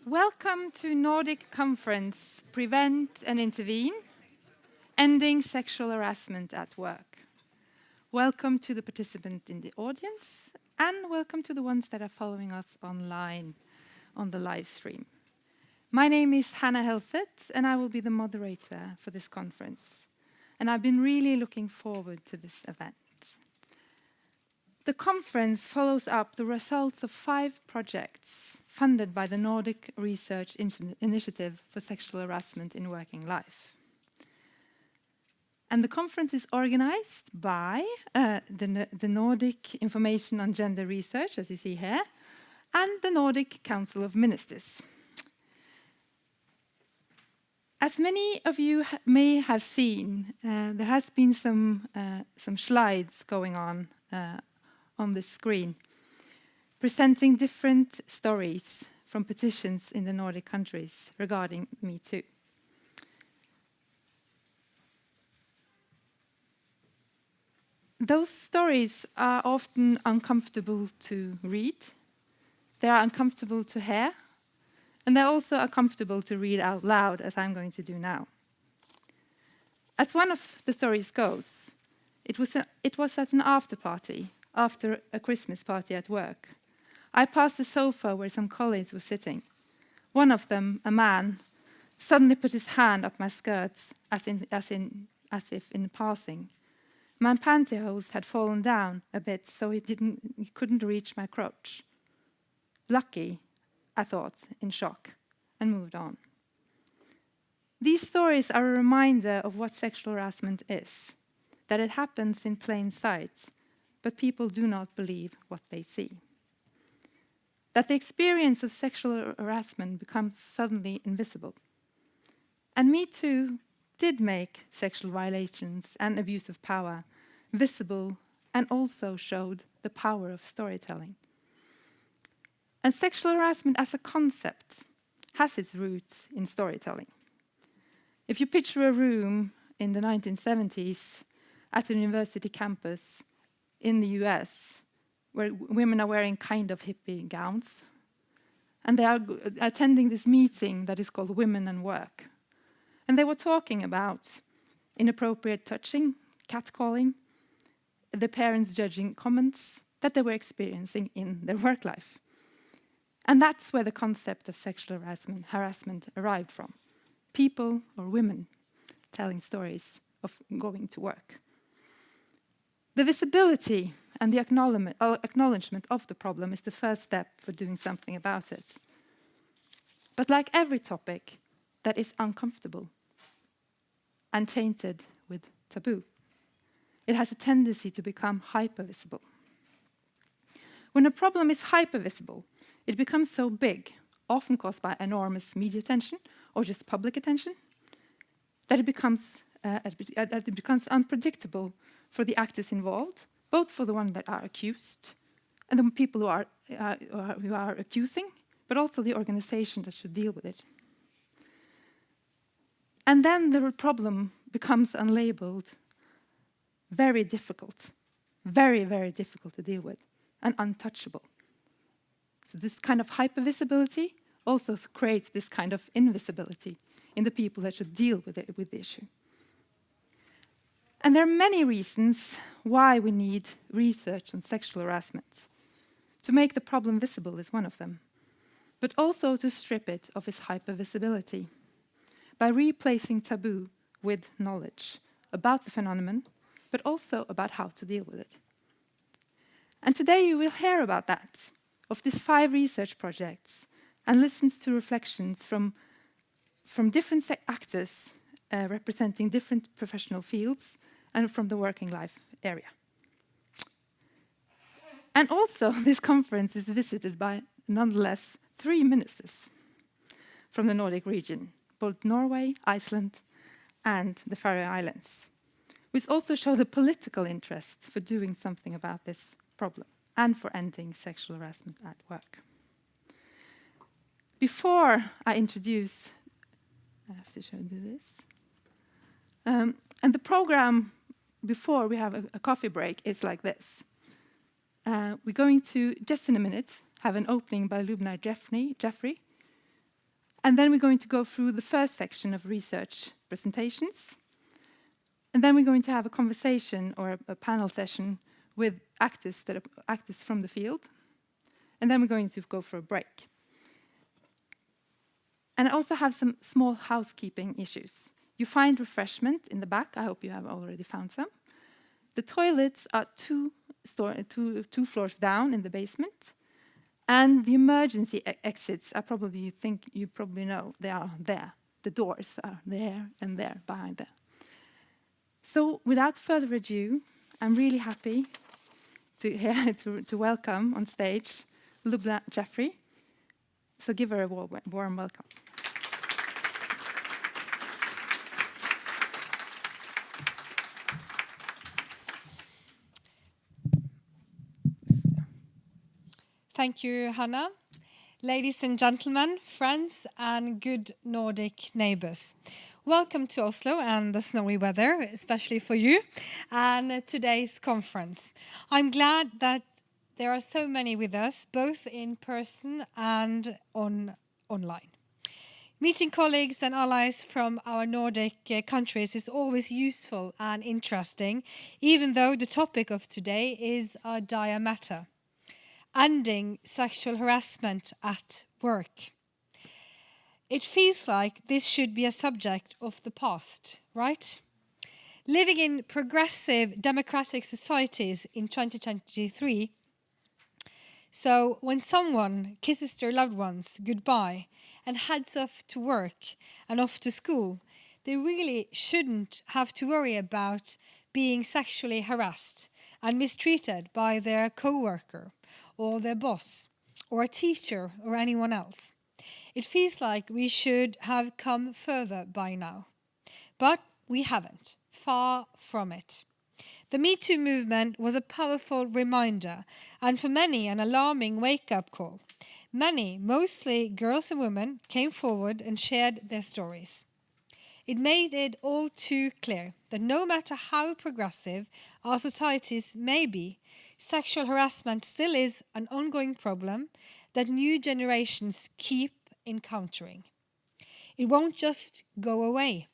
Welcome to Nordic Conference, Prevent and Intervene, Ending Sexual Harassment at Work. Welcome to the participants in the audience, and welcome to the ones that are following us online on the live stream. My name is Helseth, and I will be the moderator for this conference. And I've been really looking forward to this event. The conference follows up the results of 5 projects funded by the Nordic Research Initiative for Sexual Harassment in Working Life. And the conference is organized by the Nordic Information on Gender Research, as you see here, and the Nordic Council of Ministers. As many of you may have seen, there has been some slides going on the screen, presenting different stories from petitions in the Nordic countries regarding Me Too. Those stories are often uncomfortable to read, they are uncomfortable to hear, and they're also uncomfortable to read out loud, as I'm going to do now. As one of the stories goes, it was at an after party, after a Christmas party at work. I passed the sofa where some colleagues were sitting. One of them, a man, suddenly put his hand up my skirts, as if in passing. My pantyhose had fallen down a bit, so he couldn't reach my crotch. Lucky, I thought, in shock, and moved on. These stories are a reminder of what sexual harassment is, that it happens in plain sight, but people do not believe what they see. That the experience of sexual harassment becomes suddenly invisible. And Me Too did make sexual violations and abuse of power visible, and also showed the power of storytelling. And sexual harassment as a concept has its roots in storytelling. If you picture a room in the 1970s at a university campus in the US, where women are wearing kind of hippie gowns, and they are attending this meeting that is called Women and Work. And they were talking about inappropriate touching, catcalling, the parents judging comments that they were experiencing in their work life. And that's where the concept of sexual harassment arrived from. People or women telling stories of going to work. The visibility and the acknowledgement of the problem is the first step for doing something about it. But like every topic that is uncomfortable and tainted with taboo, it has a tendency to become hypervisible. When a problem is hypervisible, it becomes so big, often caused by enormous media attention or just public attention, that it becomes unpredictable for the actors involved, both for the ones that are accused and the people who are accusing, but also the organization that should deal with it. And then the problem becomes unlabeled, very difficult, very, very difficult to deal with, and untouchable. So this kind of hypervisibility also creates this kind of invisibility in the people that should deal with the issue. And there are many reasons why we need research on sexual harassment. To make the problem visible is one of them, but also to strip it of its hypervisibility by replacing taboo with knowledge about the phenomenon, but also about how to deal with it. And today you will hear about that, of these 5 research projects, and listen to reflections from different actors representing different professional fields and from the working life area. And also, this conference is visited by, nonetheless, 3 ministers from the Nordic region, both Norway, Iceland, and the Faroe Islands, which also show the political interest for doing something about this problem and for ending sexual harassment at work. Before I introduce, I have to show you this. And the program before we have a coffee break is like this. We're going to, just in a minute, have an opening by Lubna Jaffery, And then we're going to go through the first section of research presentations. And then we're going to have a conversation or a panel session with actors from the field. And then we're going to go for a break. And I also have some small housekeeping issues. You find refreshment in the back. I hope you have already found some. The toilets are two floors down in the basement. And the emergency exits are you probably know, they are there. The doors are there and there, behind there. So without further ado, I'm really happy to welcome on stage Lubna Jaffery. So give her a warm welcome. Thank you, Hannah. Ladies and gentlemen, friends and good Nordic neighbors. Welcome to Oslo and the snowy weather, especially for you, and today's conference. I'm glad that there are so many with us, both in person and online. Meeting colleagues and allies from our Nordic countries is always useful and interesting, even though the topic of today is a dire matter. Ending sexual harassment at work. It feels like this should be a subject of the past, right? Living in progressive democratic societies in 2023, so when someone kisses their loved ones goodbye and heads off to work and off to school, they really shouldn't have to worry about being sexually harassed and mistreated by their co-worker or their boss or a teacher or anyone else. It feels like we should have come further by now. But we haven't. Far from it. The Me Too movement was a powerful reminder and for many an alarming wake-up call. Many, mostly girls and women, came forward and shared their stories. It made it all too clear that no matter how progressive our societies may be, sexual harassment still is an ongoing problem that new generations keep encountering. It won't just go away.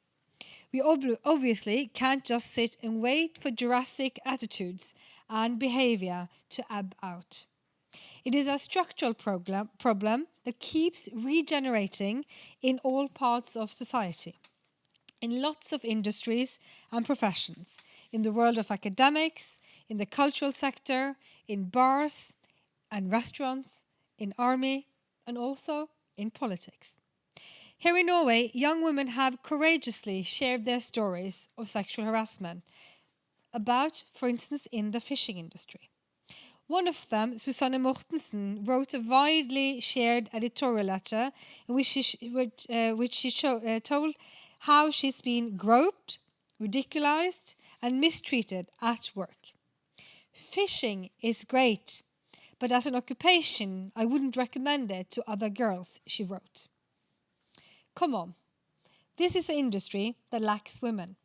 We obviously can't just sit and wait for Jurassic attitudes and behavior to ebb out. It is a structural problem that keeps regenerating in all parts of society, in lots of industries and professions, in the world of academics, in the cultural sector, in bars and restaurants, in army, and also in politics. Here in Norway, young women have courageously shared their stories of sexual harassment about, for instance, in the fishing industry. One of them, Susanne Mortensen, wrote a widely shared editorial letter in which she told how she's been groped, ridiculized, and mistreated at work. Fishing is great, but as an occupation, I wouldn't recommend it to other girls, she wrote. Come on, this is an industry that lacks women.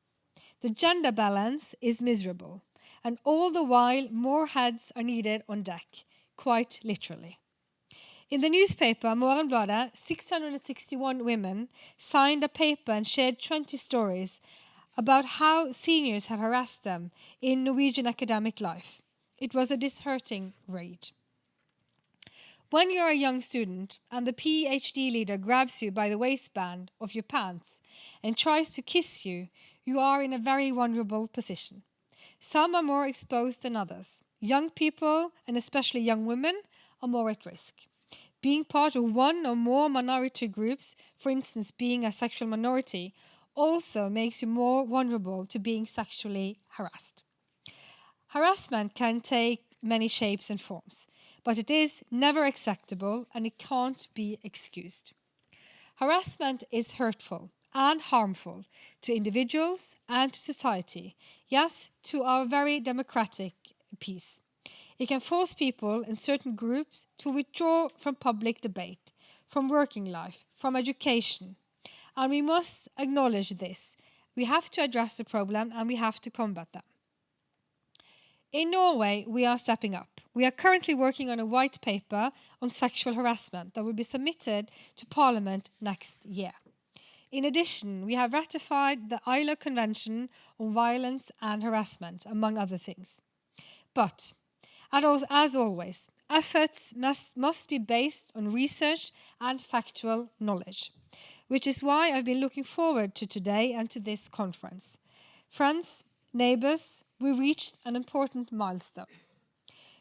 The gender balance is miserable, and all the while more heads are needed on deck, quite literally. In the newspaper Morgenbladet, 661 women signed a paper and shared 20 stories about how seniors have harassed them in Norwegian academic life. It was a disheartening read. When you're a young student and the PhD leader grabs you by the waistband of your pants and tries to kiss you, you are in a very vulnerable position. Some are more exposed than others. Young people, and especially young women, are more at risk. Being part of one or more minority groups, for instance being a sexual minority, also makes you more vulnerable to being sexually harassed. Harassment can take many shapes and forms, but it is never acceptable and it can't be excused. Harassment is hurtful and harmful to individuals and to society, yes, to our very democratic peace. It can force people in certain groups to withdraw from public debate, from working life, from education. And we must acknowledge this. We have to address the problem and we have to combat them. In Norway, we are stepping up. We are currently working on a white paper on sexual harassment that will be submitted to Parliament next year. In addition, we have ratified the ILO Convention on Violence and Harassment, among other things. But, as always, efforts must be based on research and factual knowledge, which is why I've been looking forward to today and to this conference. Friends, neighbors, we reached an important milestone.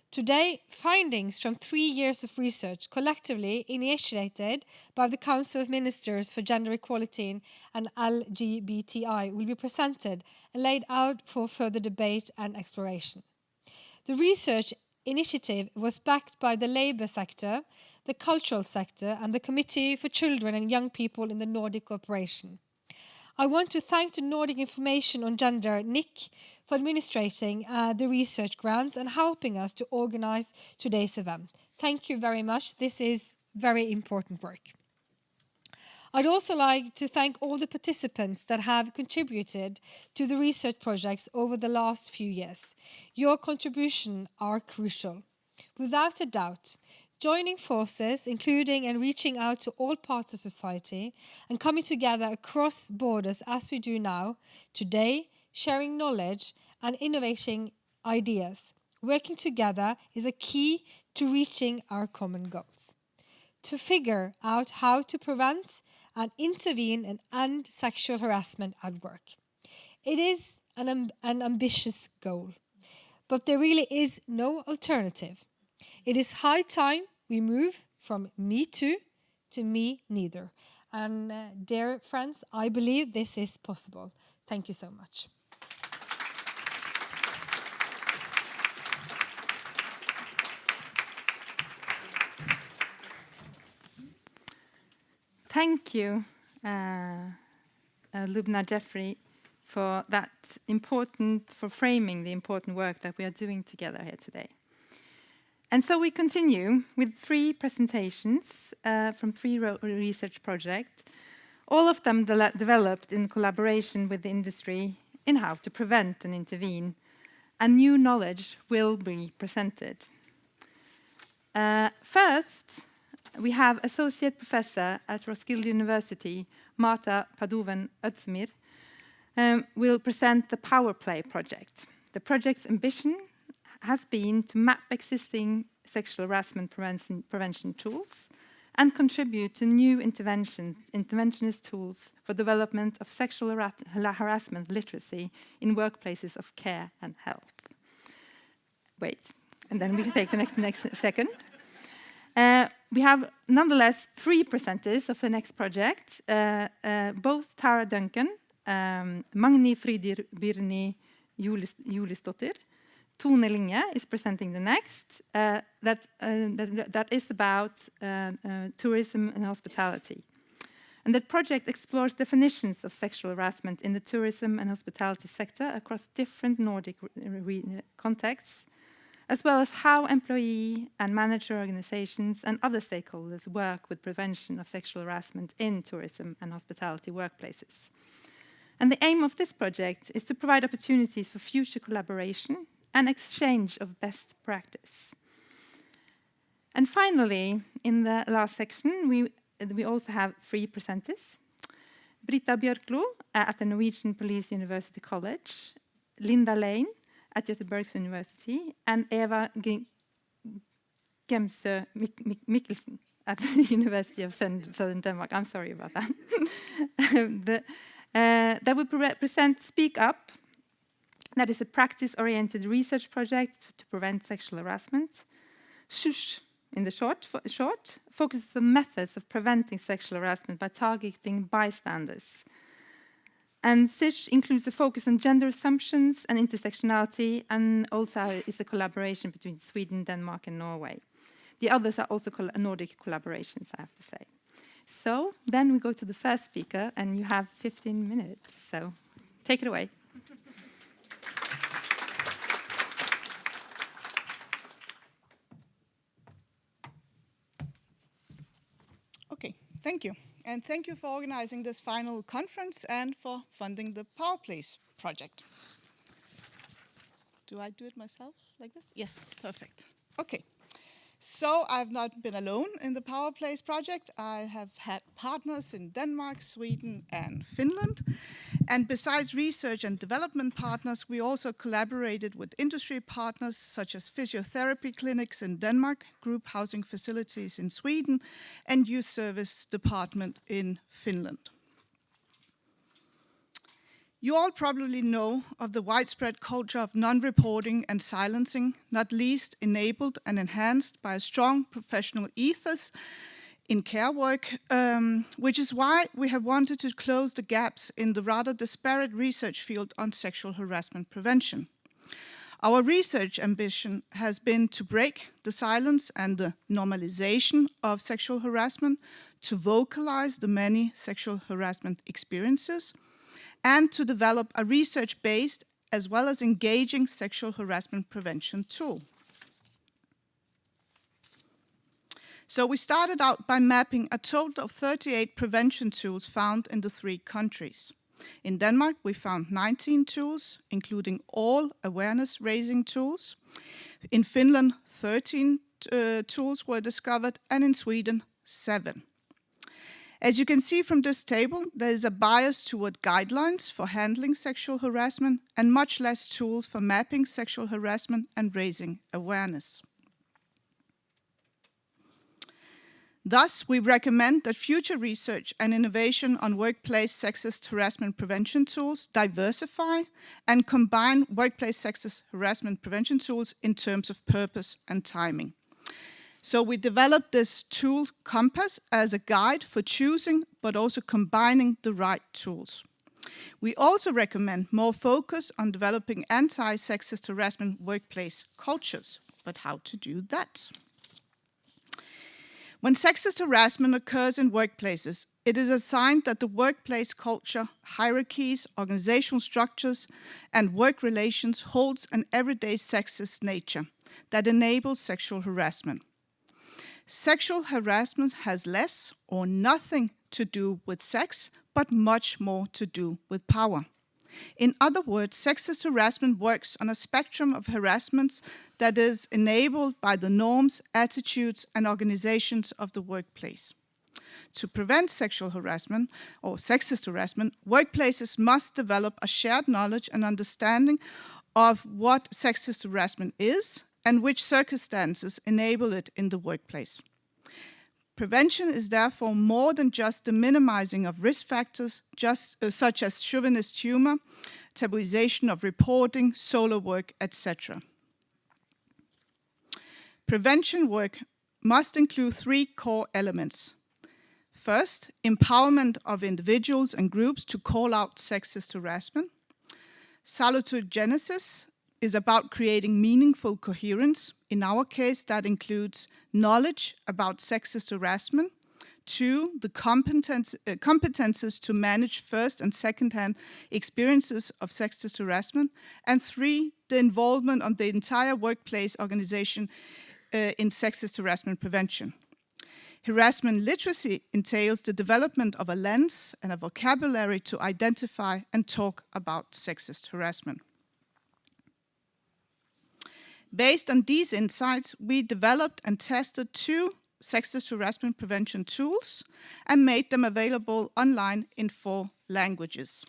Today, findings from 3 years of research collectively initiated by the Council of Ministers for Gender Equality and LGBTI will be presented and laid out for further debate and exploration. The research initiative was backed by the labour sector, the cultural sector, and the Committee for Children and Young People in the Nordic Cooperation. I want to thank the Nordic Information on Gender, NIKK, for administrating the research grants and helping us to organize today's event. Thank you very much. This is very important work. I'd also like to thank all the participants that have contributed to the research projects over the last few years. Your contributions are crucial. Without a doubt, joining forces, including and reaching out to all parts of society and coming together across borders as we do now, today, sharing knowledge and innovating ideas, working together is a key to reaching our common goals. To figure out how to prevent and intervene and end sexual harassment at work. It is an ambitious goal, but there really is no alternative. It is high time we move from me too to me neither. And dear friends, I believe this is possible. Thank you so much. Thank you, Lubna, Jaffery, for framing the important work that we are doing together here today. And so we continue with 3 presentations from 3 research projects, all of them developed in collaboration with the industry in how to prevent and intervene, and new knowledge will be presented. First, we have Associate Professor at Roskilde University, Marta Padovan-Özdemir, will present the Power Play project. The project's ambition has been to map existing sexual harassment prevention tools and contribute to new interventionist tools for development of sexual harassment literacy in workplaces of care and health. Wait, and then we can take the next second. We have nonetheless 3 presenters of the next project, both Tara Duncan, Magni Fridir Birni Julisdottir. Tone Linge is presenting the next, that is about tourism and hospitality. And that project explores definitions of sexual harassment in the tourism and hospitality sector across different Nordic contexts, as well as how employee and manager organizations and other stakeholders work with prevention of sexual harassment in tourism and hospitality workplaces. And the aim of this project is to provide opportunities for future collaboration and exchange of best practice. And finally, in the last section, we also have 3 presenters. Britta Björklo at the Norwegian Police University College, Linda Lane at Göteborgs University, and Eva Gemsø Mikkelsen at the University of Southern Denmark. I'm sorry about that. That will present Speak Up. That is a practice-oriented research project to prevent sexual harassment. Shush, in the short, focuses on methods of preventing sexual harassment by targeting bystanders. And SISH includes a focus on gender assumptions and intersectionality, and also is a collaboration between Sweden, Denmark, and Norway. The others are also Nordic collaborations, I have to say. So then we go to the first speaker, and you have 15 minutes. So take it away. Okay, thank you. And thank you for organizing this final conference and for funding the Power Plays project. Do I do it myself like this? Yes, perfect. Okay. So I've not been alone in the Power Place project. I have had partners in Denmark, Sweden, and Finland. And besides research and development partners, we also collaborated with industry partners such as physiotherapy clinics in Denmark, group housing facilities in Sweden, and youth service department in Finland. You all probably know of the widespread culture of non-reporting and silencing, not least enabled and enhanced by a strong professional ethos in care work, which is why we have wanted to close the gaps in the rather disparate research field on sexual harassment prevention. Our research ambition has been to break the silence and the normalization of sexual harassment, to vocalize the many sexual harassment experiences, and to develop a research-based as well as engaging sexual harassment prevention tool. So we started out by mapping a total of 38 prevention tools found in the 3 countries. In Denmark, we found 19 tools, including all awareness-raising tools. In Finland, 13 tools were discovered, and in Sweden, 7. As you can see from this table, there is a bias toward guidelines for handling sexual harassment and much less tools for mapping sexual harassment and raising awareness. Thus, we recommend that future research and innovation on workplace sexist harassment prevention tools diversify and combine workplace sexist harassment prevention tools in terms of purpose and timing. So we developed this tool compass as a guide for choosing, but also combining the right tools. We also recommend more focus on developing anti-sexist harassment workplace cultures. But how to do that? When sexist harassment occurs in workplaces, it is a sign that the workplace culture, hierarchies, organizational structures, and work relations holds an everyday sexist nature that enables sexual harassment. Sexual harassment has less or nothing to do with sex, but much more to do with power. In other words, sexist harassment works on a spectrum of harassments that is enabled by the norms, attitudes, and organizations of the workplace. To prevent sexual harassment or sexist harassment, workplaces must develop a shared knowledge and understanding of what sexist harassment is and which circumstances enable it in the workplace. Prevention is therefore more than just the minimizing of risk factors, such as chauvinist humor, tabuization of reporting, solo work, etc. Prevention work must include 3 core elements. First, empowerment of individuals and groups to call out sexist harassment. Salutogenesis is about creating meaningful coherence. In our case, that includes knowledge about sexist harassment. 2, the competences to manage first and second-hand experiences of sexist harassment. And 3, the involvement of the entire workplace organization in sexist harassment prevention. Harassment literacy entails the development of a lens and a vocabulary to identify and talk about sexist harassment. Based on these insights, we developed and tested 2 sexist harassment prevention tools and made them available online in 4 languages.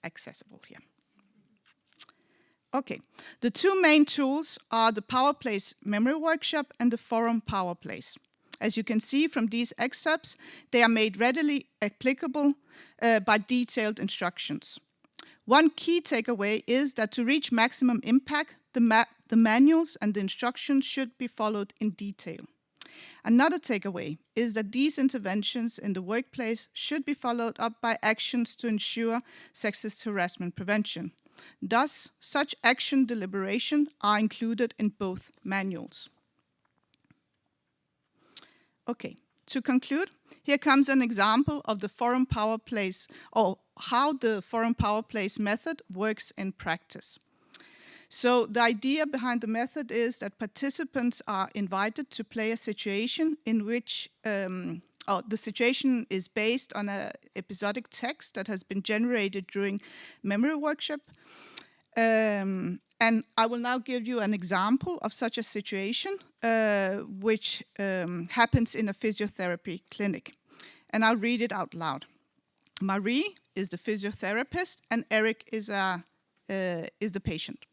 Accessible here. Okay, the 2 main tools are the Power Place Memory Workshop and the Forum Power Place. As you can see from these excerpts, they are made readily applicable by detailed instructions. One key takeaway is that to reach maximum impact, the manuals and the instructions should be followed in detail. Another takeaway is that these interventions in the workplace should be followed up by actions to ensure sexist harassment prevention. Thus, such action deliberation are included in both manuals. Okay, to conclude, here comes an example of the Forum Power Place, or how the Forum Power Place method works in practice. So the idea behind the method is that participants are invited to play a situation in which the situation is based on an episodic text that has been generated during memory workshop. And And I will now give you an example of such a situation which happens in a physiotherapy clinic. And I'll read it out loud. Marie is the physiotherapist and Eric is the patient.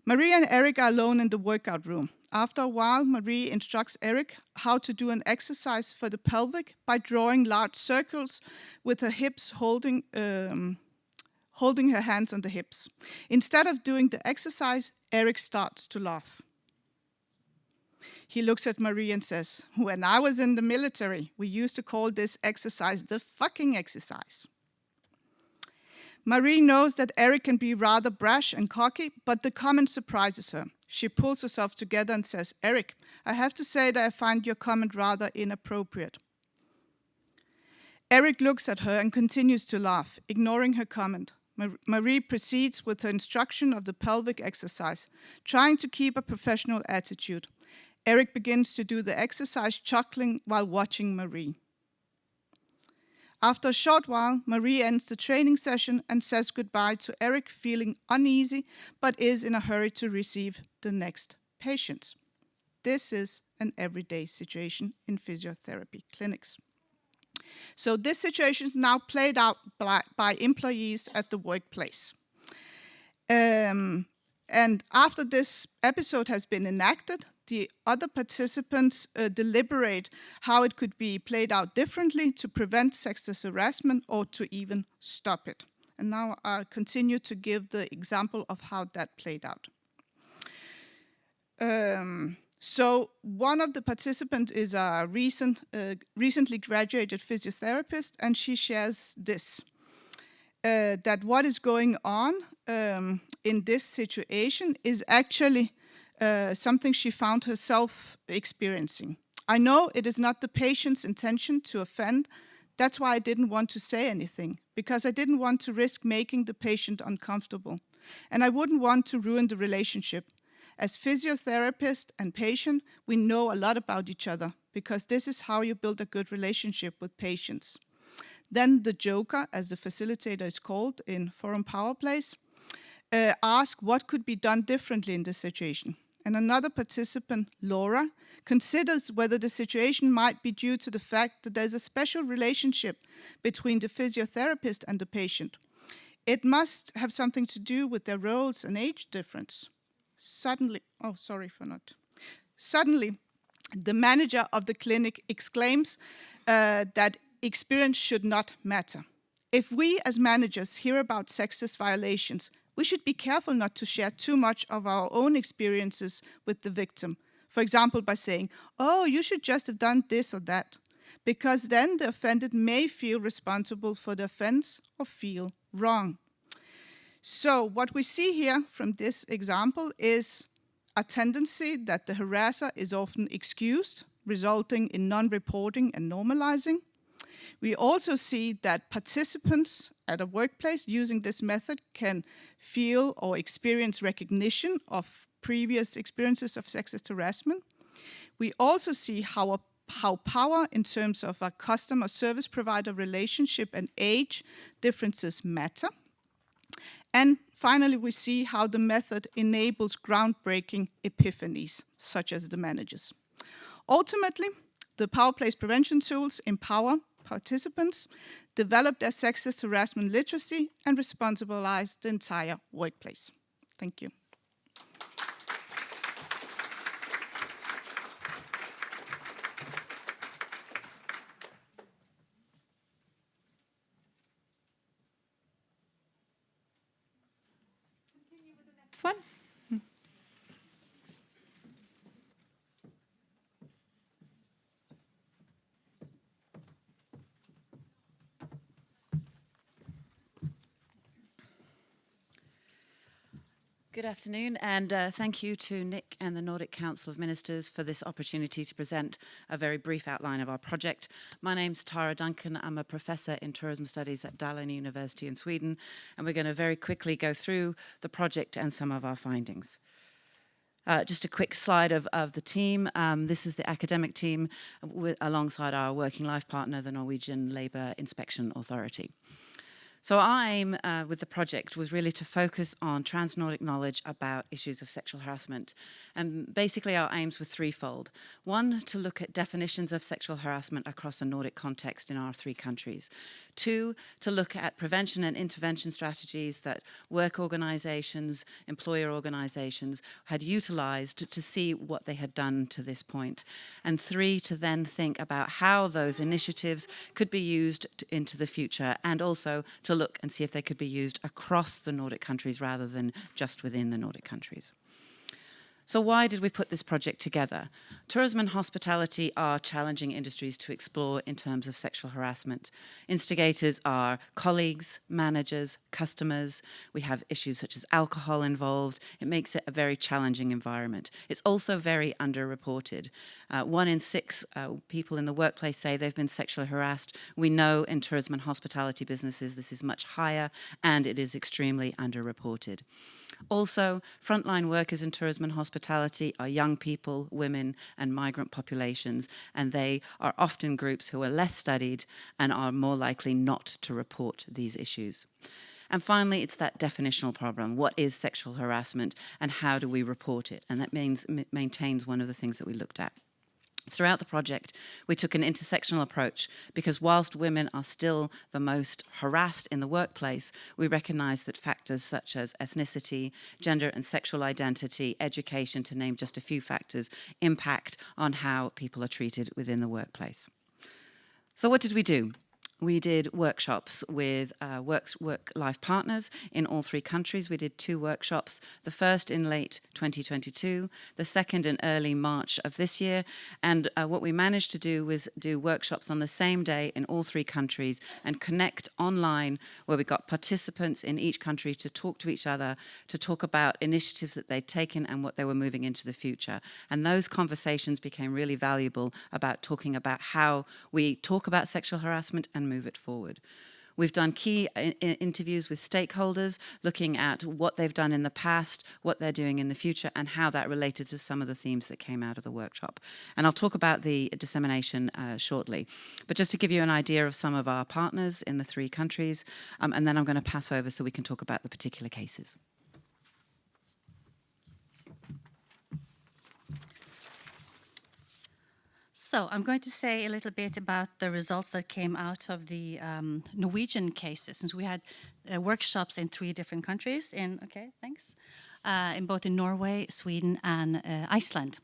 Marie and Eric are alone in the workout room. After a while, Marie instructs Eric how to do an exercise for the pelvic by drawing large circles with her hips holding her hands on the hips. Instead of doing the exercise, Eric starts to laugh. He looks at Marie and says, "When I was in the military, we used to call this exercise the fucking exercise." Marie knows that Eric can be rather brash and cocky, but the comment surprises her. She pulls herself together and says, "Eric, I have to say that I find your comment rather inappropriate." Eric looks at her and continues to laugh, ignoring her comment. Marie proceeds with her instruction of the pelvic exercise, trying to keep a professional attitude. Eric begins to do the exercise, chuckling while watching Marie. After a short while, Marie ends the training session and says goodbye to Eric, feeling uneasy, but is in a hurry to receive the next patient. This is an everyday situation in physiotherapy clinics. So this situation is now played out by employees at the workplace. And after this episode has been enacted, the other participants deliberate how it could be played out differently to prevent sexist harassment or to even stop it. And now I'll continue to give the example of how that played out. So one of the participants is a recently graduated physiotherapist, and she shares this, that what is going on in this situation is actually something she found herself experiencing. "I know it is not the patient's intention to offend. That's why I didn't want to say anything, because I didn't want to risk making the patient uncomfortable. And I wouldn't want to ruin the relationship. As physiotherapist and patient, we know a lot about each other, because this is how you build a good relationship with patients." Then the joker, as the facilitator is called in Forum Power Plays, asks what could be done differently in this situation. And another participant, Laura, considers whether the situation might be due to the fact that there's a special relationship between the physiotherapist and the patient. It must have something to do with their roles and age difference. Suddenly, the manager of the clinic exclaims that experience should not matter. If we as managers hear about sexist violations, we should be careful not to share too much of our own experiences with the victim. For example, by saying, "Oh, you should just have done this or that," because then the offended may feel responsible for the offense or feel wrong. So what we see here from this example is a tendency that the harasser is often excused, resulting in non-reporting and normalizing. We also see that participants at a workplace using this method can feel or experience recognition of previous experiences of sexist harassment. We also see how power in terms of a customer service provider relationship and age differences matter. And finally, we see how the method enables groundbreaking epiphanies, such as the managers. Ultimately, the Power Plays prevention tools empower participants, develop their sexist harassment literacy, and responsibilize the entire workplace. Thank you. Next one. Good afternoon, and thank you to NIKK and the Nordic Council of Ministers for this opportunity to present a very brief outline of our project. My name's Tara Duncan. I'm a professor in tourism studies at Dalarna University in Sweden, and we're going to very quickly go through the project and some of our findings. Just a quick slide of the team. This is the academic team alongside our working life partner, the Norwegian Labour Inspection Authority. So our aim with the project was really to focus on trans-Nordic knowledge about issues of sexual harassment. And basically our aims were threefold. One, to look at definitions of sexual harassment across a Nordic context in our 3 countries. 2, to look at prevention and intervention strategies that work organizations, employer organizations had utilized to see what they had done to this point. And 3, to then think about how those initiatives could be used into the future, and also to look and see if they could be used across the Nordic countries rather than just within the Nordic countries. So why did we put this project together? Tourism and hospitality are challenging industries to explore in terms of sexual harassment. Instigators are colleagues, managers, customers. We have issues such as alcohol involved. It makes it a very challenging environment. It's also very underreported. 1 in 6 people in the workplace say they've been sexually harassed. We know in tourism and hospitality businesses this is much higher, and it is extremely underreported. Also, frontline workers in tourism and hospitality are young people, women, and migrant populations, and they are often groups who are less studied and are more likely not to report these issues. And finally, it's that definitional problem. What is sexual harassment, and how do we report it? And that maintains one of the things that we looked at. Throughout the project, we took an intersectional approach because whilst women are still the most harassed in the workplace, we recognise that factors such as ethnicity, gender and sexual identity, education, to name just a few factors, impact on how people are treated within the workplace. So what did we do? We did workshops with work-life partners in all 3 countries. We did 2 workshops, the first in late 2022, the second in early March of this year. And what we managed to do was do workshops on the same day in all 3 countries and connect online, where we got participants in each country to talk to each other, to talk about initiatives that they'd taken and what they were moving into the future. And those conversations became really valuable about talking about how we talk about sexual harassment and move it forward. We've done key interviews with stakeholders, looking at what they've done in the past, what they're doing in the future, and how that related to some of the themes that came out of the workshop. And I'll talk about the dissemination shortly. But just to give you an idea of some of our partners in the 3 countries, and then I'm going to pass over so we can talk about the particular cases. So I'm going to say a little bit about the results that came out of the Norwegian cases, since we had workshops in 3 different countries in both in Norway, Sweden, and Iceland.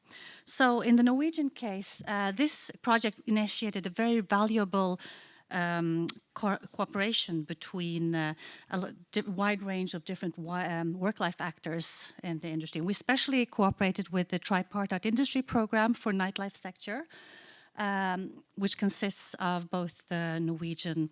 So in the Norwegian case, this project initiated a very valuable cooperation between a wide range of different work-life actors in the industry. We especially cooperated with the tripartite industry program for nightlife sector, which consists of both the Norwegian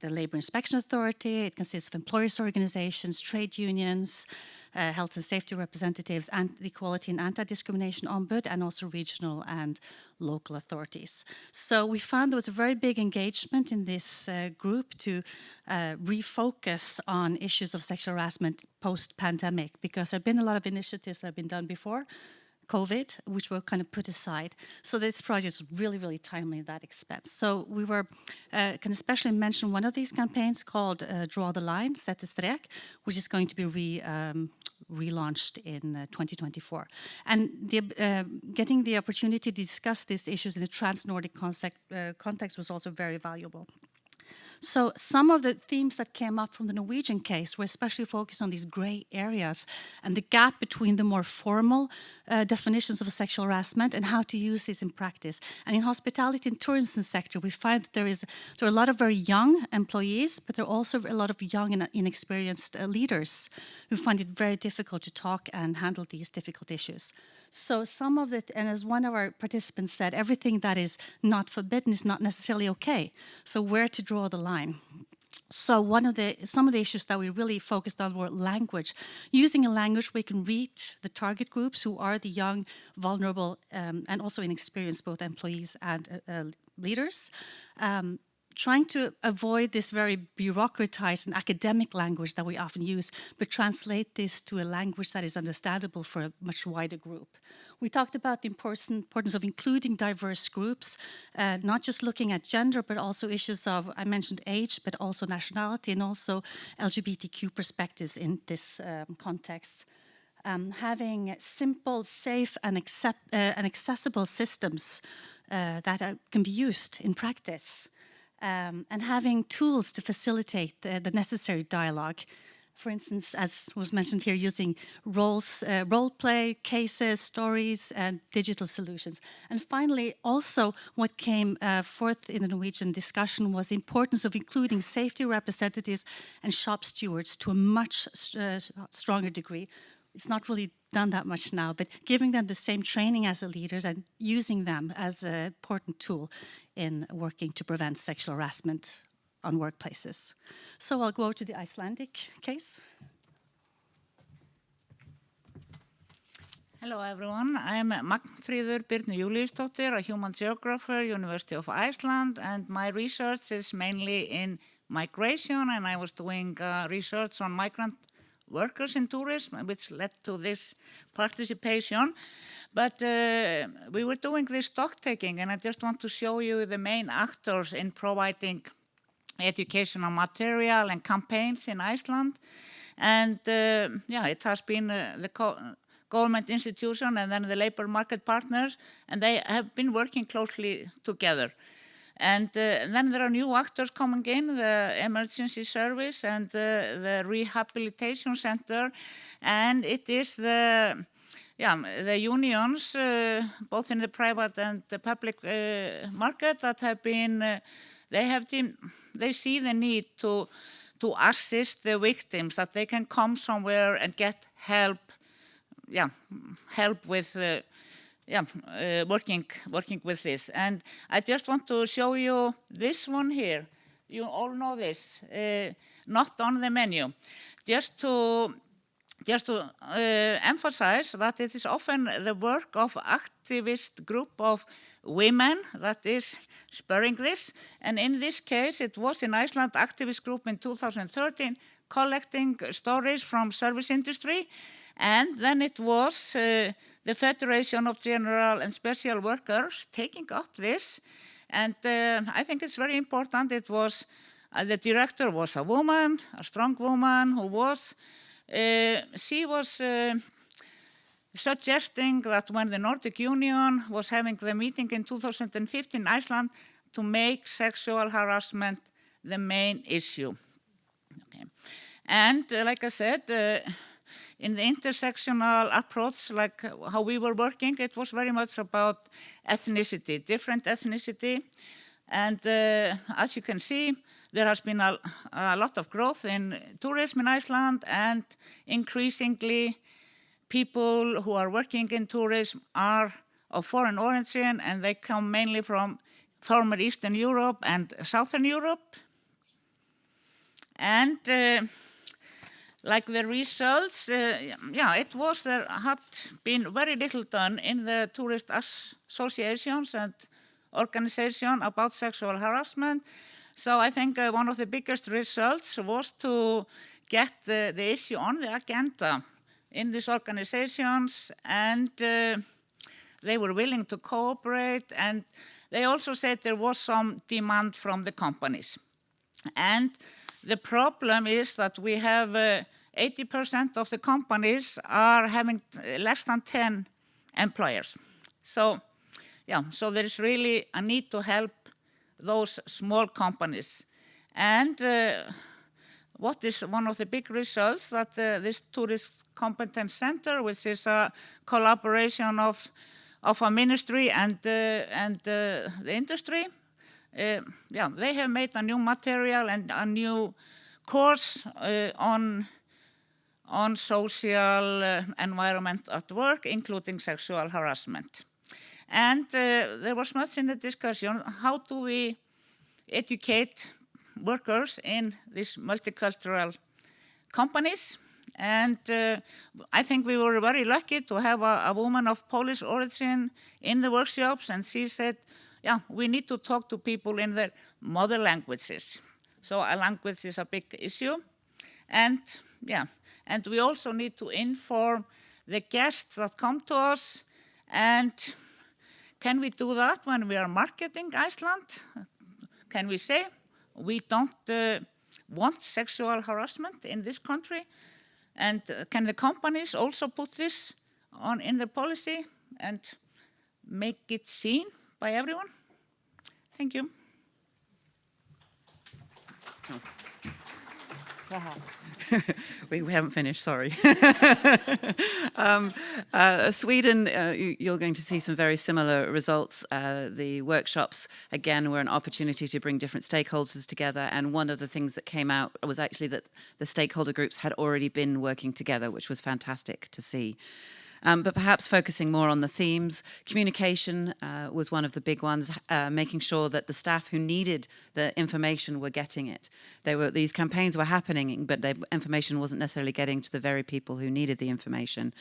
the Labour Inspection Authority. It consists of employers' organizations, trade unions, health and safety representatives, and the Equality and Anti-Discrimination Ombud, and also regional and local authorities. So we found there was a very big engagement in this group to refocus on issues of sexual harassment post-pandemic, because there have been a lot of initiatives that have been done before COVID, which were kind of put aside. So this project was really, really timely in that expense. So we were, can especially mention one of these campaigns called Draw the Line, Sette strek, which is going to be relaunched in 2024. And getting the opportunity to discuss these issues in a trans-Nordic context was also very valuable. So some of the themes that came up from the Norwegian case were especially focused on these gray areas and the gap between the more formal definitions of sexual harassment and how to use this in practice. And in hospitality and tourism sector, we find that there are a lot of very young employees, but there are also a lot of young and inexperienced leaders who find it very difficult to talk and handle these difficult issues. So some of it, and as one of our participants said, everything that is not forbidden is not necessarily okay. So where to draw the line? So some of the issues that we really focused on were language. Using a language where we can reach the target groups who are the young, vulnerable, and also inexperienced, both employees and leaders. trying to avoid this very bureaucratized and academic language that we often use, but translate this to a language that is understandable for a much wider group. We talked about the importance of including diverse groups, not just looking at gender, but also issues of, I mentioned age, but also nationality and also LGBTQ perspectives in this context. Having simple, safe, and accessible systems that can be used in practice. And having tools to facilitate the necessary dialogue. For instance, as was mentioned here, using role play, cases, stories, and digital solutions. And finally, also what came forth in the Norwegian discussion was the importance of including safety representatives and shop stewards to a much stronger degree. It's not really done that much now, but giving them the same training as the leaders and using them as an important tool in working to prevent sexual harassment on workplaces. So I'll go to the Icelandic case. Hello everyone, I'm Magnfríður Birnu Júlíusdóttir, a human geographer, University of Iceland, and my research is mainly in migration, and I was doing research on migrant workers in tourism, which led to this participation. But we were doing this stock taking, and I just want to show you the main actors in providing educational material and campaigns in Iceland. And yeah, it has been the government institution and then the labor market partners, and they have been working closely together. And then there are new actors coming in, the emergency service and the rehabilitation center, and it is the unions, both in the private and the public market, that have been, they see the need to assist the victims, that they can come somewhere and get help, help with working with this. And I just want to show you this one here. You all know this, not on the menu. Just to emphasize that it is often the work of activist group of women that is spurring this. And in this case, it was in Iceland activist group in 2013 collecting stories from service industry. And then it was the Federation of General and Special Workers taking up this. And I think it's very important. It was, the director was a woman, a strong woman who was, she was suggesting that when the Nordic Union was having the meeting in 2015 in Iceland, to make sexual harassment the main issue. Okay. And like I said, in the intersectional approach, like how we were working, it was very much about ethnicity, different ethnicity. And as you can see, there has been a lot of growth in tourism in Iceland, and increasingly people who are working in tourism are of foreign origin, and they come mainly from former Eastern Europe and Southern Europe. And like the results, it was, there had been very little done in the tourist associations and organizations about sexual harassment. So I think one of the biggest results was to get the issue on the agenda in these organizations, and they were willing to cooperate, and they also said there was some demand from the companies. And the problem is that we have 80% of the companies are having less than 10 employers. So, so there is really a need to help those small companies. And what is one of the big results that this Tourist Competence Center, which is a collaboration of a ministry and the industry, they have made a new material and a new course on social environment at work, including sexual harassment. And there was much in the discussion, how do we educate workers in these multicultural companies? And I think we were very lucky to have a woman of Polish origin in the workshops, and she said, yeah, we need to talk to people in their mother languages. So a language is a big issue. And yeah, and we also need to inform the guests that come to us. And can we do that when we are marketing Iceland? Can we say we don't want sexual harassment in this country? And can the companies also put this on in the policy and make it seen by everyone? Thank you. We haven't finished, sorry. Sweden, you're going to see some very similar results. The workshops, again, were an opportunity to bring different stakeholders together, and one of the things that came out was actually that the stakeholder groups had already been working together, which was fantastic to see. But perhaps focusing more on the themes. Communication was one of the big ones, making sure that the staff who needed the information were getting it. These campaigns were happening, but the information wasn't necessarily getting to the very people who needed the information.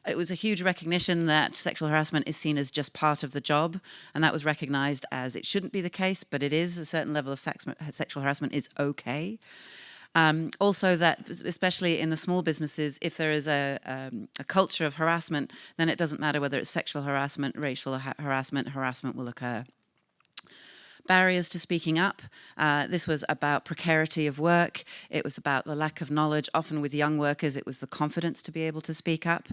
It was a huge recognition that sexual harassment is seen as just part of the job, and that was recognized as it shouldn't be the case, but it is. A certain level of sexual harassment is okay. Also that, especially in the small businesses, if there is a culture of harassment, then it doesn't matter whether it's sexual harassment, racial harassment will occur. Barriers to speaking up. This was about precarity of work. It was about the lack of knowledge. Often with young workers, it was the confidence to be able to speak up.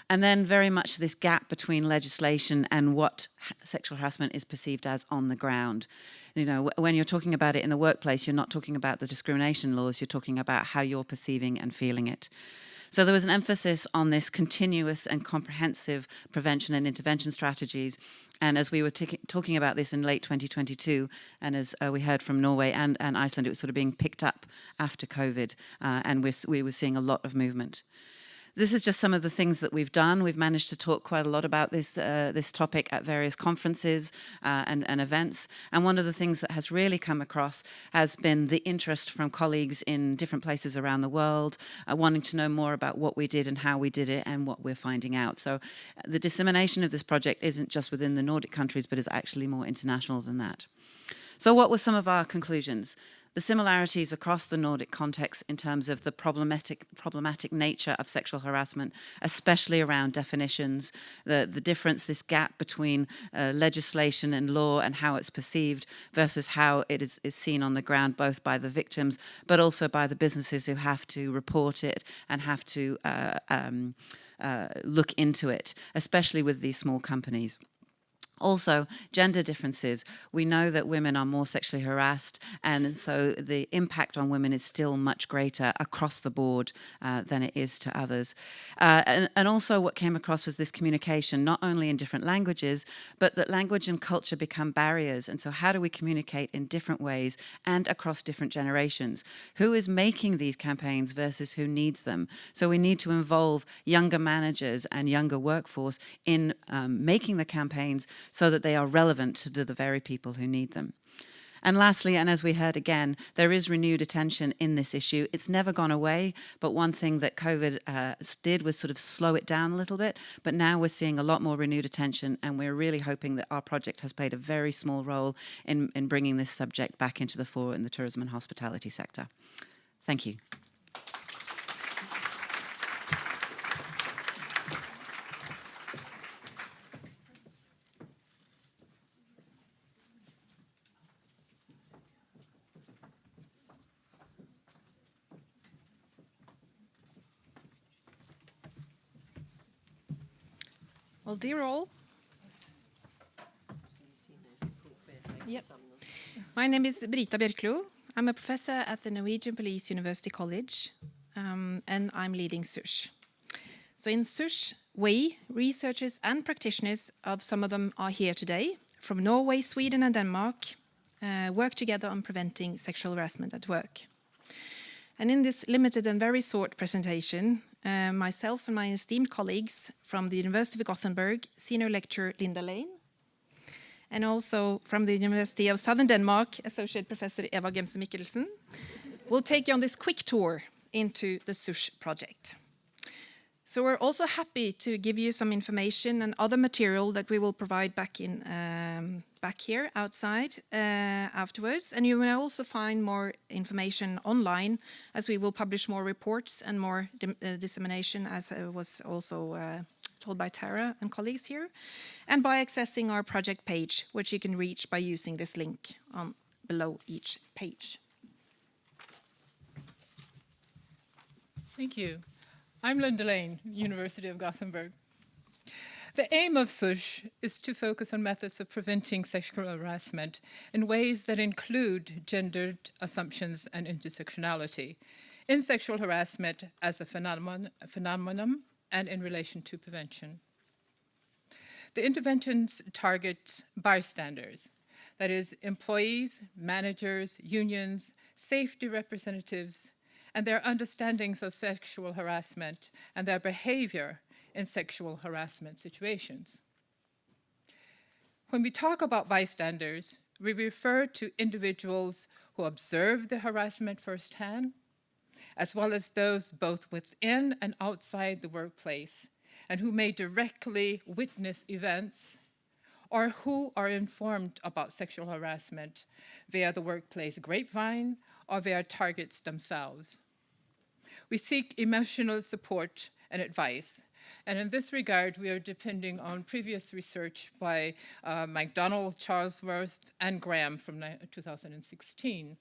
And then very much this gap between legislation and what sexual harassment is perceived as on the ground. You know, when you're talking about it in the workplace, you're not talking about the discrimination laws, you're talking about how you're perceiving and feeling it. So there was an emphasis on this continuous and comprehensive prevention and intervention strategies. And as we were talking about this in late 2022, and as we heard from Norway and Iceland, it was sort of being picked up after COVID, and we were seeing a lot of movement. This is just some of the things that we've done. We've managed to talk quite a lot about this topic at various conferences and events. And one of the things that has really come across has been the interest from colleagues in different places around the world, wanting to know more about what we did and how we did it and what we're finding out. So the dissemination of this project isn't just within the Nordic countries, but is actually more international than that. So what were some of our conclusions? The similarities across the Nordic context in terms of the problematic nature of sexual harassment, especially around definitions, the difference, this gap between legislation and law and how it's perceived versus how it is seen on the ground, both by the victims, but also by the businesses who have to report it and have to look into it, especially with these small companies. Also, gender differences. We know that women are more sexually harassed, and so the impact on women is still much greater across the board than it is to others. And also what came across was this communication, not only in different languages, but that language and culture become barriers. And so how do we communicate in different ways and across different generations? Who is making these campaigns versus who needs them? So we need to involve younger managers and younger workforce in making the campaigns so that they are relevant to the very people who need them. And lastly, and as we heard again, there is renewed attention in this issue. It's never gone away, but one thing that COVID did was sort of slow it down a little bit, but now we're seeing a lot more renewed attention, and we're really hoping that our project has played a very small role in bringing this subject back into the fore in the tourism and hospitality sector. Thank you. Well, dear all, yep. My name is Brita Bjørklo. I'm a professor at the Norwegian Police University College, and I'm leading SUSH. So in SUSH, we, researchers and practitioners, of some of them are here today, from Norway, Sweden and Denmark, work together on preventing sexual harassment at work. And in this limited and very short presentation, myself and my esteemed colleagues from the University of Gothenburg, Senior Lecturer Linda Lane, and also from the University of Southern Denmark, Associate Professor Eva Gemse Mikkelsen, will take you on this quick tour into the SUSH project. So we're also happy to give you some information and other material that we will provide back here outside afterwards. And you will also find more information online, as we will publish more reports and more dissemination, as was also told by Tara and colleagues here, and by accessing our project page, which you can reach by using this link below each page. Thank you. I'm Linda Lane, University of Gothenburg. The aim of SUSH is to focus on methods of preventing sexual harassment in ways that include gendered assumptions and intersectionality in sexual harassment as a phenomenon and in relation to prevention. The interventions target bystanders, that is, employees, managers, unions, safety representatives, and their understandings of sexual harassment and their behavior in sexual harassment situations. When we talk about bystanders, we refer to individuals who observe the harassment firsthand, as well as those both within and outside the workplace, and who may directly witness events or who are informed about sexual harassment via the workplace grapevine or via targets themselves. We seek emotional support and advice, and in this regard, we are depending on previous research by McDonald, Charlesworth, and Graham from 2016.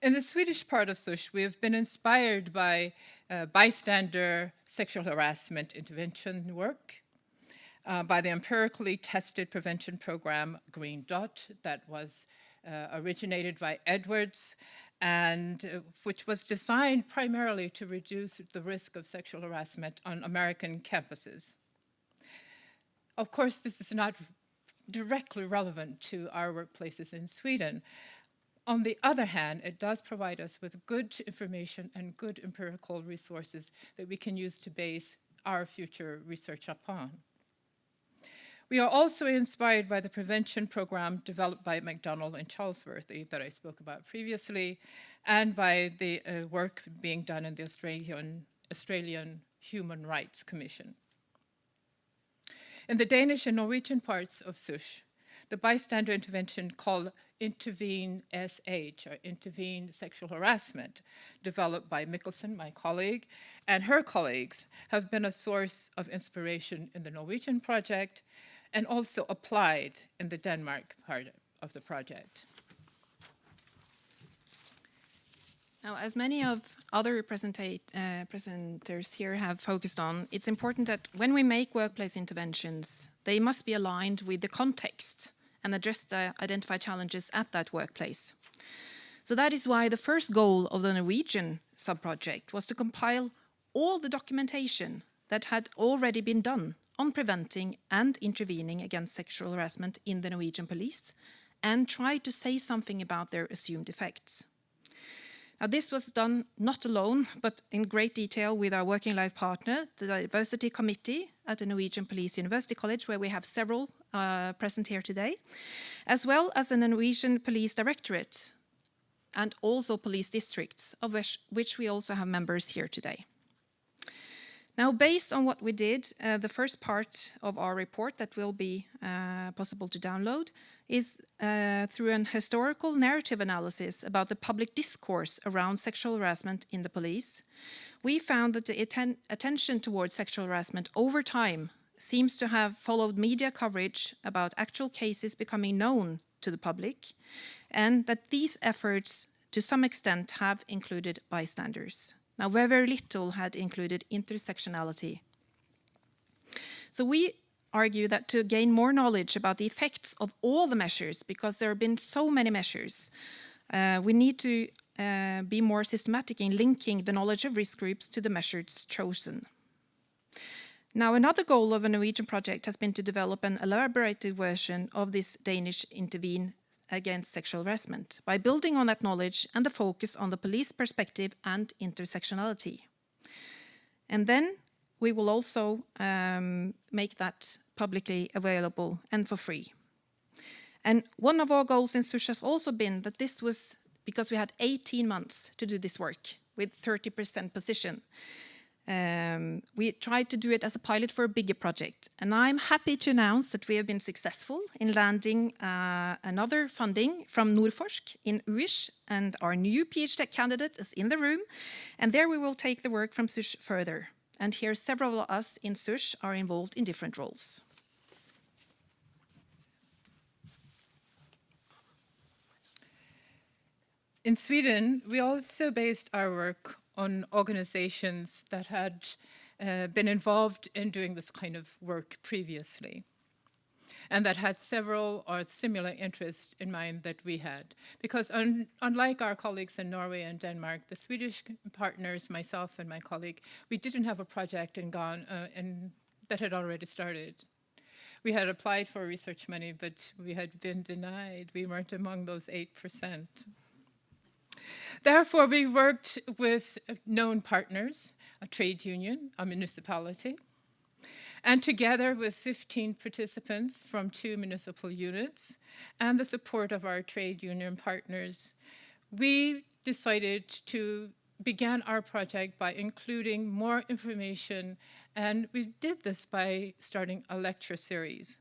In the Swedish part of SUSH, we have been inspired by bystander sexual harassment intervention work, by the empirically tested prevention program Green Dot that was originated by Edwards and which was designed primarily to reduce the risk of sexual harassment on American campuses. Of course, this is not directly relevant to our workplaces in Sweden. On the other hand, it does provide us with good information and good empirical resources that we can use to base our future research upon. We are also inspired by the prevention program developed by McDonald and Charlesworth that I spoke about previously, and by the work being done in the Australian Human Rights Commission. In the Danish and Norwegian parts of SUSH, the bystander intervention called Intervene SH, or Intervene Sexual Harassment, developed by Mikkelsen, my colleague, and her colleagues, have been a source of inspiration in the Norwegian project, and also applied in the Denmark part of the project. Now, as many of other presenters here have focused on, it's important that when we make workplace interventions, they must be aligned with the context and address the identified challenges at that workplace. So that is why the first goal of the Norwegian sub-project was to compile all the documentation that had already been done on preventing and intervening against sexual harassment in the Norwegian police, and try to say something about their assumed effects. Now, this was done not alone, but in great detail with our working life partner, the Diversity Committee at the Norwegian Police University College, where we have several present here today, as well as the Norwegian Police Directorate, and also police districts, of which we also have members here today. Now, based on what we did, the first part of our report that will be possible to download is through an historical narrative analysis about the public discourse around sexual harassment in the police. We found that the attention towards sexual harassment over time seems to have followed media coverage about actual cases becoming known to the public, and that these efforts to some extent have included bystanders. Now, very little had included intersectionality. So we argue that to gain more knowledge about the effects of all the measures, because there have been so many measures, we need to be more systematic in linking the knowledge of risk groups to the measures chosen. Now, another goal of the Norwegian project has been to develop an elaborated version of this Danish Intervene against sexual harassment by building on that knowledge and the focus on the police perspective and intersectionality. And then we will also make that publicly available and for free. And one of our goals in SUSH has also been that this was because we had 18 months to do this work with 30% position. We tried to do it as a pilot for a bigger project, and I'm happy to announce that we have been successful in landing another funding from Nordforsk in UiS, and our new PhD candidate is in the room, and there we will take the work from SUSH further. And here several of us in SUSH are involved in different roles. In Sweden, we also based our work on organizations that had been involved in doing this kind of work previously, and that had several or similar interests in mind that we had. Because unlike our colleagues in Norway and Denmark, the Swedish partners, myself and my colleague, we didn't have a project in Ghana that had already started. We had applied for research money, but we had been denied. We weren't among those 8%. Therefore, we worked with known partners, a trade union, a municipality, and together with 15 participants from 2 municipal units and the support of our trade union partners, we decided to begin our project by including more information, and we did this by starting a lecture series.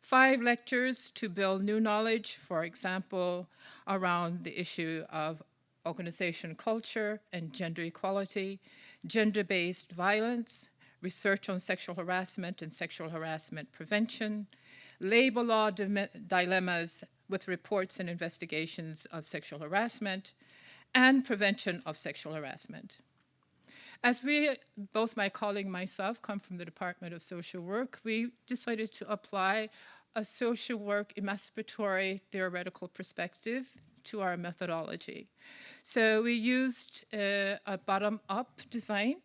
5 lectures to build new knowledge, for example, around the issue of organization culture and gender equality, gender-based violence, research on sexual harassment and sexual harassment prevention, labor law dilemmas with reports and investigations of sexual harassment, and prevention of sexual harassment. As we, both my colleague and myself, come from the Department of Social Work, we decided to apply a social work emancipatory theoretical perspective to our methodology. So we used a bottom-up design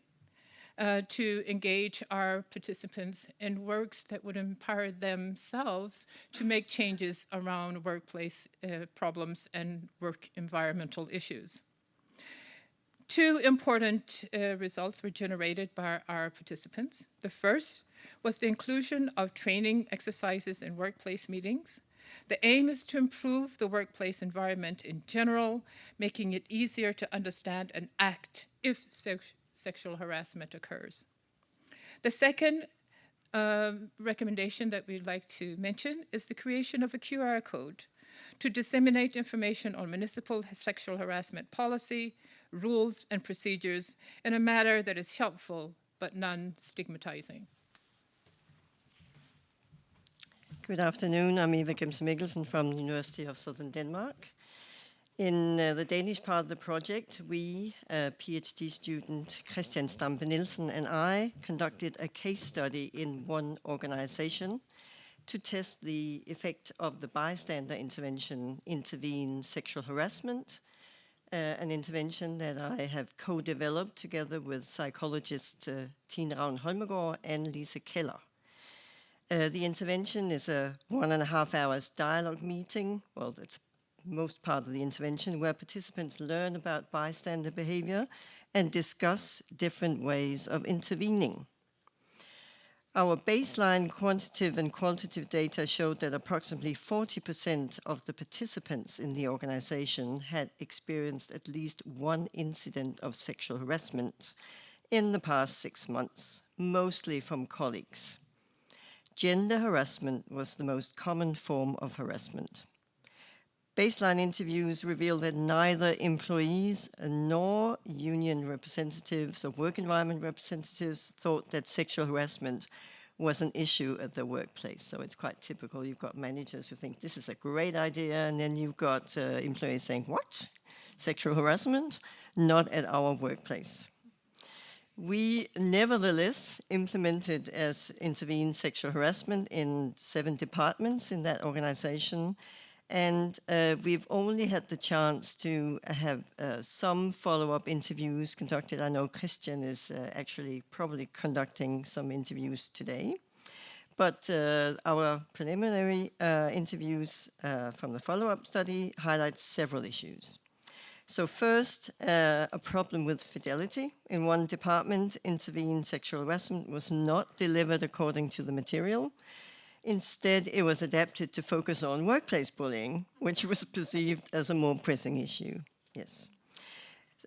to engage our participants in works that would empower themselves to make changes around workplace problems and work environmental issues. 2 important results were generated by our participants. The first was the inclusion of training exercises in workplace meetings. The aim is to improve the workplace environment in general, making it easier to understand and act if sexual harassment occurs. The second recommendation that we'd like to mention is the creation of a QR code to disseminate information on municipal sexual harassment policy, rules, and procedures in a manner that is helpful but non-stigmatizing. Good afternoon. I'm Eva Gemse Mikkelsen from the University of Southern Denmark. In the Danish part of the project, we, PhD student Christian Stampe Nielsen and I, conducted a case study in one organization to test the effect of the bystander intervention, Intervene Sexual Harassment, an intervention that I have co-developed together with psychologists Tine Ravn Holmegård and Lise Keller. The intervention is a 1.5 hours dialogue meeting. Well, that's most part of the intervention, where participants learn about bystander behavior and discuss different ways of intervening. Our baseline quantitative and qualitative data showed that approximately 40% of the participants in the organization had experienced at least one incident of sexual harassment in the past 6 months, mostly from colleagues. Gender harassment was the most common form of harassment. Baseline interviews revealed that neither employees nor union representatives or work environment representatives thought that sexual harassment was an issue at their workplace. So it's quite typical. You've got managers who think this is a great idea, and then you've got employees saying, what? Sexual harassment? Not at our workplace. We nevertheless implemented as Intervene Sexual Harassment in 7 departments in that organization. And we've only had the chance to have some follow-up interviews conducted. I know Christian is actually probably conducting some interviews today. But our preliminary interviews from the follow-up study highlight several issues. So first, a problem with fidelity. In one department, Intervene Sexual Harassment was not delivered according to the material. Instead, it was adapted to focus on workplace bullying, which was perceived as a more pressing issue. Yes.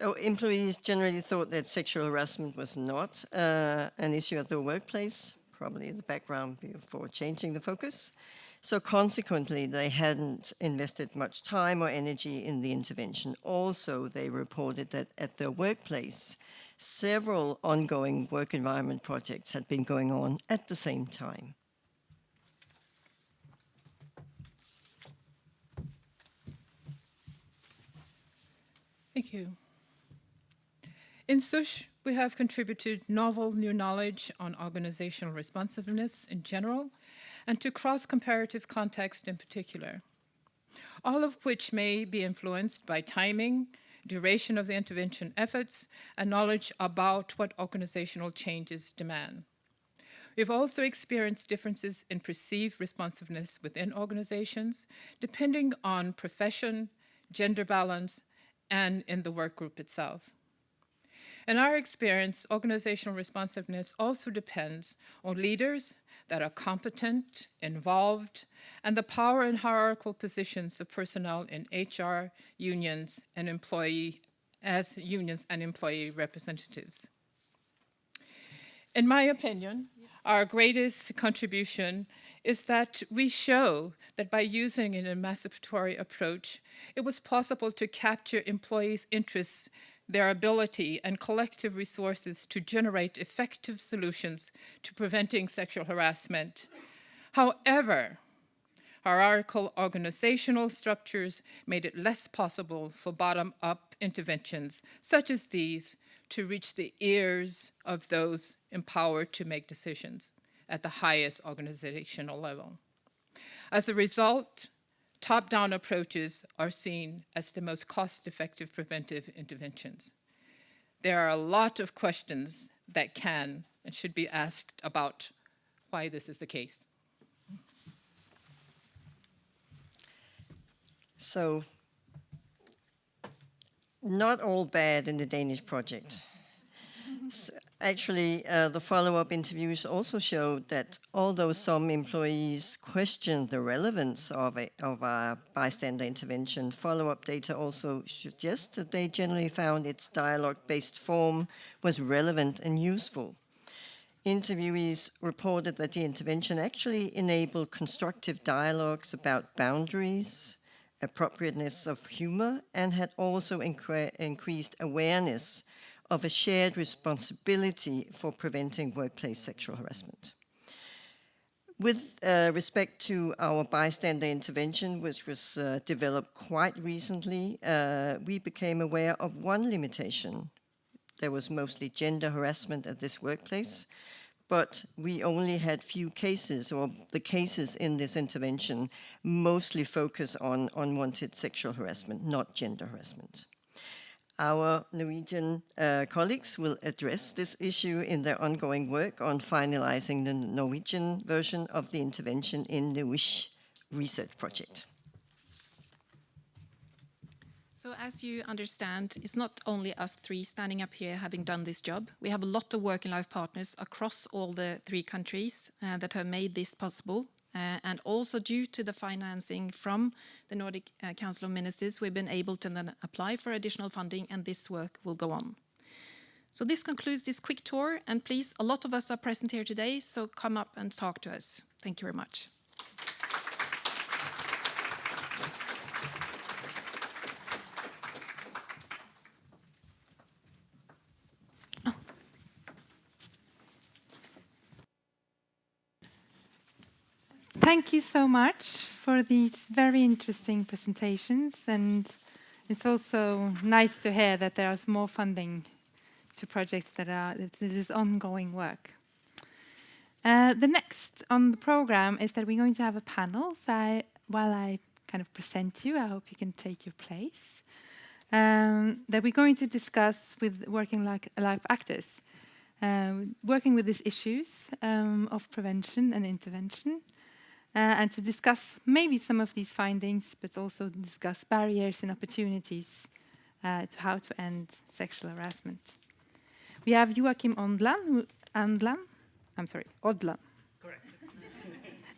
So employees generally thought that sexual harassment was not an issue at the workplace, probably the background for changing the focus. So consequently, they hadn't invested much time or energy in the intervention. Also, they reported that at their workplace, several ongoing work environment projects had been going on at the same time. Thank you. In SUSH, we have contributed novel new knowledge on organizational responsiveness in general and to cross-comparative context in particular, all of which may be influenced by timing, duration of the intervention efforts, and knowledge about what organizational changes demand. We've also experienced differences in perceived responsiveness within organizations, depending on profession, gender balance, and in the work group itself. In our experience, organizational responsiveness also depends on leaders that are competent, involved, and the power and hierarchical positions of personnel in HR, unions, and employee representatives. In my opinion, our greatest contribution is that we show that by using an emancipatory approach, it was possible to capture employees' interests, their ability, and collective resources to generate effective solutions to preventing sexual harassment. However, hierarchical organizational structures made it less possible for bottom-up interventions, such as these, to reach the ears of those empowered to make decisions at the highest organizational level. As a result, top-down approaches are seen as the most cost-effective preventive interventions. There are a lot of questions that can and should be asked about why this is the case. So, not all bad in the Danish project. Actually, the follow-up interviews also showed that although some employees questioned the relevance of our bystander intervention, follow-up data also suggests that they generally found its dialogue-based form was relevant and useful. Interviewees reported that the intervention actually enabled constructive dialogues about boundaries, appropriateness of humor, and had also increased awareness of a shared responsibility for preventing workplace sexual harassment. With respect to our bystander intervention, which was developed quite recently, we became aware of one limitation. There was mostly gender harassment at this workplace, but we only had few cases, or the cases in this intervention mostly focus on unwanted sexual harassment, not gender harassment. Our Norwegian colleagues will address this issue in their ongoing work on finalizing the Norwegian version of the intervention in the WISH research project. So as you understand, it's not only us three standing up here having done this job. We have a lot of work and life partners across all the 3 countries that have made this possible. And also due to the financing from the Nordic Council of Ministers, we've been able to then apply for additional funding, and this work will go on. So this concludes this quick tour, and please, a lot of us are present here today, so come up and talk to us. Thank you very much. Thank you so much for these very interesting presentations, and it's also nice to hear that there is more funding to projects that is ongoing work. The next on the program is that we're going to have a panel. So while I kind of present you, I hope you can take your place. That we're going to discuss with working life actors, working with these issues of prevention and intervention. And to discuss maybe some of these findings, but also discuss barriers and opportunities to how to end sexual harassment. We have Joachim Odland, correct.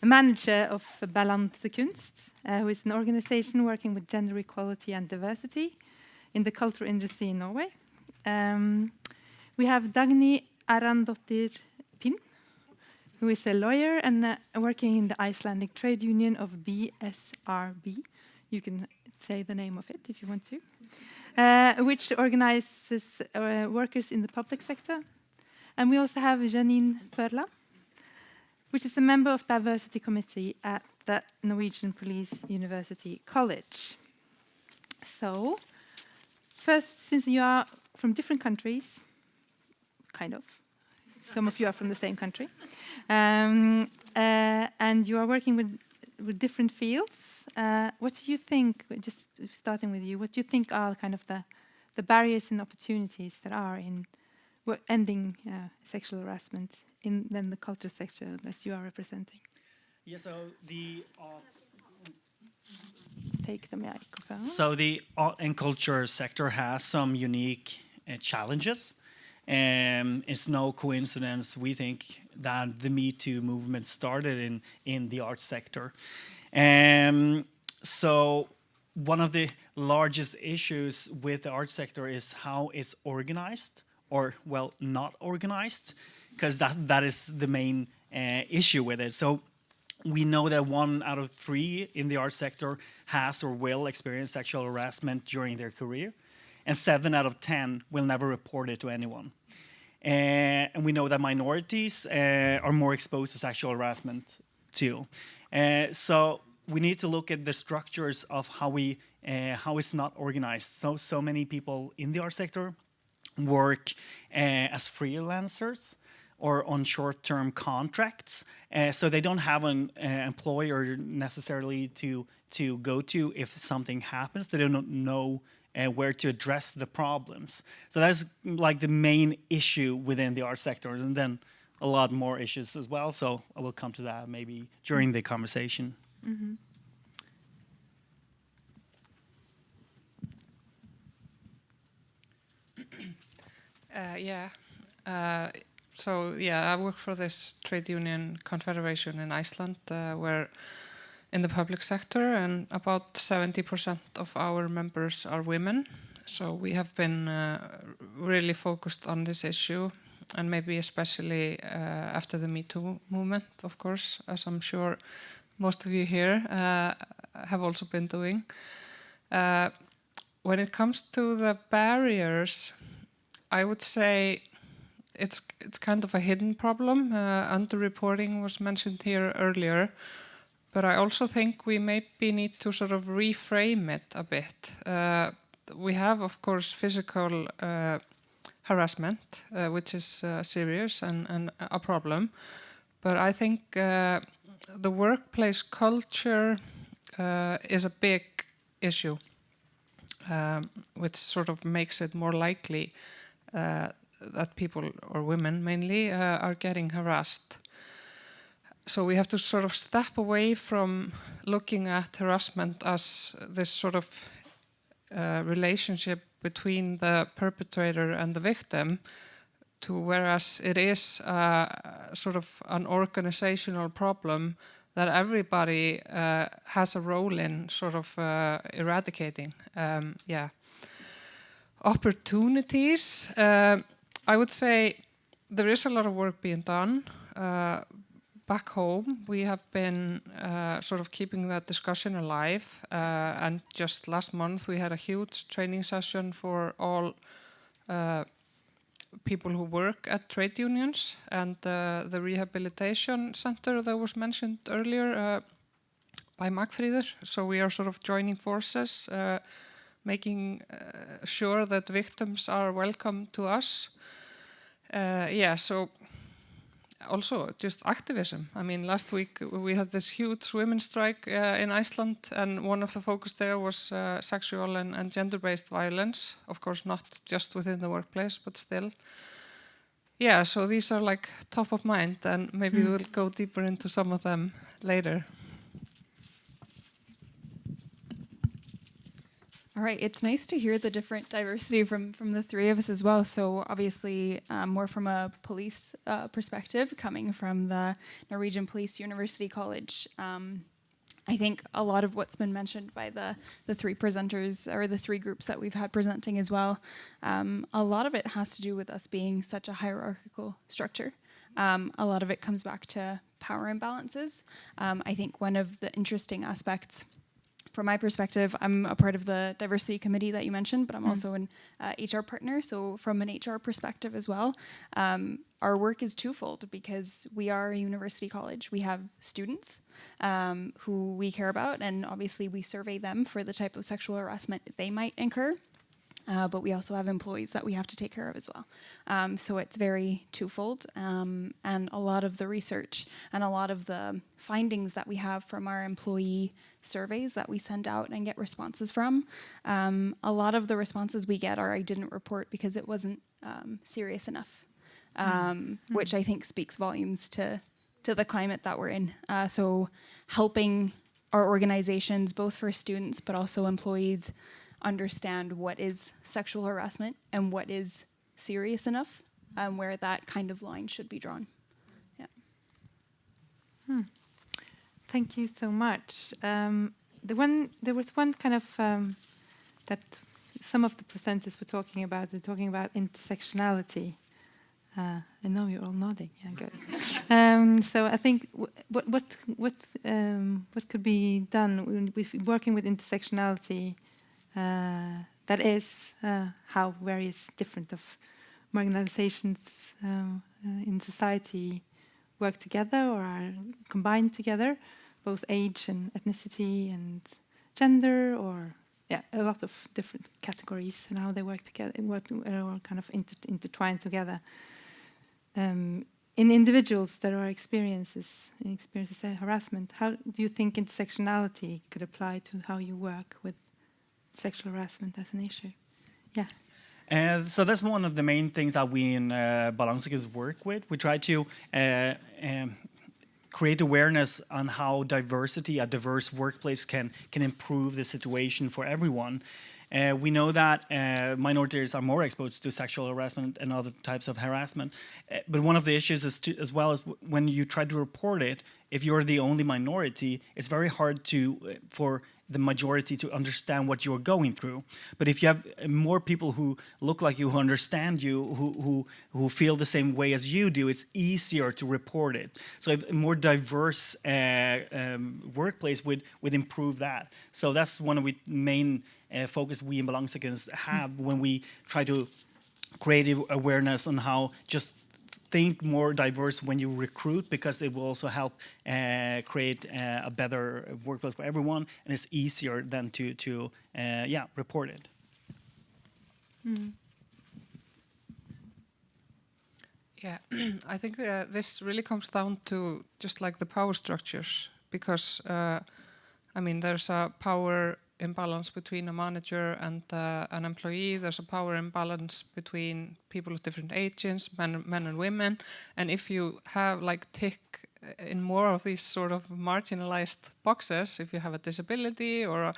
A manager of Balance Kunst, who is an organization working with gender equality and diversity. in the cultural industry in Norway. We have Dagny Arandottir Pinn, who is a lawyer and working in the Icelandic trade union of BSRB. You can say the name of it if you want to, which organizes workers in the public sector. And we also have Janine Førland, which is a member of diversity committee at the Norwegian Police University College. So, first, since you are from different countries, kind of, some of you are from the same country, and you are working with different fields, what do you think, just starting with you, what do you think are kind of the barriers and opportunities that are in ending sexual harassment in then the culture sector that you are representing? Yeah, so the take the microphone. So the art and culture sector has some unique challenges. It's no coincidence, we think, that the Me Too movement started in the art sector. So one of the largest issues with the art sector is how it's organized, or, well, not organized, because that is the main issue with it. So we know that 1 out of 3 in the art sector has or will experience sexual harassment during their career, and 7 out of 10 will never report it to anyone. And we know that minorities are more exposed to sexual harassment too. So we need to look at the structures of how it's not organized. So many people in the art sector work as freelancers or on short-term contracts, so they don't have an employer necessarily to go to if something happens. They don't know where to address the problems. So that's like the main issue within the art sector, and then a lot more issues as well. So I will come to that maybe during the conversation. Mm-hmm. I work for this trade union confederation in Iceland, where in the public sector, and about 70% of our members are women. So we have been really focused on this issue, and maybe especially after the Me Too movement, of course, as I'm sure most of you here have also been doing. When it comes to the barriers, I would say it's kind of a hidden problem. Underreporting was mentioned here earlier, but I also think we maybe need to sort of reframe it a bit. We have, of course, physical harassment, which is serious and a problem, but I think the workplace culture is a big issue, which sort of makes it more likely that people, or women mainly, are getting harassed. So we have to sort of step away from looking at harassment as this sort of relationship between the perpetrator and the victim, to whereas it is sort of an organizational problem that everybody has a role in sort of eradicating. Opportunities, I would say there is a lot of work being done. Back home, we have been sort of keeping that discussion alive, and just last month we had a huge training session for all people who work at trade unions, and the rehabilitation center that was mentioned earlier by Magnfríður. So we are sort of joining forces, making sure that victims are welcome to us. So also just activism. I mean, last week we had this huge women's strike in Iceland, and one of the focus there was sexual and gender-based violence. Of course, not just within the workplace, but still. Yeah, so these are like top of mind, and maybe we'll go deeper into some of them later. All right, it's nice to hear the different diversity from the three of us as well. So obviously more from a police perspective, coming from the Norwegian Police University College. I think a lot of what's been mentioned by the three presenters, or the three groups that we've had presenting as well, a lot of it has to do with us being such a hierarchical structure. A lot of it comes back to power imbalances. I think one of the interesting aspects, from my perspective, I'm a part of the diversity committee that you mentioned, but I'm also an HR partner. So from an HR perspective as well, our work is twofold, because we are a university college. We have students who we care about, and obviously we survey them for the type of sexual harassment they might incur. But we also have employees that we have to take care of as well. So it's very twofold. And a lot of the research and a lot of the findings that we have from our employee surveys that we send out and get responses from, a lot of the responses we get are, I didn't report because it wasn't serious enough, which I think speaks volumes to the climate that we're in. So helping our organizations, both for students but also employees, understand what is sexual harassment and what is serious enough, where that kind of line should be drawn. Yeah. Thank you so much. There was one kind of that some of the presenters were talking about. They're talking about intersectionality. I know you're all nodding. Yeah, good. So I think what could be done with working with intersectionality. That is how various different of marginalizations in society work together or are combined together, both age and ethnicity and gender, or a lot of different categories, and how they work together, or kind of intertwined together. In individuals that are experiences harassment, how do you think intersectionality could apply to how you work with sexual harassment as an issue? Yeah. So that's one of the main things that we in Balanseges work with. We try to create awareness on how diversity, a diverse workplace can improve the situation for everyone. We know that minorities are more exposed to sexual harassment and other types of harassment. But one of the issues is as well as when you try to report it, if you're the only minority, it's very hard for the majority to understand what you're going through. But if you have more people who look like you, who understand you, who feel the same way as you do, it's easier to report it. So a more diverse workplace would improve that. So that's one of the main focus we in Balanseges have when we try to create awareness on how just think more diverse when you recruit, because it will also help create a better workplace for everyone, and it's easier than to report it. Yeah, I think this really comes down to just like the power structures, because there's a power imbalance between a manager and an employee. There's a power imbalance between people of different ages, men and women. And if you have tick in more of these sort of marginalized boxes, if you have a disability or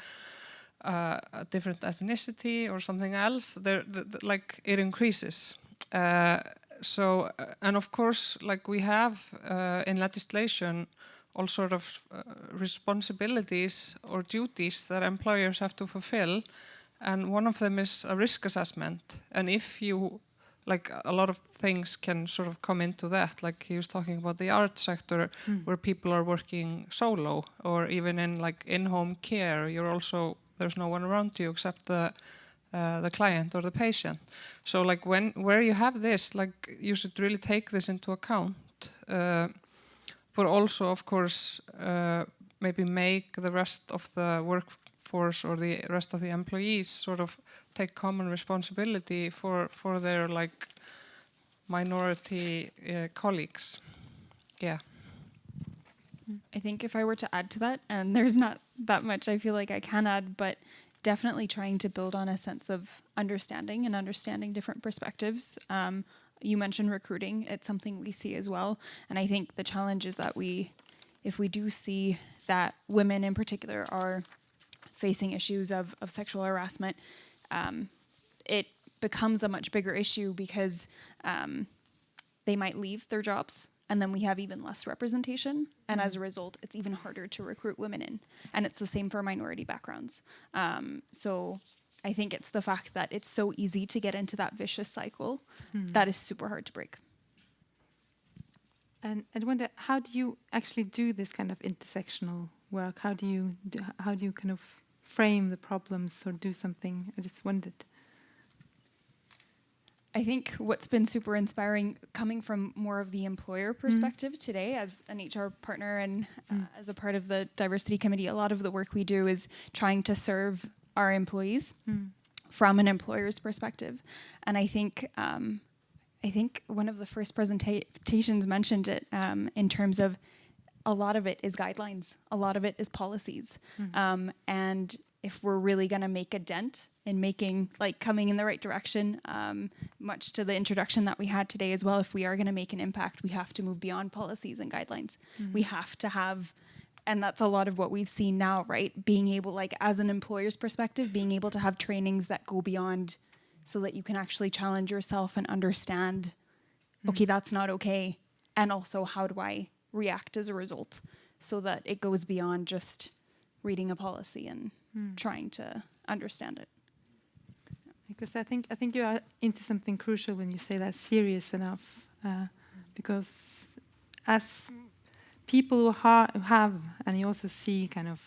a different ethnicity or something else, it increases. And of course, we have in legislation all sort of responsibilities or duties that employers have to fulfill, and one of them is a risk assessment. And if you, a lot of things can sort of come into that, like he was talking about the art sector, where people are working solo, or even in in-home care, there's no one around you except the client or the patient. So where you have this, you should really take this into account. But also, of course, maybe make the rest of the workforce or the rest of the employees sort of take common responsibility for their minority colleagues. Yeah. I think if I were to add to that, and there's not that much I feel like I can add, but definitely trying to build on a sense of understanding and understanding different perspectives. You mentioned recruiting. It's something we see as well. And I think the challenge is that if we do see that women in particular are facing issues of sexual harassment, it becomes a much bigger issue, because they might leave their jobs and then we have even less representation. And as a result, it's even harder to recruit women in. And it's the same for minority backgrounds. So I think it's the fact that it's so easy to get into that vicious cycle that is super hard to break. And I wonder, how do you actually do this kind of intersectional work? How do you kind of frame the problems or do something? I just wondered. I think what's been super inspiring, coming from more of the employer perspective today as an HR partner and as a part of the diversity committee, a lot of the work we do is trying to serve our employees from an employer's perspective. And I think one of the first presentations mentioned it in terms of a lot of it is guidelines, a lot of it is policies. And if we're really going to make a dent in coming in the right direction, much to the introduction that we had today as well, if we are going to make an impact, we have to move beyond policies and guidelines. We have to have, and that's a lot of what we've seen now, right? Being able, as an employer's perspective, being able to have trainings that go beyond so that you can actually challenge yourself and understand, okay, that's not okay. And also, how do I react as a result so that it goes beyond just reading a policy and trying to understand it. Because I think you are into something crucial when you say that serious enough, because as people who have, and you also see kind of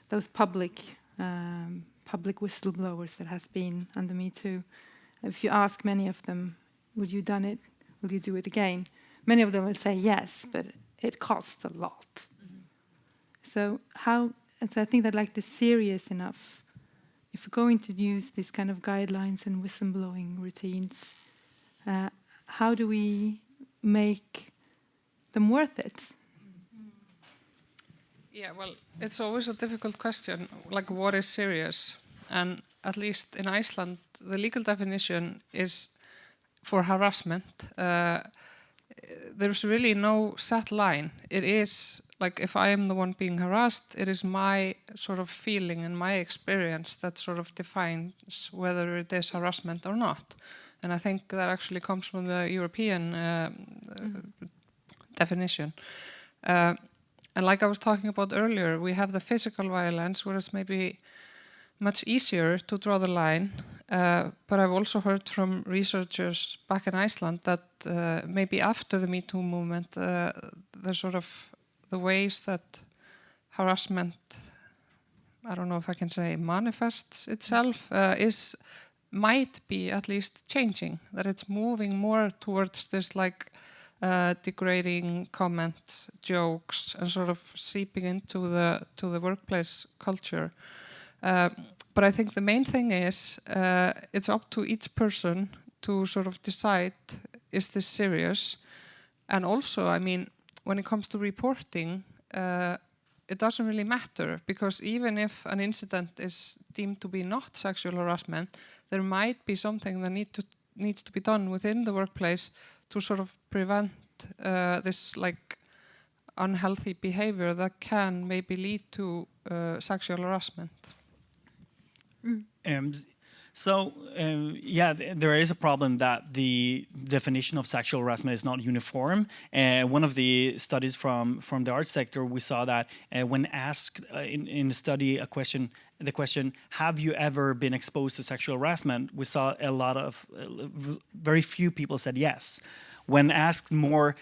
those public whistleblowers that has been under Me Too, if you ask many of them, would you done it? Will you do it again? Many of them will say yes, but it costs a lot. So I think that the serious enough, if we're going to use these kind of guidelines and whistleblowing routines, how do we make them worth it? Yeah, well, it's always a difficult question, what is serious? And at least in Iceland, the legal definition is for harassment. There's really no set line. It is if I am the one being harassed, it is my sort of feeling and my experience that sort of defines whether it is harassment or not. And I think that actually comes from the European definition. And like I was talking about earlier, we have the physical violence, where it's maybe much easier to draw the line. But I've also heard from researchers back in Iceland that maybe after the Me Too movement, there's sort of the ways that harassment, I don't know if I can say manifests itself, might be at least changing, that it's moving more towards this degrading comments, jokes, and sort of seeping into the workplace culture. But I think the main thing is it's up to each person to sort of decide, is this serious? And also, I mean, when it comes to reporting, it doesn't really matter, because even if an incident is deemed to be not sexual harassment, there might be something that needs to be done within the workplace to sort of prevent this unhealthy behavior that can maybe lead to sexual harassment. There is a problem that the definition of sexual harassment is not uniform. One of the studies from the arts sector, we saw that when asked in the study the question, have you ever been exposed to sexual harassment? We saw a lot of, very few people said yes. When asked more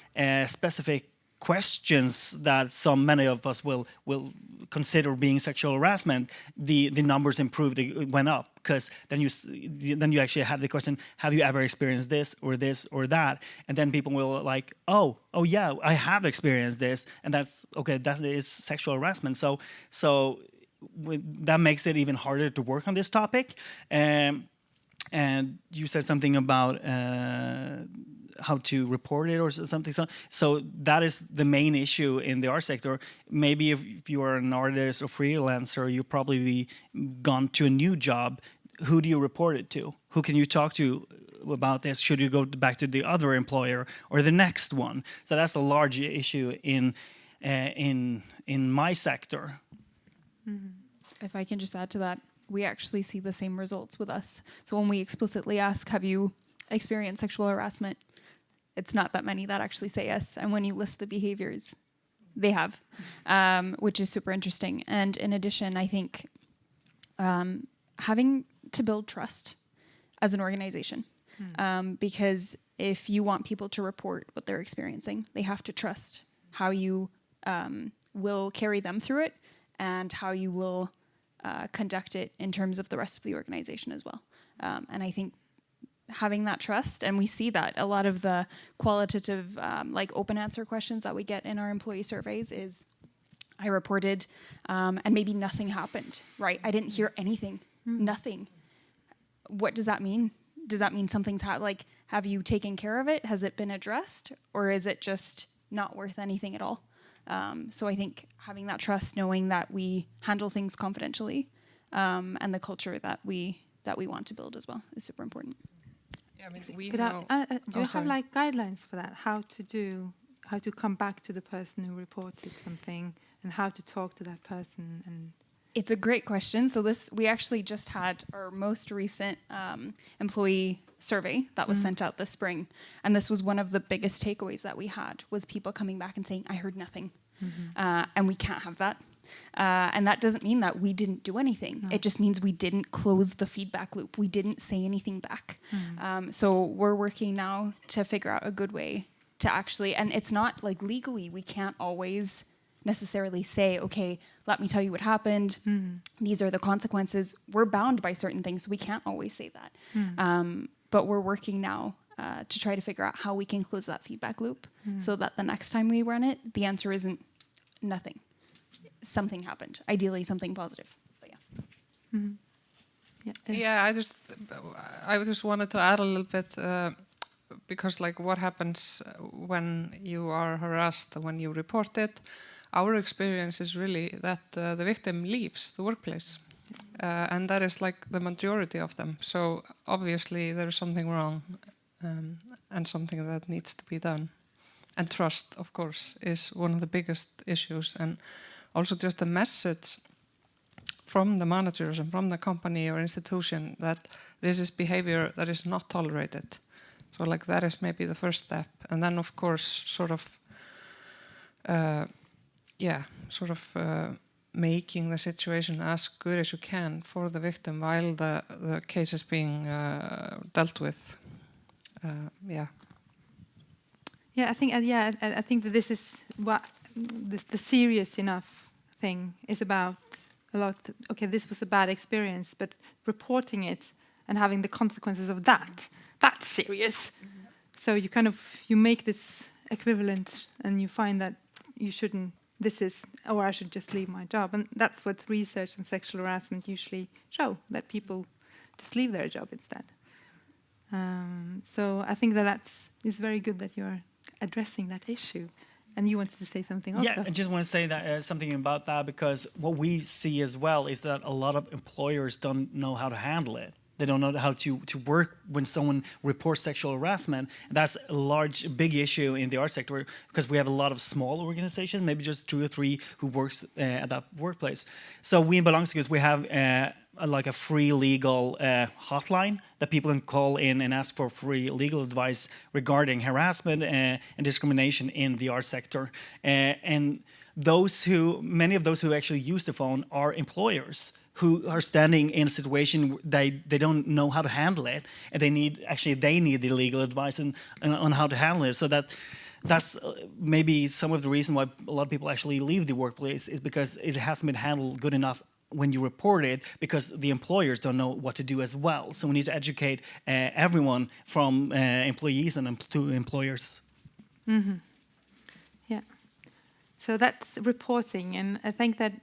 specific questions that many of us will consider being sexual harassment, the numbers improved, it went up, because then you actually have the question, have you ever experienced this or that? And then people will oh yeah, I have experienced this, and that's okay, that is sexual harassment. So that makes it even harder to work on this topic. And you said something about how to report it or something. So that is the main issue in the art sector. Maybe if you are an artist or freelancer, you probably gone to a new job. Who do you report it to? Who can you talk to about this? Should you go back to the other employer or the next one? So that's a large issue in my sector. If I can just add to that, we actually see the same results with us. So when we explicitly ask, have you experienced sexual harassment? it's not that many that actually say yes. And when you list the behaviors, they have, which is super interesting. And in addition, I think having to build trust as an organization, because if you want people to report what they're experiencing, they have to trust how you will carry them through it and how you will conduct it in terms of the rest of the organization as well. And I think having that trust, and we see that a lot of the qualitative like open answer questions that we get in our employee surveys is, I reported and maybe nothing happened, right? I didn't hear anything, nothing. What does that mean? Does that mean something's like, have you taken care of it? Has it been addressed? Or is it just not worth anything at all? So I think having that trust, knowing that we handle things confidentially, and the culture that we want to build as well is super important. Yeah, I mean, we do you have like guidelines for that? How to come back to the person who reported something and how to talk to that person? And it's a great question. So we actually just had our most recent employee survey that was sent out this spring. And this was one of the biggest takeaways that we had, was people coming back and saying, I heard nothing. And we can't have that. And that doesn't mean that we didn't do anything. No. It just means we didn't close the feedback loop. We didn't say anything back. So we're working now to figure out a good way to actually, and it's not like legally, we can't always necessarily say, okay, let me tell you what happened. These are the consequences. We're bound by certain things, so we can't always say that. But we're working now to try to figure out how we can close that feedback loop so that the next time we run it, the answer isn't nothing. Something happened. Ideally, something positive. But yeah. I just wanted to add a little bit because, like, what happens when you are harassed, when you report it? Our experience is really that the victim leaves the workplace, and that is like the majority of them. So obviously there is something wrong, and something that needs to be done. And trust, of course, is one of the biggest issues, and also just the message from the managers and from the company or institution that this is behavior that is not tolerated. So like that is maybe the first step. And then of course sort of making the situation as good as you can for the victim while the case is being dealt with. Yeah, I think that this is what the serious enough thing is about a lot. Okay, this was a bad experience, but reporting it and having the consequences of that's serious. So you make this equivalent and you find that you shouldn't, or I should just leave my job. And that's what research on sexual harassment usually show, that people just leave their job instead. So I think it's very good that you're addressing that issue. And you wanted to say something also? Yeah, I just want to say that something about that, because what we see as well is that a lot of employers don't know how to handle it. They don't know how to work when someone reports sexual harassment. That's a big issue in the art sector, because we have a lot of small organizations, maybe just 2 or 3 who works at that workplace. So we in Balansegus, we have like a free legal hotline that people can call in and ask for free legal advice regarding harassment and discrimination in the art sector. And many of those who actually use the phone are employers who are standing in a situation they don't know how to handle it, and they need the legal advice on how to handle it. So that's maybe some of the reason why a lot of people actually leave the workplace, is because it hasn't been handled good enough when you report it, because the employers don't know what to do as well. So we need to educate everyone from employees and to employers. Mm-hmm. Yeah. So that's reporting, and I think that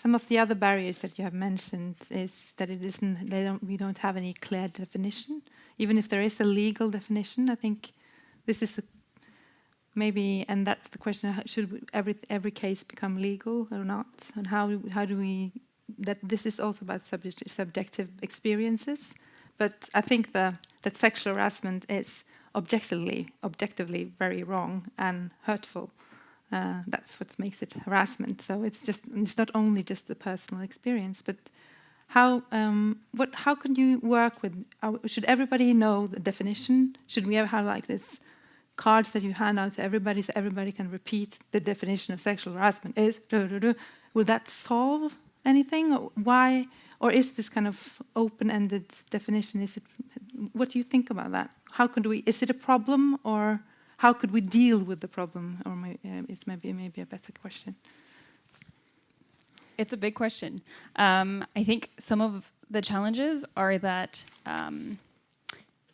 some of the other barriers that you have mentioned is that we don't have any clear definition. Even if there is a legal definition, I think this is maybe, and that's the question: should every case become legal or not? And how do we? That this is also about subjective experiences, but I think that sexual harassment is objectively very wrong and hurtful. That's what makes it harassment. So it's not only just the personal experience, but how can you work with? Should everybody know the definition? Should we have like this cards that you hand out to everybody so everybody can repeat the definition of sexual harassment is, will that solve anything? Or why? Or is this kind of open-ended definition? What do you think about that? How could we? Is it a problem, or how could we deal with the problem? Or it's maybe a better question. It's a big question. I think some of the challenges are that,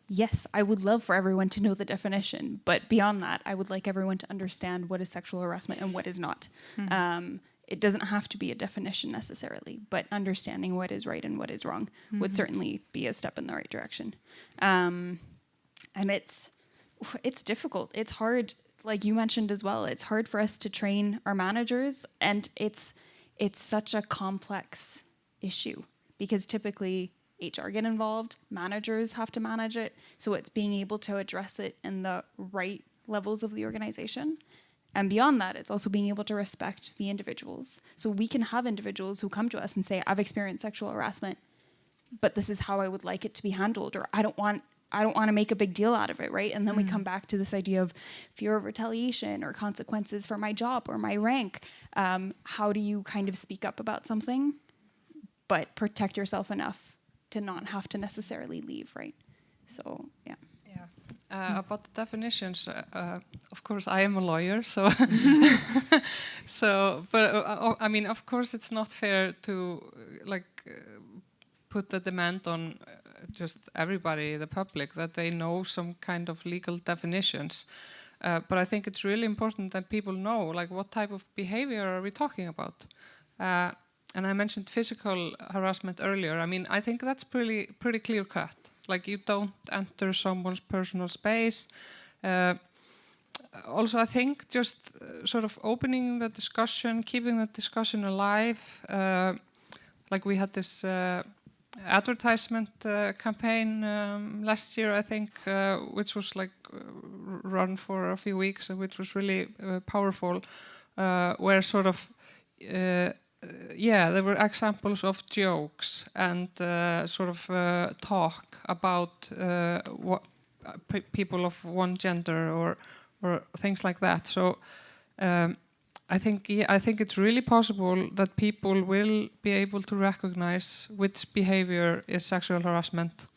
yes, I would love for everyone to know the definition, but beyond that, I would like everyone to understand what is sexual harassment and what is not. It doesn't have to be a definition necessarily, but understanding what is right and what is wrong would certainly be a step in the right direction. And it's difficult. It's hard, like you mentioned as well. It's hard for us to train our managers, and it's such a complex issue because typically HR get involved, managers have to manage it, so it's being able to address it in the right levels of the organization. And beyond that, it's also being able to respect the individuals. So we can have individuals who come to us and say, I've experienced sexual harassment, but this is how I would like it to be handled, or I don't want to make a big deal out of it, right? And then we come back to this idea of fear of retaliation or consequences for my job or my rank. How do you kind of speak up about something, but protect yourself enough to not have to necessarily leave, right? So, yeah. About the definitions, of course, I am a lawyer, so I mean, of course, it's not fair to put the demand on just everybody, the public, that they know some kind of legal definitions. But I think it's really important that people know, like, what type of behavior are we talking about? And I mentioned physical harassment earlier. I mean, I think that's pretty clear cut. Like, you don't enter someone's personal space. Also, I think just sort of opening the discussion, keeping the discussion alive. Like, we had this advertisement campaign last year, I think, which was like run for a few weeks, and which was really powerful, where sort of there were examples of jokes and sort of talk about what people of one gender or things like that. So I think it's really possible that people will be able to recognize which behavior is sexual harassment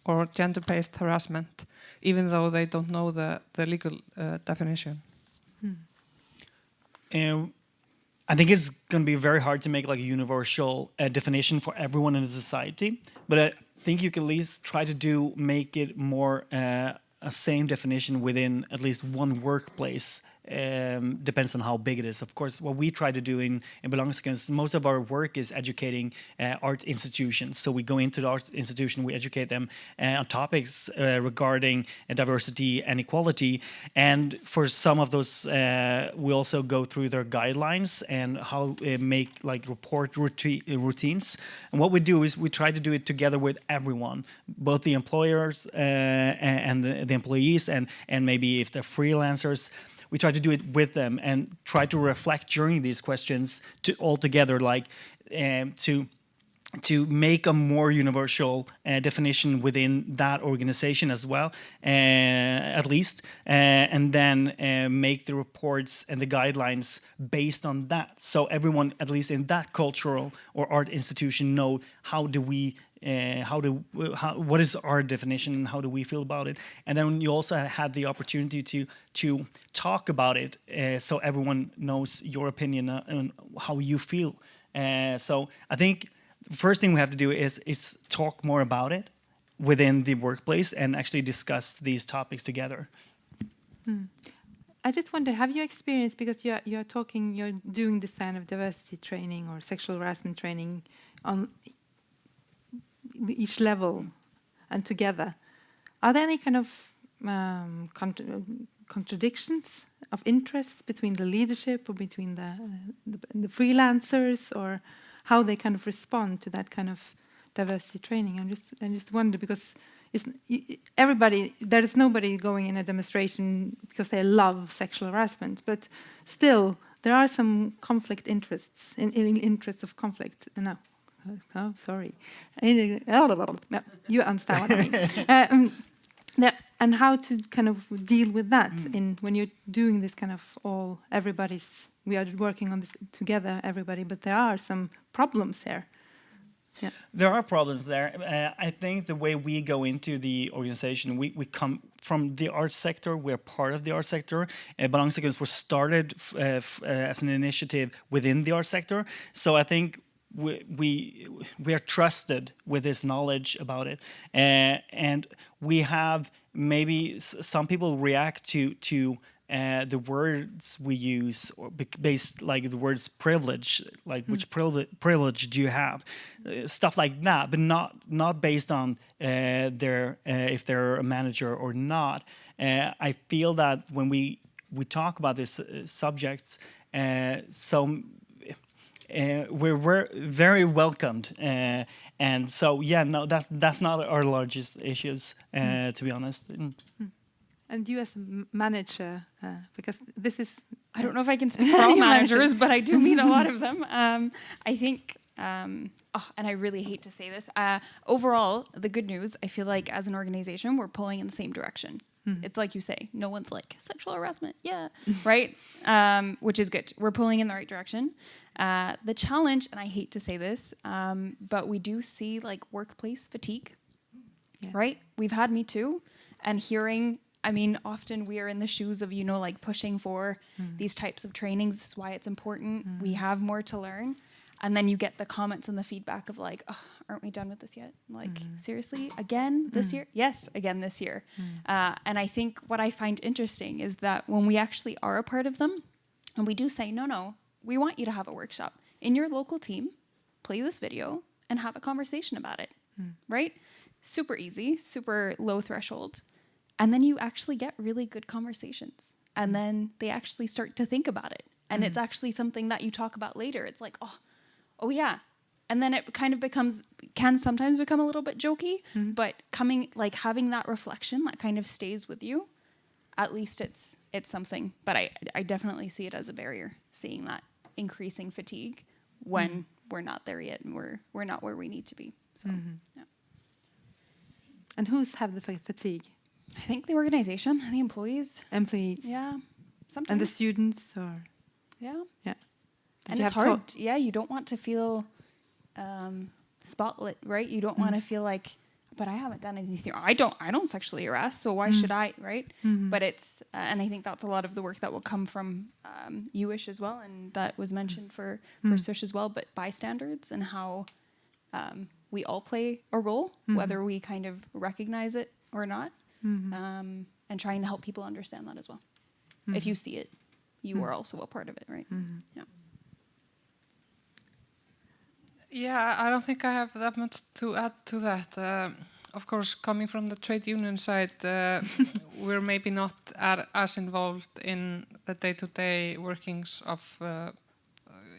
or gender-based harassment, even though they don't know the legal definition. I think it's going to be very hard to make like a universal definition for everyone in the society, but I think you can at least try to make it more a same definition within at least one workplace. Depends on how big it is. Of course, what we try to do in Belongings, most of our work is educating art institutions. So we go into the art institution, we educate them on topics regarding diversity and equality. And for some of those, we also go through their guidelines and how make like report routines. And what we do is we try to do it together with everyone, both the employers and the employees, and maybe if they're freelancers. We try to do it with them and try to reflect during these questions all together, like to make a more universal definition within that organization as well, at least, and then make the reports and the guidelines based on that. So everyone, at least in that cultural or art institution, know what is our definition and how do we feel about it. And then you also have the opportunity to talk about it, so everyone knows your opinion and how you feel. So I think the first thing we have to do is talk more about it within the workplace and actually discuss these topics together. I just wonder, have you experienced, because you're doing this kind of diversity training or sexual harassment training on each level and together, are there any kind of contradictions of interests between the leadership or between the freelancers, or how they kind of respond to that kind of diversity training? I just wonder, because there is nobody going in a demonstration because they love sexual harassment, but still there are some conflict interests in interests of conflict. No. Oh, sorry. You understand what I mean. Yeah, and how to kind of deal with that in when you're doing this kind of we are working on this together, everybody, but there are some problems here. Yeah. There are problems there. I think the way we go into the organization, we come from the arts sector. We're part of the arts sector. Balansekunst was started as an initiative within the arts sector. So I think we are trusted with this knowledge about it, and we have maybe some people react to the words we use, or based like the words privilege, like which privilege do you have, stuff like that, but not based on their if they're a manager or not. I feel that when we talk about these subjects, we're very welcomed, and so that's not our largest issues, to be honest. And you as a manager, because this is... I don't know if I can speak for all managers, but I do meet a lot of them. I think, and I really hate to say this, overall, the good news, I feel like as an organization, we're pulling in the same direction. It's like you say, no one's like, sexual harassment, yeah, right? Which is good. We're pulling in the right direction. The challenge, and I hate to say this, but we do see like workplace fatigue, right? We've had Me Too, and hearing... I mean, often we are in the shoes of, like pushing for these types of trainings. This is why it's important. We have more to learn. And then you get the comments and the feedback of like, oh, aren't we done with this yet? Like, seriously, again this year? Yes, again this year. And I think what I find interesting is that when we actually are a part of them, and we do say, no, we want you to have a workshop in your local team, play this video, and have a conversation about it, right? Super easy, super low threshold. And then you actually get really good conversations. And then they actually start to think about it. And it's actually something that you talk about later. It's like, oh yeah. And then it kind of can sometimes become a little bit jokey, but having that reflection that kind of stays with you, at least it's something. But I definitely see it as a barrier, seeing that increasing fatigue when we're not there yet and we're not where we need to be. So, yeah. And who's have the fatigue? I think the organization, the employees. Yeah, sometimes. And the students, or... Yeah. Yeah. And it's hard. Yeah, you don't want to feel spotlit, right? You don't want to feel like, but I haven't done anything. I don't sexually harass, so why should I, right? But it's, and I think that's a lot of the work that will come from you-ish as well, and that was mentioned for Sush as well, but bystanders and how we all play a role, whether we kind of recognize it or not. And trying to help people understand that as well. If you see it, you are also a part of it, right? Yeah, I don't think I have that much to add to that. Of course, coming from the trade union side, we're maybe not as involved in the day-to-day workings of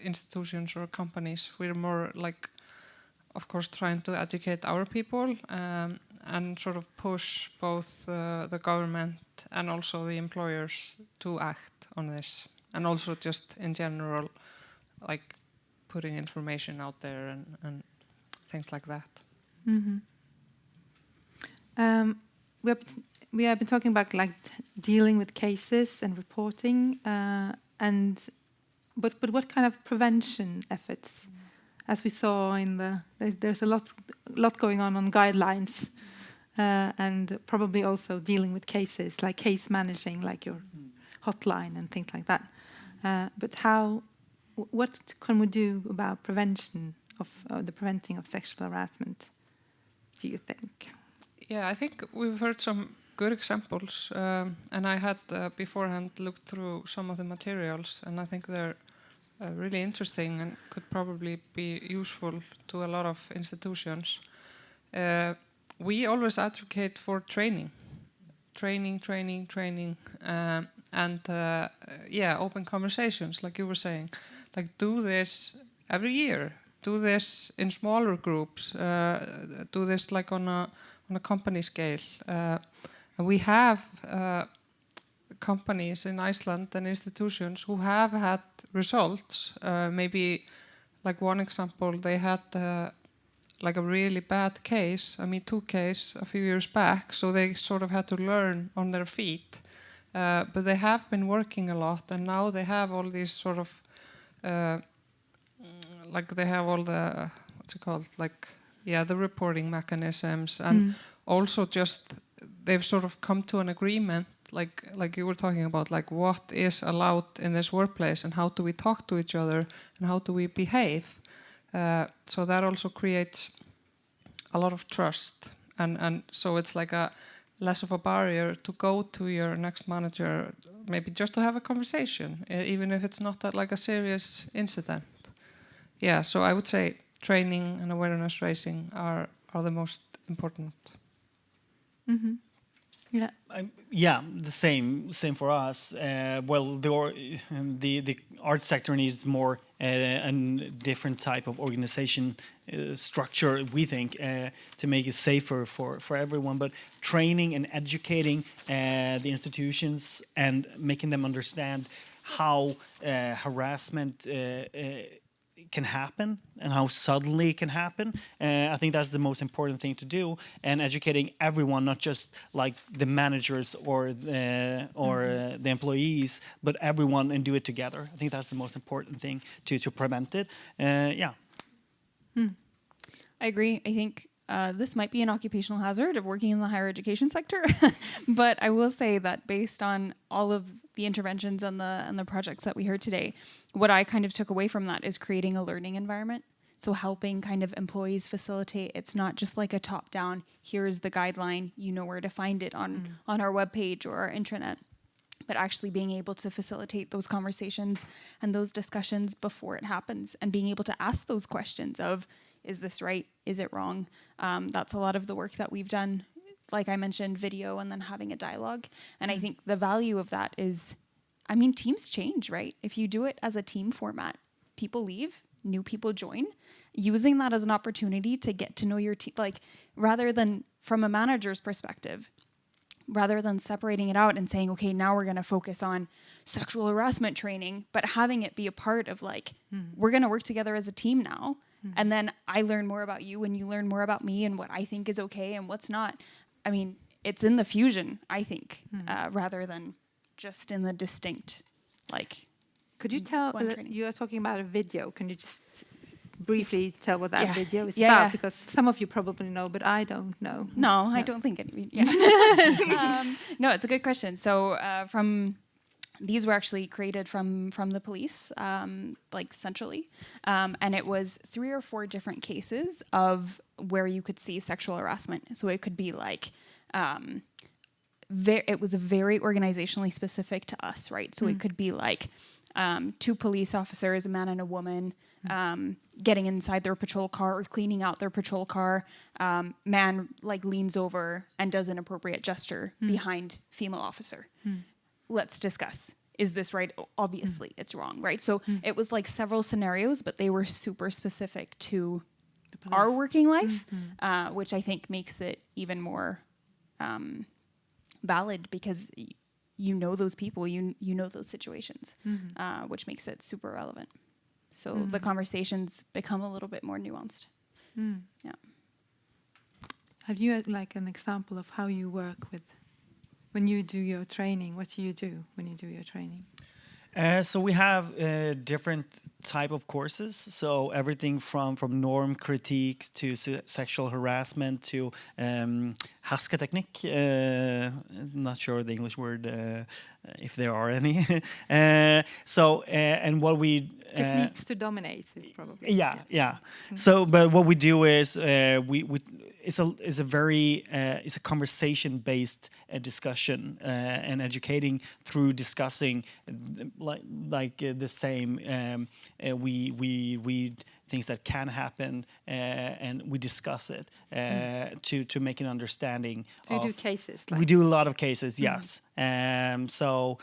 institutions or companies. We're more like, of course, trying to educate our people and sort of push both the government and also the employers to act on this. And also just in general, like putting information out there and things like that. We have been talking about like dealing with cases and reporting, but what kind of prevention efforts? As we saw there's a lot going on guidelines, and probably also dealing with cases, like case managing, like your hotline and things like that. But what can we do about prevention of the preventing of sexual harassment, do you think? Yeah, I think we've heard some good examples, and I had beforehand looked through some of the materials, and I think they're really interesting and could probably be useful to a lot of institutions. We always advocate for training, and open conversations, like you were saying. Like, do this every year. Do this in smaller groups. Do this like on a company scale. And we have companies in Iceland and institutions who have had results. Maybe, like one example, they had like a really bad case, a Me Too case a few years back, so they sort of had to learn on their feet. But they have been working a lot, and now they have all these sort of, like they have all the, what's it called, like, yeah, the reporting mechanisms, and also just they've sort of come to an agreement, like you were talking about, like what is allowed in this workplace, and how do we talk to each other, and how do we behave. So that also creates a lot of trust, and so it's like a less of a barrier to go to your next manager, maybe just to have a conversation, even if it's not like a serious incident. Yeah, so I would say training and awareness raising are the most important. Yeah. Yeah, the same for us. Well, the art sector needs more a different type of organization structure, we think, to make it safer for everyone. But training and educating the institutions and making them understand how harassment can happen and how suddenly it can happen. I think that's the most important thing to do, and educating everyone, not just like the managers or the employees, but everyone, and do it together. I think that's the most important thing to prevent it. Yeah. I agree. I think this might be an occupational hazard of working in the higher education sector, but I will say that based on all of the interventions and the projects that we heard today, what I kind of took away from that is creating a learning environment. So helping kind of employees facilitate. It's not just like a top-down, here's the guideline, you know where to find it on our webpage or our intranet, but actually being able to facilitate those conversations and those discussions before it happens, and being able to ask those questions of, is this right? Is it wrong? That's a lot of the work that we've done. Like I mentioned, video and then having a dialogue. And I think the value of that is, I mean, teams change, right? If you do it as a team format, people leave, new people join. Using that as an opportunity to get to know your team, like rather than from a manager's perspective, rather than separating it out and saying, okay, now we're going to focus on sexual harassment training, but having it be a part of like, we're going to work together as a team now. And then I learn more about you and you learn more about me and what I think is okay and what's not. I mean, it's in the fusion, I think, rather than just in the distinct, like. Could you tell, you are talking about a video, can you just briefly tell what that video is about? Because some of you probably know, but I don't know. No, I don't think it. No, it's a good question. So these were actually created from the police, like centrally, and it was 3 or 4 different cases of where you could see sexual harassment. So it could be like, it was very organizationally specific to us, right? So it could be like 2 police officers, a man and a woman, getting inside their patrol car or cleaning out their patrol car. Man like leans over and does an appropriate gesture behind female officer. Let's discuss. Is this right? Obviously, it's wrong, right? So it was like several scenarios, but they were super specific to our working life, which I think makes it even more valid because you know those people, you know those situations, which makes it super relevant. So the conversations become a little bit more nuanced. Yeah. Have you like an example of how you work with? When you do your training, what do you do when you do your training? So we have different type of courses. So everything from norm critique to sexual harassment to hersketeknikk. Not sure the English word, if there are any. And what we techniques to dominate, probably. Yeah. So, but what we do is it's a conversation-based discussion and educating through discussing the same. We read things that can happen and we discuss it to make an understanding. So you do cases. We do a lot of cases, yes. So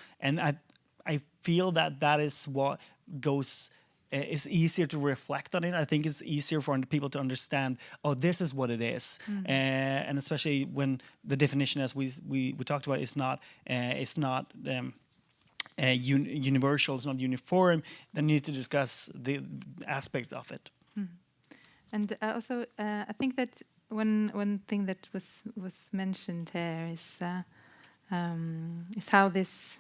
I feel that is what goes. It's easier to reflect on it. I think it's easier for people to understand, oh, this is what it is. And especially when the definition, as we talked about, is not universal, it's not uniform, then you need to discuss the aspects of it. And also, I think that one thing that was mentioned here is how this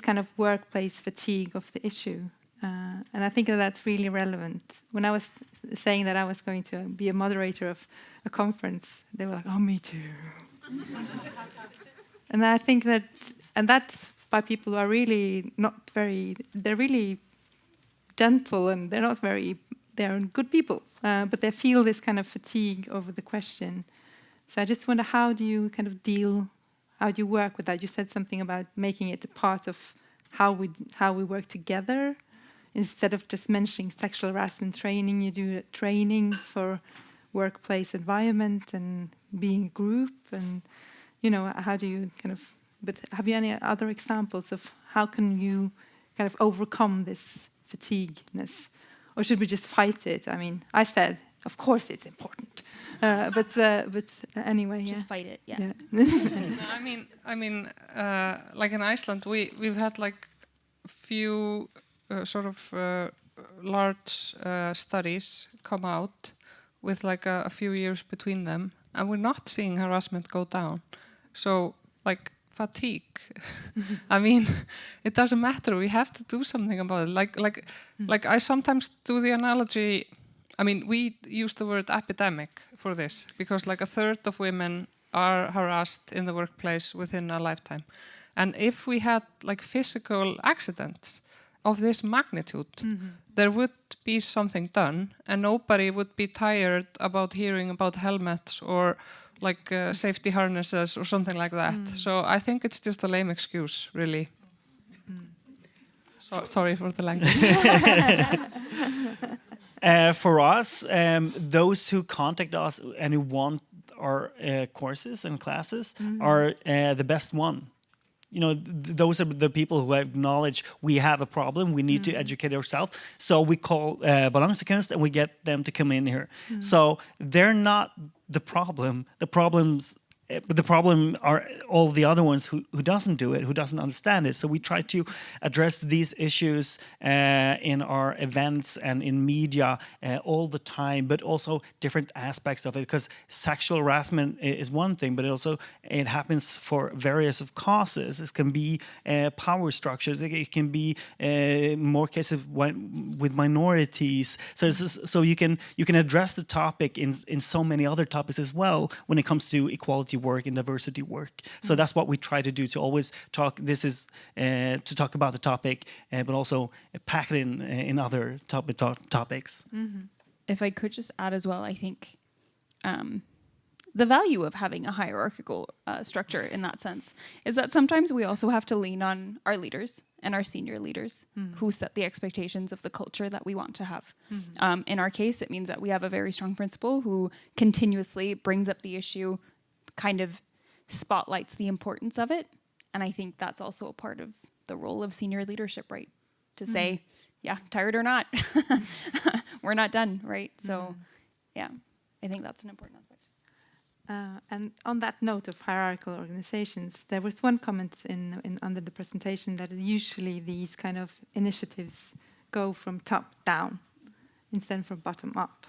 kind of workplace fatigue of the issue, and I think that that's really relevant. When I was saying that I was going to be a moderator of a conference, they were like, "Oh, me too." And I think that, and that's by people who are really not very. They're really gentle, and they're not very. They're good people, but they feel this kind of fatigue over the question. So I just wonder, how do you kind of how do you work with that? You said something about making it a part of how we work together, instead of just mentioning sexual harassment training. You do training for workplace environment and being a group, and how do you kind of? But have you any other examples of how can you kind of overcome this fatigueness? Or should we just fight it? I mean, I said, of course it's important, but anyway, just fight it. Yeah. No, I mean, like in Iceland, we've had like few sort of large studies come out with like a few years between them, and we're not seeing harassment go down. So like fatigue, I mean, it doesn't matter. We have to do something about it. Like I sometimes do the analogy. I mean, we use the word epidemic for this because like 1/3 of women are harassed in the workplace within a lifetime. And if we had like physical accidents of this magnitude, there would be something done, and nobody would be tired about hearing about helmets or like safety harnesses or something like that. So I think it's just a lame excuse, really. Sorry for the language. For us, those who contact us and who want our courses and classes are the best one. Those are the people who acknowledge we have a problem, we need to educate ourselves. So we call Balansekunst and we get them to come in here. So they're not the problem. The problem are all the other ones who doesn't do it, who doesn't understand it. So we try to address these issues in our events and in media all the time, but also different aspects of it, because sexual harassment is one thing, but it happens for various of causes. It can be power structures. It can be more cases with minorities. So you can address the topic in so many other topics as well when it comes to equality work and diversity work. So that's what we try to do, to always talk. This is to talk about the topic, but also pack it in other topics. If I could just add as well, I think the value of having a hierarchical structure in that sense is that sometimes we also have to lean on our leaders and our senior leaders who set the expectations of the culture that we want to have. In our case, it means that we have a very strong principal who continuously brings up the issue, kind of spotlights the importance of it. And I think that's also a part of the role of senior leadership, right? To say, yeah, tired or not, we're not done, right? So, yeah, I think that's an important aspect. And on that note of hierarchical organizations, there was one comment under the presentation that usually these kind of initiatives go from top down instead from bottom up.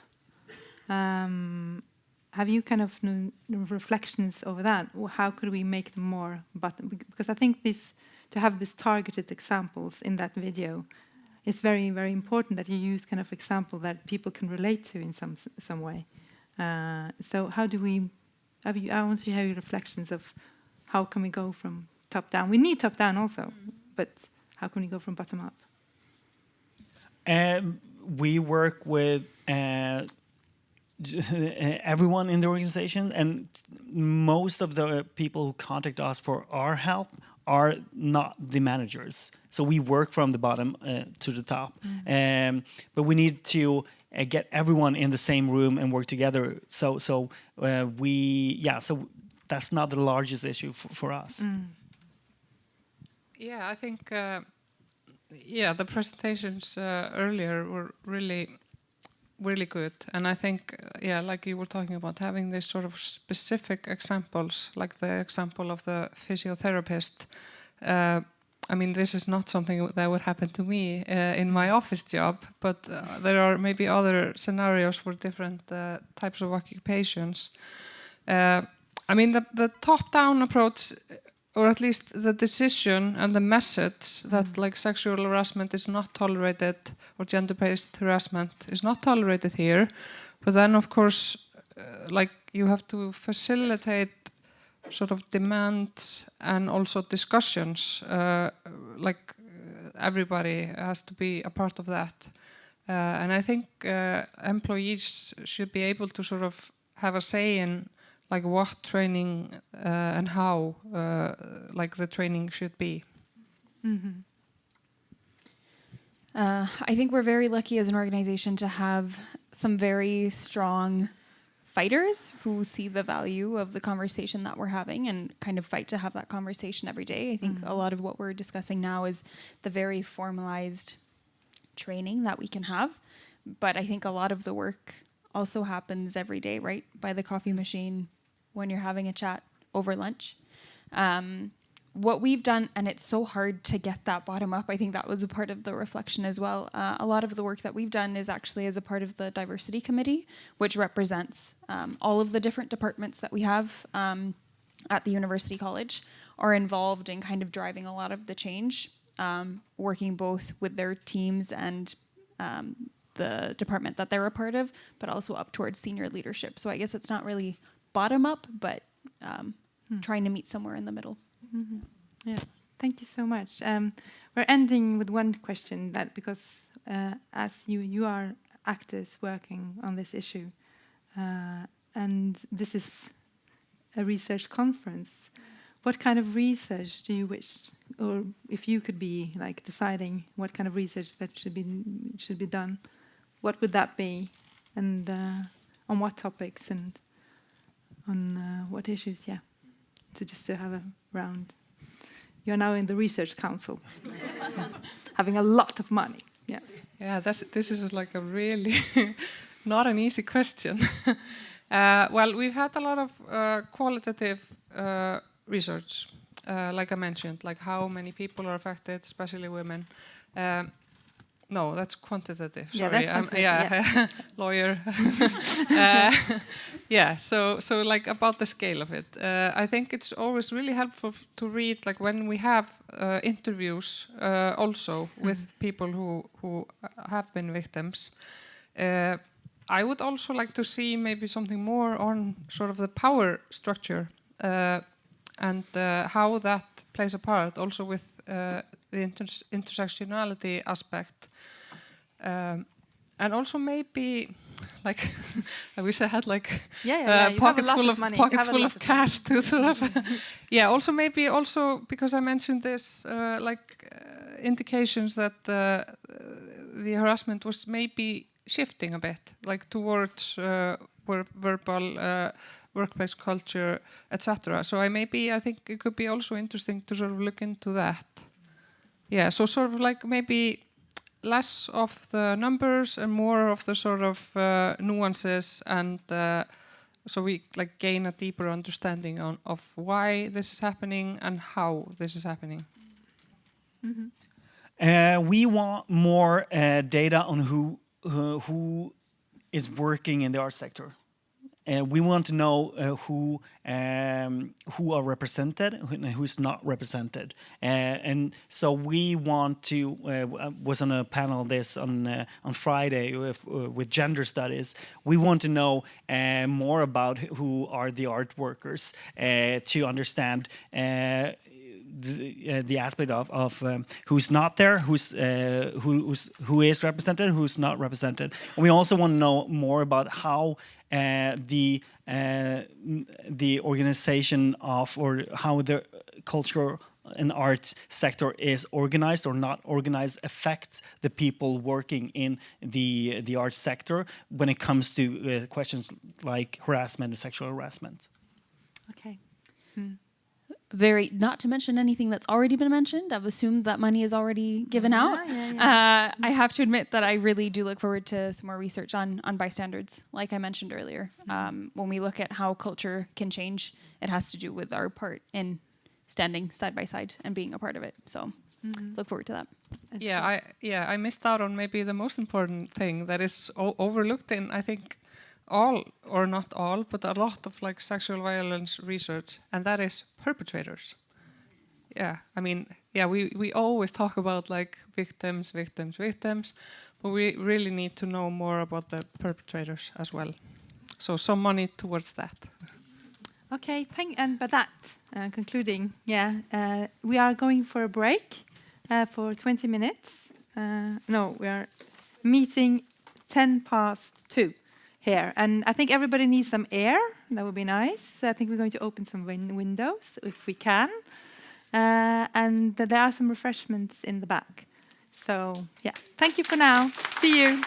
Have you kind of reflections over that? How could we make them more bottom? Because I think to have these targeted examples in that video, it's very, very important that you use kind of example that people can relate to in some way. So how do we? I want to hear your reflections of how can we go from top down. We need top down also, but how can we go from bottom up? We work with everyone in the organization, and most of the people who contact us for our help are not the managers. So we work from the bottom to the top, but we need to get everyone in the same room and work together. So that's not the largest issue for us. Yeah, I think the presentations earlier were really good, and I think like you were talking about, having this sort of specific examples, like the example of the physiotherapist. I mean, this is not something that would happen to me in my office job, but there are maybe other scenarios for different types of occupations. I mean, the top-down approach, or at least the decision and the message that like sexual harassment is not tolerated, or gender-based harassment is not tolerated here, but then of course, like you have to facilitate sort of demand and also discussions, everybody has to be a part of that. And I think employees should be able to sort of have a say in like what training and how like the training should be. Mm-hmm. I think we're very lucky as an organization to have some very strong fighters who see the value of the conversation that we're having and kind of fight to have that conversation every day. I think a lot of what we're discussing now is the very formalized training that we can have. But I think a lot of the work also happens every day, right? By the coffee machine, when you're having a chat over lunch. What we've done, and it's so hard to get that bottom up, I think that was a part of the reflection as well. A lot of the work that we've done is actually as a part of the diversity committee, which represents all of the different departments that we have at the University College, are involved in kind of driving a lot of the change, working both with their teams and the department that they're a part of, but also up towards senior leadership. So I guess it's not really bottom up, but trying to meet somewhere in the middle. Mm-hmm. Yeah, thank you so much. We're ending with one question, that because as you are actors working on this issue, and this is a research conference, what kind of research do you wish, or if you could be like deciding what kind of research that should be done, what would that be, and on what topics and on what issues? Yeah, so just to have a round. You're now in the research council, having a lot of money. Yeah. Yeah. This is like a really not an easy question. Well, we've had a lot of qualitative research, like I mentioned, like how many people are affected, especially women. No, that's quantitative. Sorry, yeah, that's quantitative, yeah. Lawyer. Yeah, so like about the scale of it. I think it's always really helpful to read, like when we have interviews also with people who have been victims. I would also like to see maybe something more on sort of the power structure and how that plays a part, also with the intersectionality aspect. And also maybe, like, I wish I had like pockets full of cash to sort of, yeah. Also maybe because I mentioned this, indications that the harassment was maybe shifting a bit, like towards verbal workplace culture, etc. So I think it could be also interesting to sort of look into that. Yeah, so sort of like maybe less of the numbers and more of the sort of nuances, and so we like gain a deeper understanding of why this is happening and how this is happening. Mm-hmm. We want more data on who is working in the art sector. We want to know who are represented and who's not represented, and so we want to. Was on a panel this on Friday with gender studies. We want to know more about who are the art workers to understand. The aspect of who's not there, who is represented, who's not represented, and we also want to know more about how the organization of, or how the cultural and arts sector is organized or not organized affects the people working in the arts sector when it comes to questions like harassment and sexual harassment. Okay. Not to mention anything that's already been mentioned. I've assumed that money is already given out. Yeah. I have to admit that I really do look forward to some more research on bystanders, like I mentioned earlier. When we look at how culture can change, it has to do with our part in standing side by side and being a part of it. So look forward to that. I missed out on maybe the most important thing that is overlooked in, I think, all, or not all, but a lot of like sexual violence research, and that is perpetrators. Yeah, I mean, yeah, we always talk about like victims, but we really need to know more about the perpetrators as well. So some money towards that. Okay, and by that, concluding, we are going for a break for 20 minutes. No, we are meeting 2:10 here. And I think everybody needs some air. That would be nice. I think we're going to open some windows if we can. And there are some refreshments in the back. So, yeah, thank you for now. See you.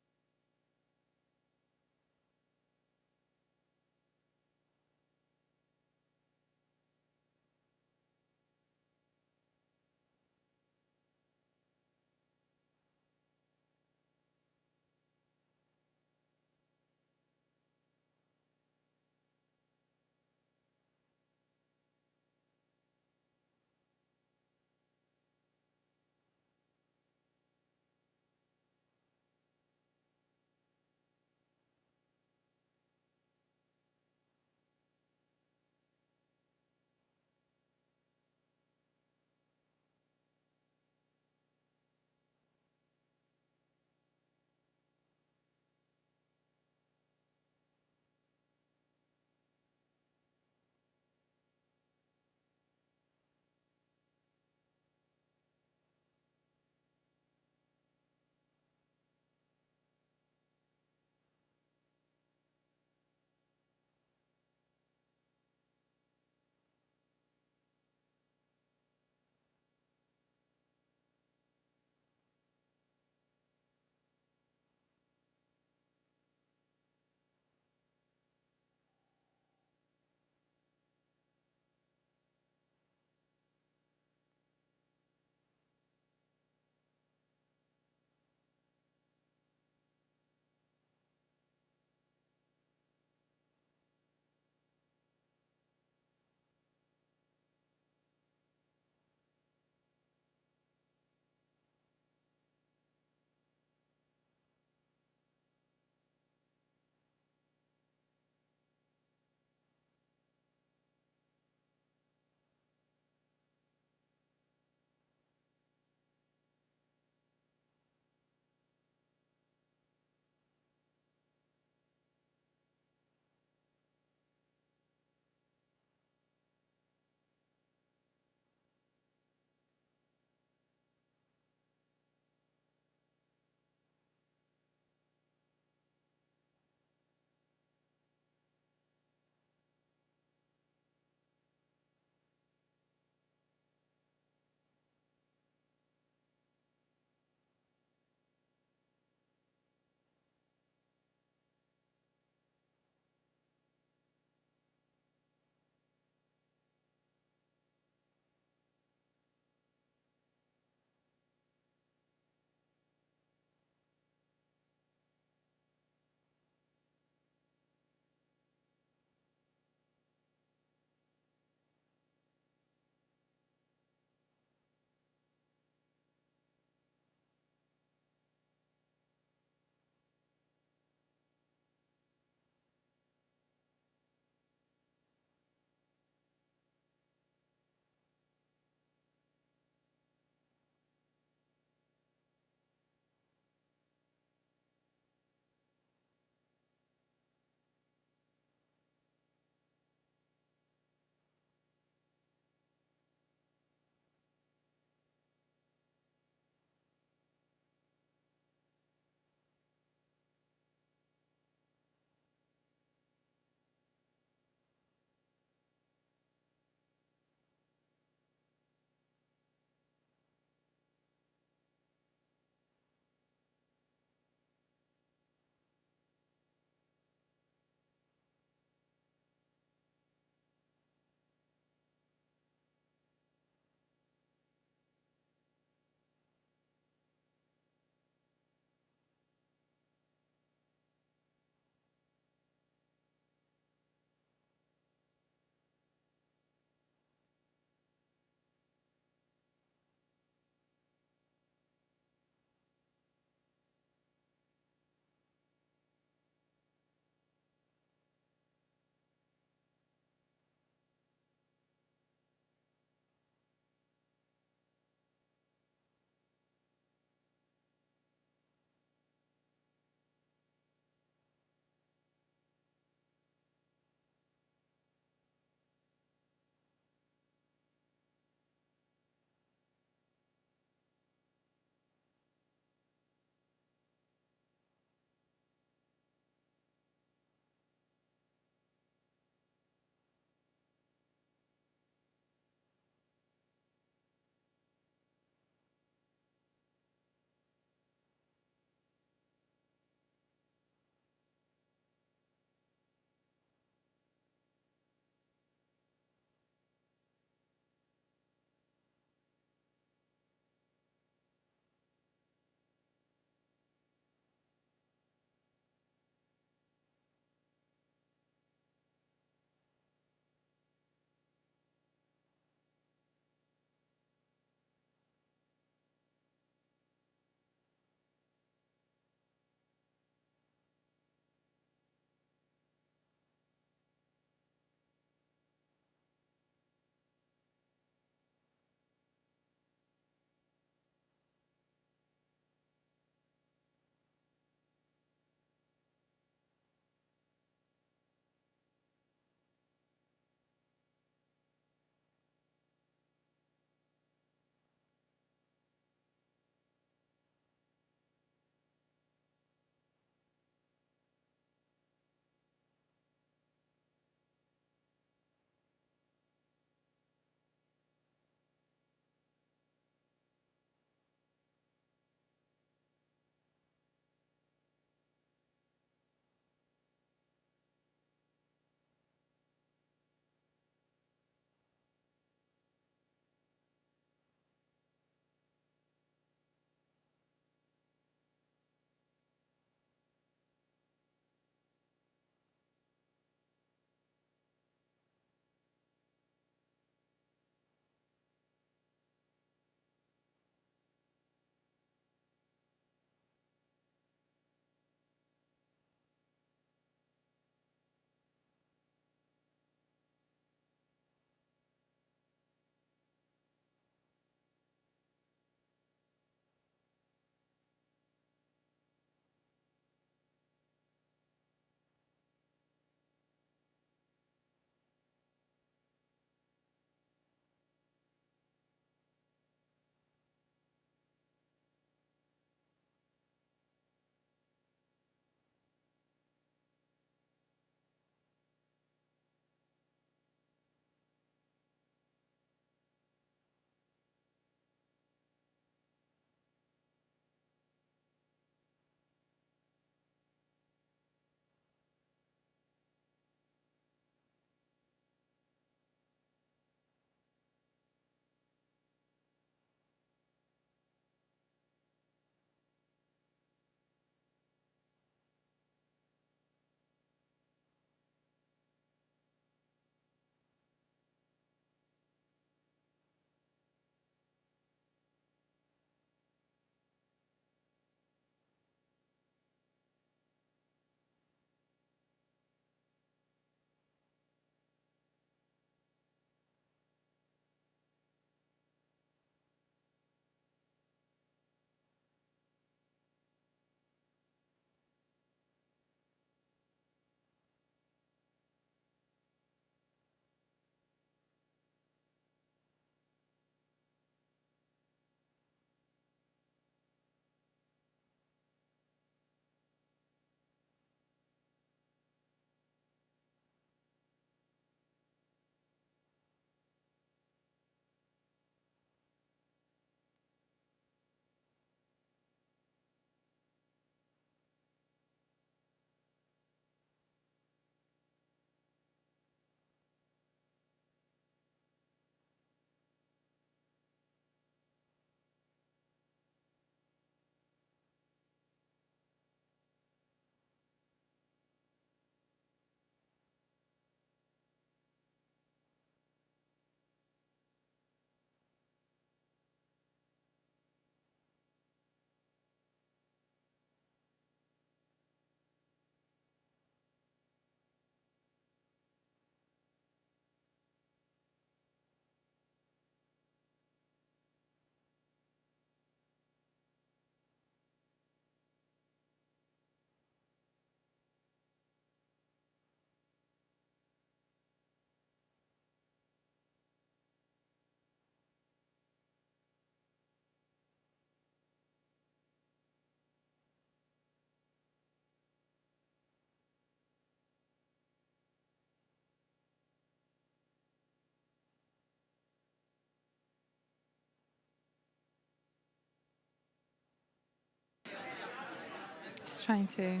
trying to...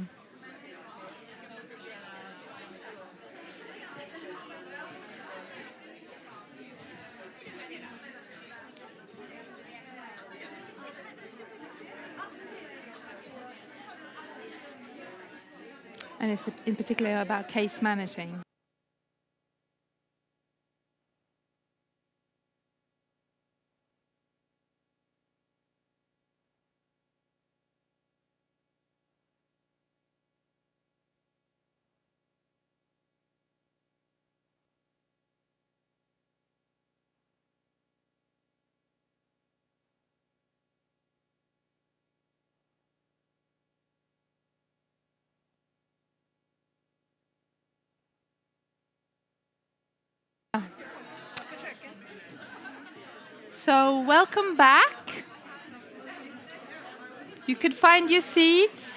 And it's in particular about case managing. So welcome back. You could find your seats.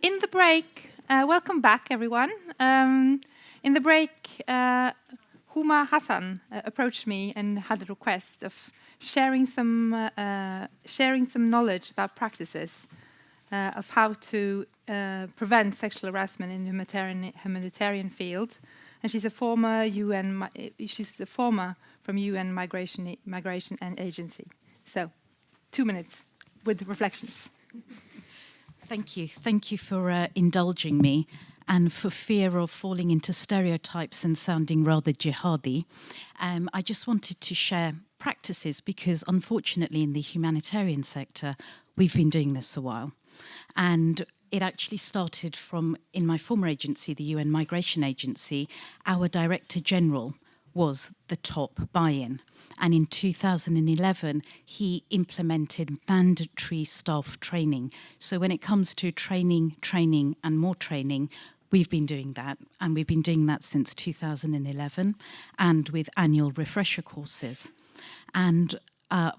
In the break, welcome back, everyone. In the break, Huma Hassan approached me and had a request of sharing some knowledge about practices of how to prevent sexual harassment in the humanitarian field. And she's a former from UN Migration and Agency. So, 2 minutes with reflections. Thank you for indulging me, and for fear of falling into stereotypes and sounding rather jihadi. I just wanted to share practices because unfortunately in the humanitarian sector, we've been doing this a while. And it actually started from, in my former agency, the UN Migration Agency, our Director General was the top buy-in. And in 2011, he implemented mandatory staff training. So when it comes to training, and more training, we've been doing that. And we've been doing that since 2011, and with annual refresher courses. And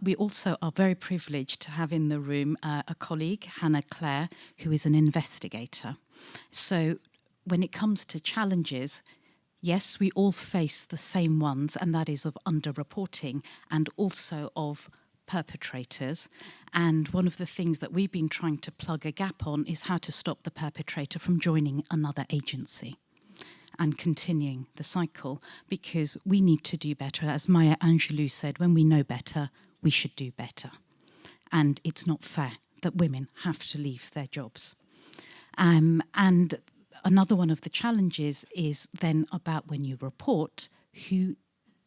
we also are very privileged to have in the room a colleague, Hannah Clare, who is an investigator. So when it comes to challenges, yes, we all face the same ones, and that is of underreporting and also of perpetrators. And one of the things that we've been trying to plug a gap on is how to stop the perpetrator from joining another agency and continuing the cycle, because we need to do better. As Maya Angelou said, when we know better, we should do better. And it's not fair that women have to leave their jobs. And another one of the challenges is then about when you report, who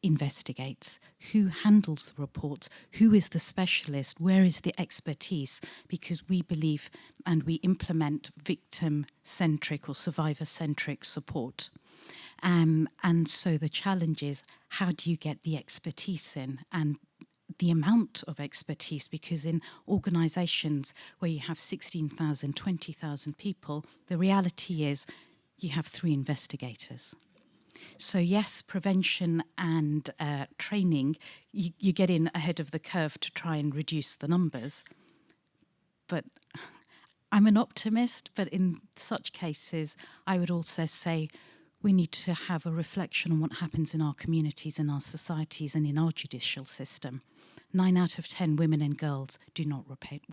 investigates, who handles the reports, who is the specialist, where is the expertise, because we believe and we implement victim-centric or survivor-centric support. And so the challenge is, how do you get the expertise in, and the amount of expertise, because in organisations where you have 16,000, 20,000 people, the reality is you have 3 investigators. So yes, prevention and training, you get in ahead of the curve to try and reduce the numbers. But I'm an optimist, but in such cases, I would also say we need to have a reflection on what happens in our communities, in our societies, and in our judicial system. 9 out of 10 women and girls do not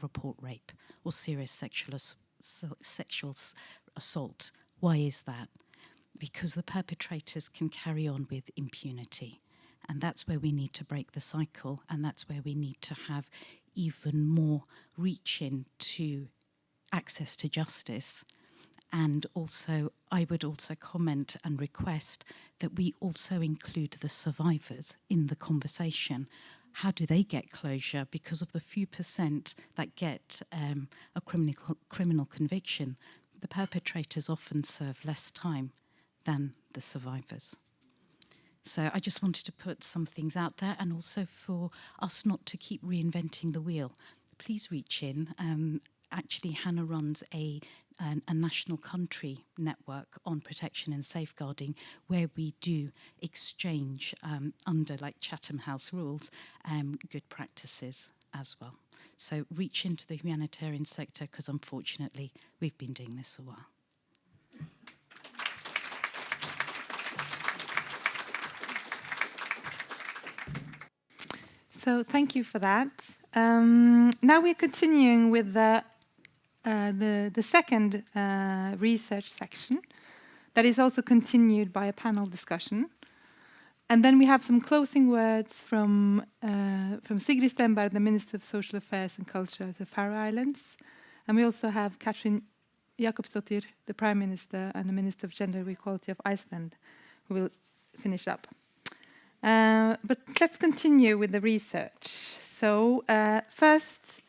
report rape or serious sexual assault. Why is that? Because the perpetrators can carry on with impunity. And that's where we need to break the cycle, and that's where we need to have even more reach into access to justice. And also, I would also comment and request that we also include the survivors in the conversation. How do they get closure? Because of the few % that get a criminal conviction, the perpetrators often serve less time than the survivors. So I just wanted to put some things out there, and also for us not to keep reinventing the wheel. Please reach in. Actually, Hannah runs a national country network on protection and safeguarding, where we do exchange under like Chatham House rules, good practices as well. So reach into the humanitarian sector, because unfortunately we've been doing this a while. So thank you for that. Now we're continuing with the second research section that is also continued by a panel discussion. And then we have some closing words from Sigrid Stenberg, the Minister of Social Affairs and Culture of the Faroe Islands. And we also have Katrin Jakobsdottir, the Prime Minister and the Minister of Gender Equality of Iceland, who will finish up. But let's continue with the research. So first,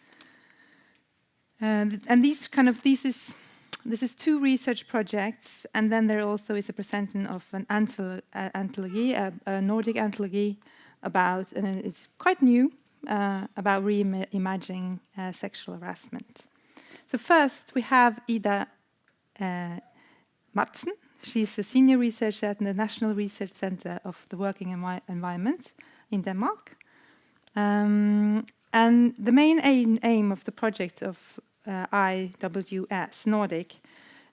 and this is two research projects, and then there also is a presentation of an anthology, a Nordic anthology about, and it's quite new, about reimagining sexual harassment. So first we have Ida Madsen. She's a senior researcher at the National Research Center of the Working Environment in Denmark. And the main aim of the project of IWS Nordic,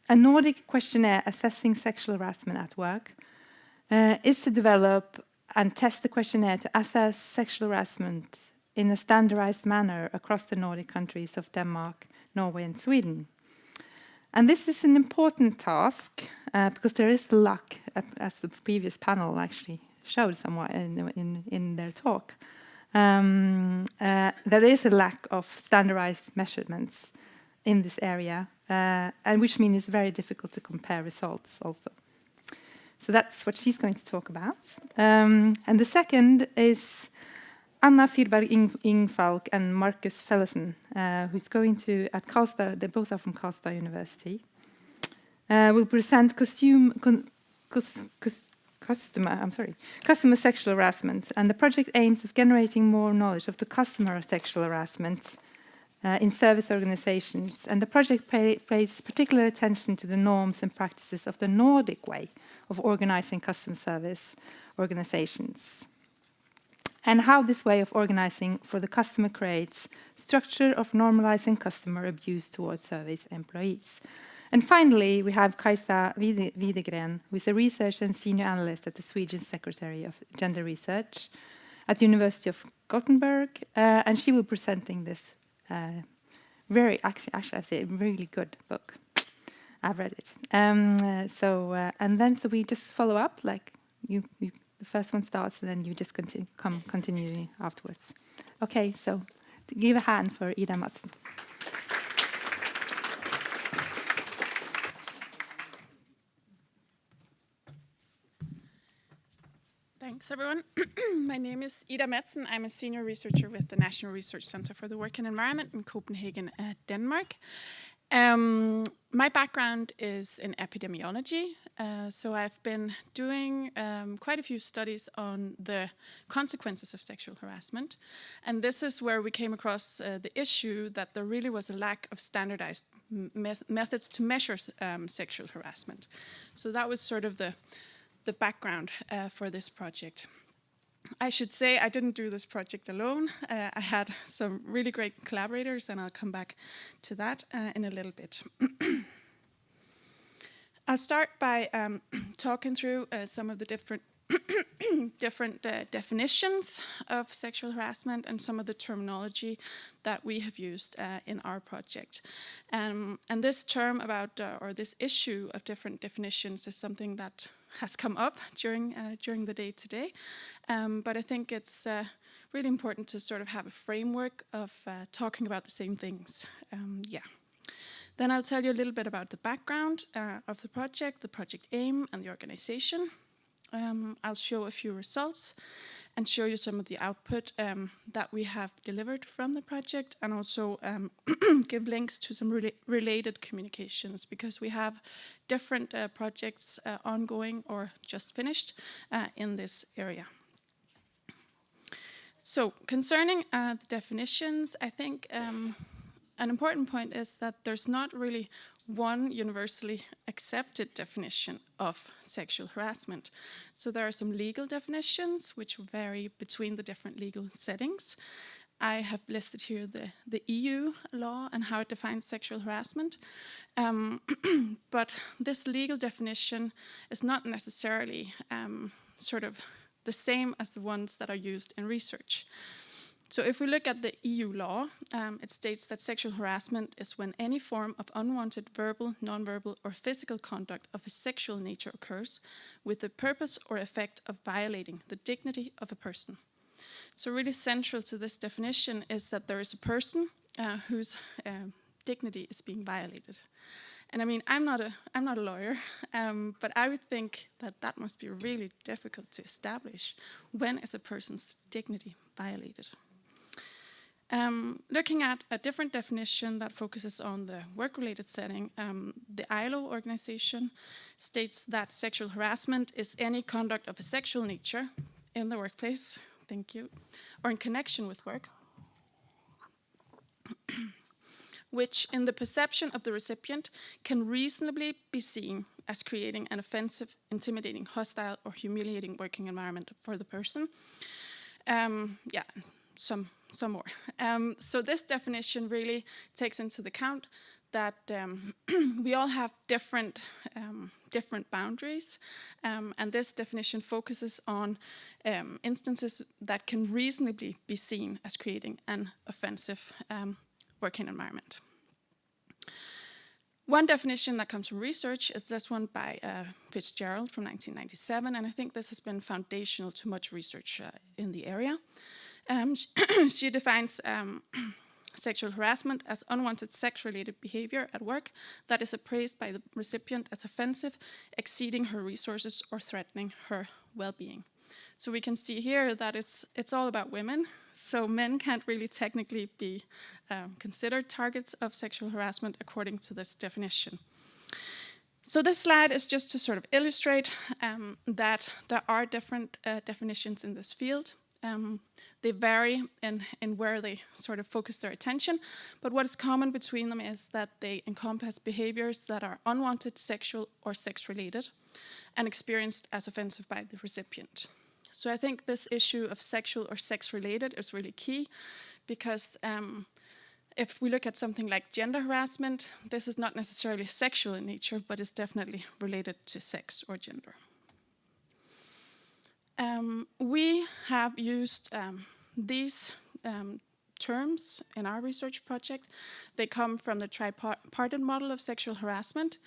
a Nordic questionnaire assessing sexual harassment at work, is to develop and test the questionnaire to assess sexual harassment in a standardized manner across the Nordic countries of Denmark, Norway, and Sweden. And this is an important task because there is a lack, as the previous panel actually showed somewhat in their talk. There is a lack of standardized measurements in this area, and which means it's very difficult to compare results also. So that's what she's going to talk about. And the second is Anna Fyrberg Ingfalk and Marcus Fellesen, who's going to, at Karlstad, they both are from Karlstad University, will present customer sexual harassment, and the project aims of generating more knowledge of the customer sexual harassment in service organizations, and the project pays particular attention to the norms and practices of the Nordic way of organizing customer service organizations, and how this way of organizing for the customer creates structure of normalizing customer abuse towards service employees. And finally, we have Kajsa Widegren, who is a researcher and senior analyst at the Swedish Secretary of Gender Research at the University of Gothenburg, and she will be presenting this actually I say, really good book. I've read it. So we just follow up, like you the first one starts, and then you just continue afterwards. Okay, so give a hand for Ida Madsen. Thanks, everyone. My name is Ida Madsen. I'm a senior researcher with the National Research Center for the Working Environment in Copenhagen, Denmark. My background is in epidemiology, so I've been doing quite a few studies on the consequences of sexual harassment, and this is where we came across the issue that there really was a lack of standardized methods to measure sexual harassment. So that was sort of the background for this project. I should say I didn't do this project alone. I had some really great collaborators, and I'll come back to that in a little bit. I'll start by talking through some of the different definitions of sexual harassment and some of the terminology that we have used in our project. And this term about, or this issue of different definitions is something that has come up during the day today. But I think it's really important to sort of have a framework of talking about the same things. Then I'll tell you a little bit about the background of the project aim, and the organization. I'll show a few results and show you some of the output that we have delivered from the project, and also give links to some related communications, because we have different projects ongoing or just finished in this area. So concerning the definitions, I think an important point is that there's not really one universally accepted definition of sexual harassment. So there are some legal definitions which vary between the different legal settings. I have listed here the EU law and how it defines sexual harassment. But this legal definition is not necessarily sort of the same as the ones that are used in research. So if we look at the EU law, it states that sexual harassment is when any form of unwanted verbal, nonverbal, or physical conduct of a sexual nature occurs with the purpose or effect of violating the dignity of a person. So really central to this definition is that there is a person whose dignity is being violated. And I mean, I'm not a lawyer, but I would think that that must be really difficult to establish. When is a person's dignity violated? Looking at a different definition that focuses on the work-related setting, the ILO organization states that sexual harassment is any conduct of a sexual nature in the workplace, thank you, or in connection with work, which in the perception of the recipient can reasonably be seen as creating an offensive, intimidating, hostile, or humiliating working environment for the person. Some more. So this definition really takes into account that we all have different boundaries, and this definition focuses on instances that can reasonably be seen as creating an offensive working environment. One definition that comes from research is this one by Fitzgerald from 1997, and I think this has been foundational to much research in the area. She defines sexual harassment as unwanted sex-related behavior at work that is appraised by the recipient as offensive, exceeding her resources, or threatening her well-being. So we can see here that it's all about women. So men can't really technically be considered targets of sexual harassment according to this definition. So this slide is just to sort of illustrate that there are different definitions in this field. They vary in where they sort of focus their attention, but what is common between them is that they encompass behaviors that are unwanted, sexual, or sex-related, and experienced as offensive by the recipient. So I think this issue of sexual or sex-related is really key, because if we look at something like gender harassment, this is not necessarily sexual in nature, but is definitely related to sex or gender. We have used these terms in our research project. They come from the tripartite model of sexual harassment.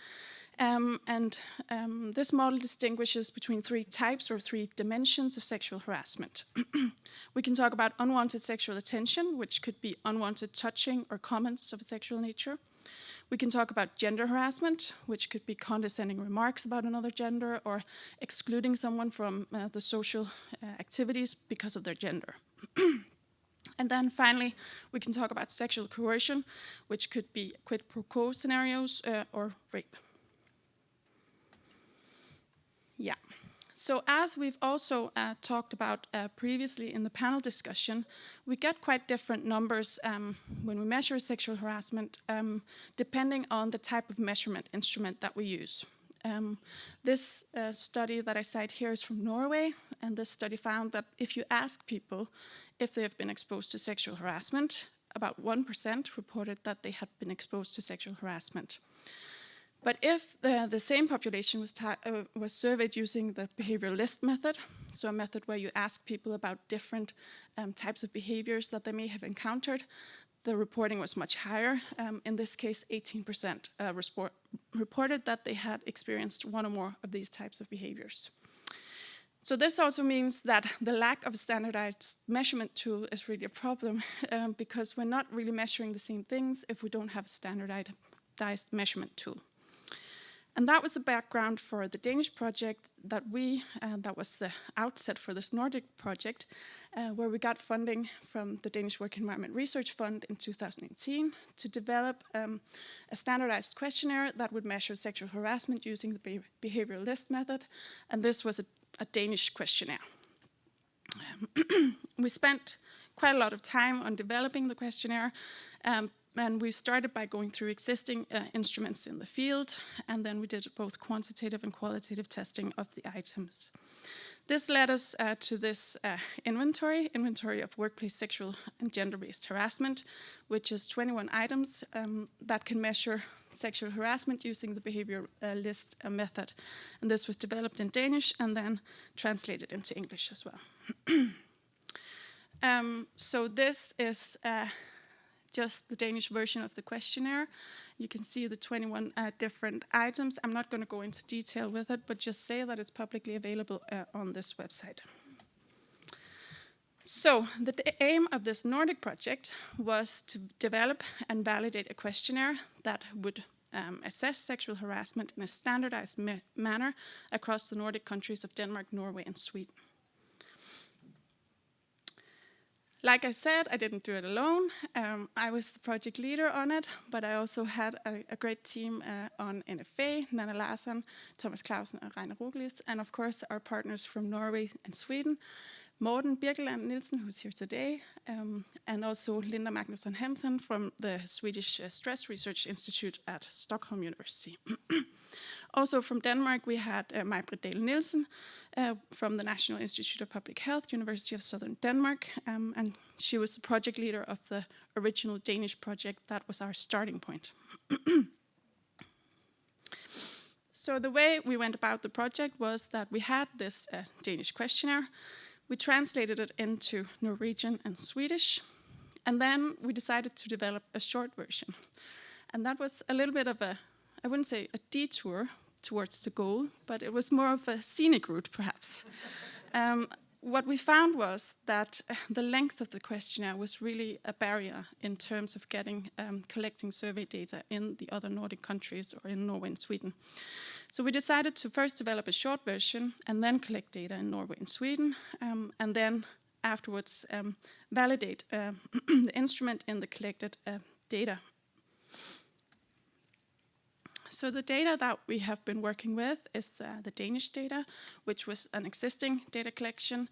This model distinguishes between three types or three dimensions of sexual harassment. We can talk about unwanted sexual attention, which could be unwanted touching or comments of a sexual nature. We can talk about gender harassment, which could be condescending remarks about another gender or excluding someone from the social activities because of their gender. And then finally, we can talk about sexual coercion, which could be quid pro quo scenarios or rape. Yeah. So as we've also talked about previously in the panel discussion, we get quite different numbers when we measure sexual harassment, depending on the type of measurement instrument that we use. This study that I cite here is from Norway, and this study found that if you ask people if they have been exposed to sexual harassment, about 1% reported that they had been exposed to sexual harassment. But if the same population was surveyed using the behavioral list method, so a method where you ask people about different types of behaviors that they may have encountered, the reporting was much higher. In this case, 18% reported that they had experienced one or more of these types of behaviors. So this also means that the lack of a standardized measurement tool is really a problem because we're not really measuring the same things if we don't have a standardized measurement tool. And that was the background for the Danish project that that was the outset for this Nordic project, where we got funding from the Danish Work Environment Research Fund in 2018 to develop a standardized questionnaire that would measure sexual harassment using the behavioral list method. And this was a Danish questionnaire. We spent quite a lot of time on developing the questionnaire, and we started by going through existing instruments in the field, and then we did both quantitative and qualitative testing of the items. This led us to this inventory of workplace sexual and gender-based harassment, which is 21 items that can measure sexual harassment using the behavior list method. And this was developed in Danish and then translated into English as well. So this is just the Danish version of the questionnaire. You can see the 21 different items. I'm not going to go into detail with it, but just say that it's publicly available on this website. So the aim of this Nordic project was to develop and validate a questionnaire that would assess sexual harassment in a standardized manner across the Nordic countries of Denmark, Norway, and Sweden. Like I said, I didn't do it alone. I was the project leader on it, but I also had a great team on NFA, Nana Larsen, Thomas Clausen, and Rainer Roglic, and of course our partners from Norway and Sweden, Morten Birkeland Nielsen, who's here today, and also Linda Magnusson Hansen from the Swedish Stress Research Institute at Stockholm University. Also from Denmark, we had Maj-Britt Dahl Nielsen from the National Institute of Public Health, University of Southern Denmark, and she was the project leader of the original Danish project. That was our starting point. So the way we went about the project was that we had this Danish questionnaire. We translated it into Norwegian and Swedish, and then we decided to develop a short version. And that was a little bit of I wouldn't say a detour towards the goal, but it was more of a scenic route, perhaps. What we found was that the length of the questionnaire was really a barrier in terms of collecting survey data in the other Nordic countries or in Norway and Sweden. So we decided to first develop a short version and then collect data in Norway and Sweden, and then afterwards validate the instrument in the collected data. So the data that we have been working with is the Danish data, which was an existing data collection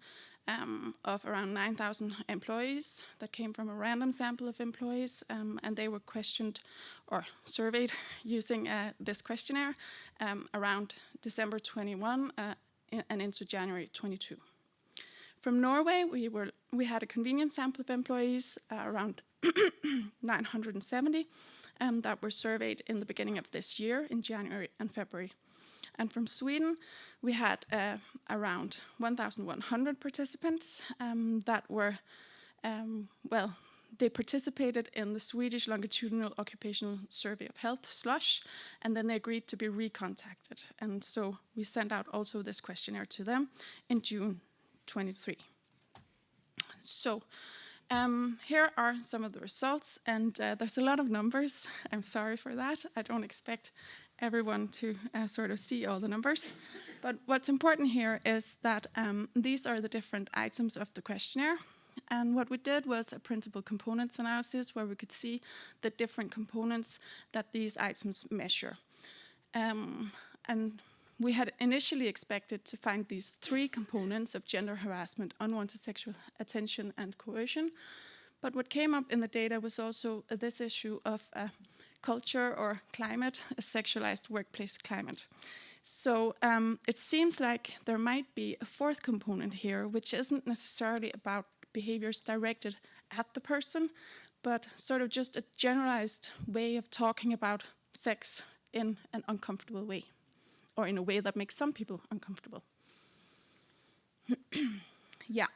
of around 9,000 employees that came from a random sample of employees, and they were questioned or surveyed using this questionnaire around December 21 and into January 22. From Norway, we had a convenient sample of employees, around 970, that were surveyed in the beginning of this year, in January and February. And from Sweden, we had around 1,100 participants that were, they participated in the Swedish Longitudinal Occupational Survey of Health, SLOSH, and then they agreed to be recontacted. And so we sent out also this questionnaire to them in June 23. So here are some of the results, and there's a lot of numbers. I'm sorry for that. I don't expect everyone to sort of see all the numbers. But what's important here is that these are the different items of the questionnaire. And what we did was a principal components analysis where we could see the different components that these items measure. And we had initially expected to find these three components of gender harassment, unwanted sexual attention, and coercion. But what came up in the data was also this issue of culture or climate, a sexualized workplace climate. So it seems like there might be a fourth component here, which isn't necessarily about behaviors directed at the person, but sort of just a generalized way of talking about sex in an uncomfortable way, or in a way that makes some people uncomfortable. Yeah,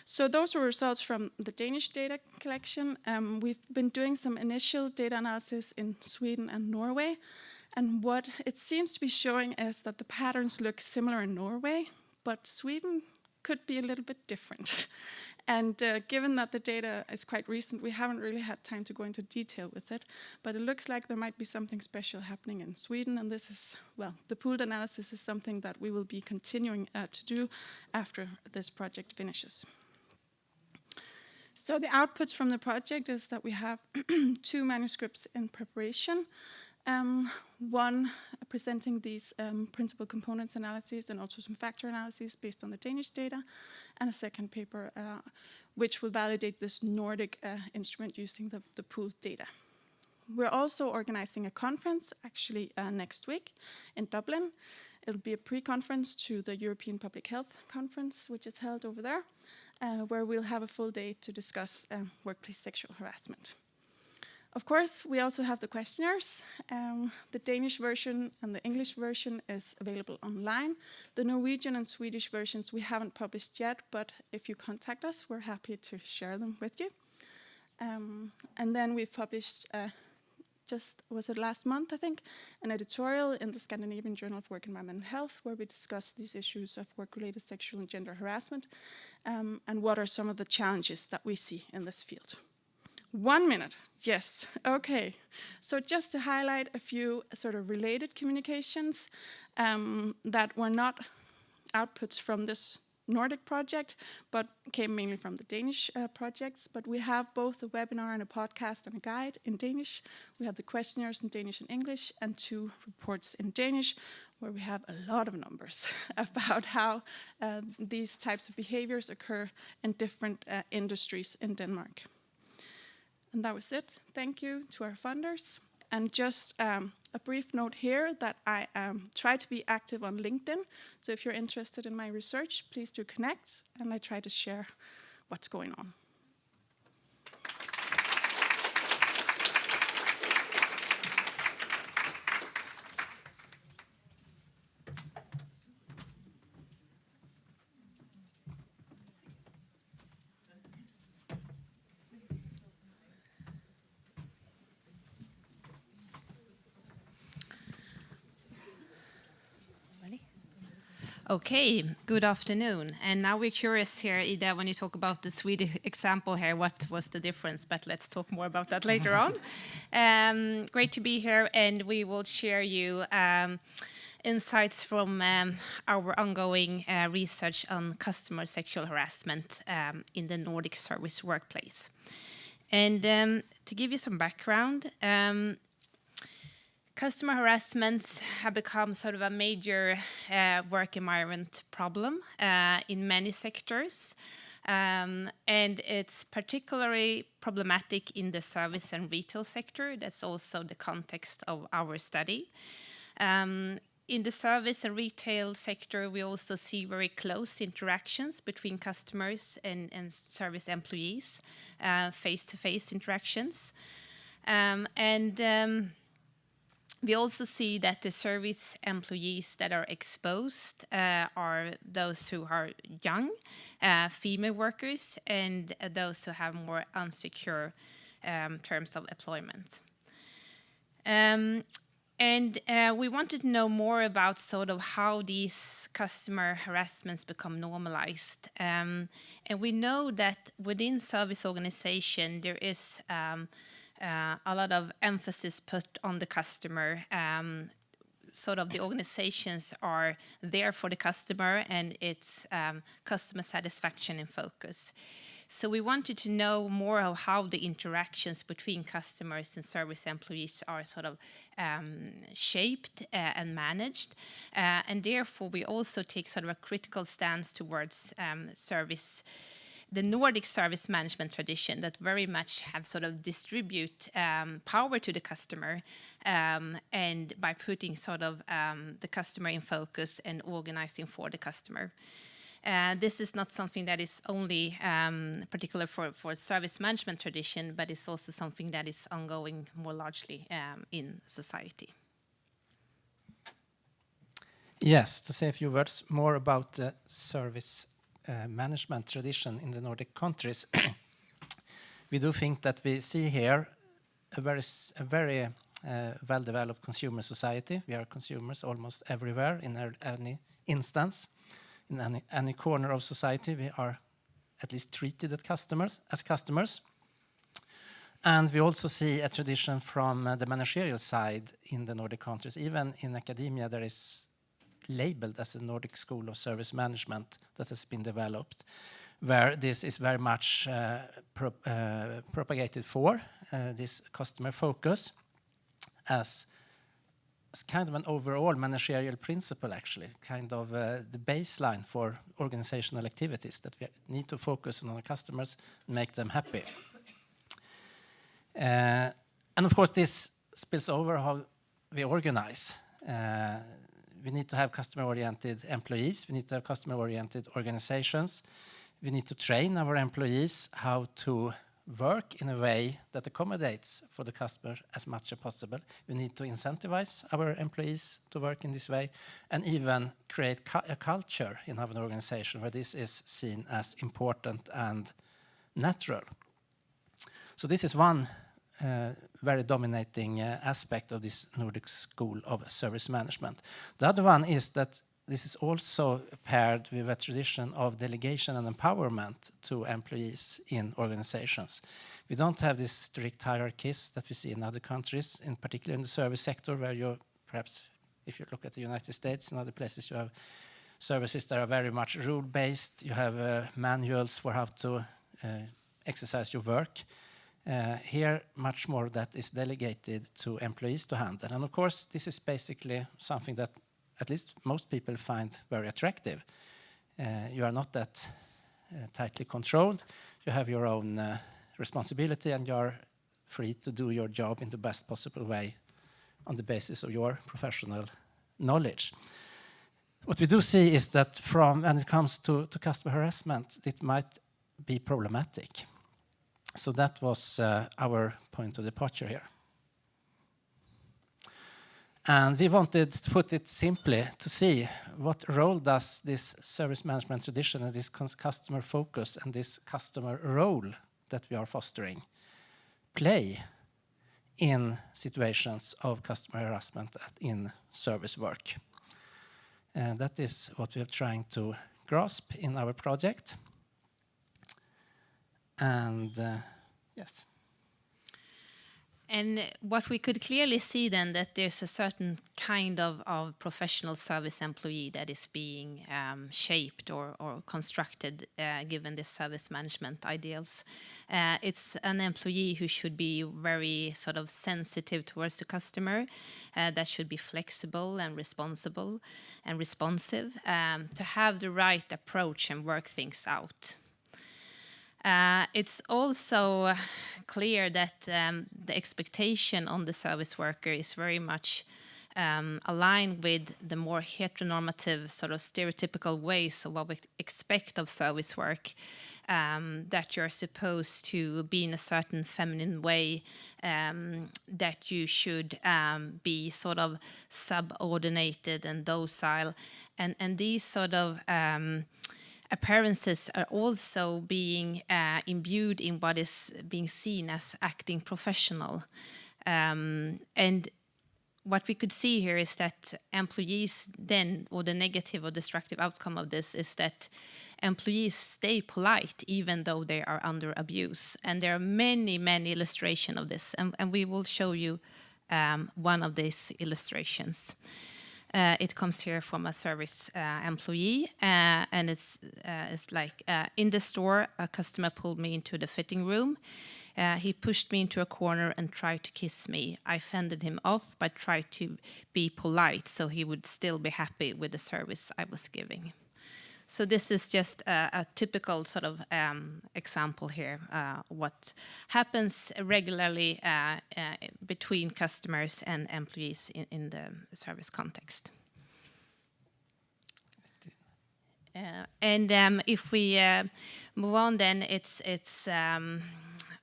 so those were results from the Danish data collection. We've been doing some initial data analysis in Sweden and Norway, and what it seems to be showing is that the patterns look similar in Norway, but Sweden could be a little bit different. And given that the data is quite recent, we haven't really had time to go into detail with it, but it looks like there might be something special happening in Sweden, and this is, well, the pooled analysis is something that we will be continuing to do after this project finishes. So the outputs from the project is that we have 2 manuscripts in preparation. One presenting these principal components analyses and also some factor analyses based on the Danish data, and a second paper which will validate this Nordic instrument using the pooled data. We're also organizing a conference actually next week in Dublin. It'll be a pre-conference to the European Public Health Conference, which is held over there, where we'll have a full day to discuss workplace sexual harassment. Of course, we also have the questionnaires. The Danish version and the English version is available online. The Norwegian and Swedish versions we haven't published yet, but if you contact us, we're happy to share them with you. And then we've published, was it last month, I think, an editorial in the Scandinavian Journal of Work, Environment and Health, where we discuss these issues of work-related sexual and gender harassment, and what are some of the challenges that we see in this field. 1 minute, yes, okay. So just to highlight a few sort of related communications that were not outputs from this Nordic project, but came mainly from the Danish projects. But we have both a webinar and a podcast and a guide in Danish. We have the questionnaires in Danish and English, and 2 reports in Danish, where we have a lot of numbers about how these types of behaviors occur in different industries in Denmark. And that was it. Thank you to our funders. And just a brief note here that I try to be active on LinkedIn. So if you're interested in my research, please do connect, and I try to share what's going on. Okay, good afternoon. And now we're curious here, Ida, when you talk about the Swedish example here, what was the difference? But let's talk more about that later on. Great to be here, and we will share you insights from our ongoing research on customer sexual harassment in the Nordic service workplace. And to give you some background, customer harassments have become sort of a major work environment problem in many sectors. And it's particularly problematic in the service and retail sector. That's also the context of our study. In the service and retail sector, we also see very close interactions between customers and service employees, face-to-face interactions. We also see that the service employees that are exposed are those who are young, female workers, and those who have more unsecure terms of employment. We wanted to know more about sort of how these customer harassments become normalized. And we know that within service organization, there is a lot of emphasis put on the customer. Sort of the organizations are there for the customer, and it's customer satisfaction in focus. So we wanted to know more of how the interactions between customers and service employees are sort of shaped and managed. And therefore, we also take sort of a critical stance towards the Nordic service management tradition that very much have sort of distribute power to the customer, and by putting sort of the customer in focus and organizing for the customer. This is not something that is only particular for service management tradition, but it's also something that is ongoing more largely in society. Yes, to say a few words more about the service management tradition in the Nordic countries. We do think that we see here a very well-developed consumer society. We are consumers almost everywhere in any instance. In any corner of society, we are at least treated as customers. And we also see a tradition from the managerial side in the Nordic countries. Even in academia, there is labeled as a Nordic School of Service Management that has been developed, where this is very much propagated for, this customer focus as kind of an overall managerial principle, actually, kind of the baseline for organizational activities, that we need to focus on our customers and make them happy. And of course, this spills over how we organize. We need to have customer-oriented employees. We need to have customer-oriented organizations. We need to train our employees how to work in a way that accommodates for the customer as much as possible. We need to incentivize our employees to work in this way, and even create a culture in our organization where this is seen as important and natural. So this is one very dominating aspect of this Nordic School of Service Management. The other one is that this is also paired with a tradition of delegation and empowerment to employees in organizations. We don't have these strict hierarchies that we see in other countries, in particular in the service sector, where you perhaps, if you look at the United States and other places, you have services that are very much rule-based. You have manuals for how to exercise your work. Here, much more of that is delegated to employees to handle. And of course, this is basically something that at least most people find very attractive. You are not that tightly controlled. You have your own responsibility, and you are free to do your job in the best possible way on the basis of your professional knowledge. What we do see is that when it comes to customer harassment, it might be problematic. So that was our point of departure here. And we wanted to put it simply to see what role does this service management tradition and this customer focus and this customer role that we are fostering play in situations of customer harassment in service work. And that is what we are trying to grasp in our project. And yes. And what we could clearly see then, that there's a certain kind of professional service employee that is being shaped or constructed given this service management ideals. It's an employee who should be very sort of sensitive towards the customer, that should be flexible and responsible and responsive, to have the right approach and work things out. It's also clear that the expectation on the service worker is very much aligned with the more heteronormative, sort of stereotypical ways of what we expect of service work, that you're supposed to be in a certain feminine way, that you should be sort of subordinated and docile, and these sort of appearances are also being imbued in what is being seen as acting professional. And what we could see here is that employees then, or the negative or destructive outcome of this is that employees stay polite even though they are under abuse. And there are many, many illustrations of this, and we will show you one of these illustrations. It comes here from a service employee, and it's like in the store, a customer pulled me into the fitting room. He pushed me into a corner and tried to kiss me. I fended him off, but tried to be polite so he would still be happy with the service I was giving. So this is just a typical sort of example here, what happens regularly between customers and employees in the service context. And if we move on, then it's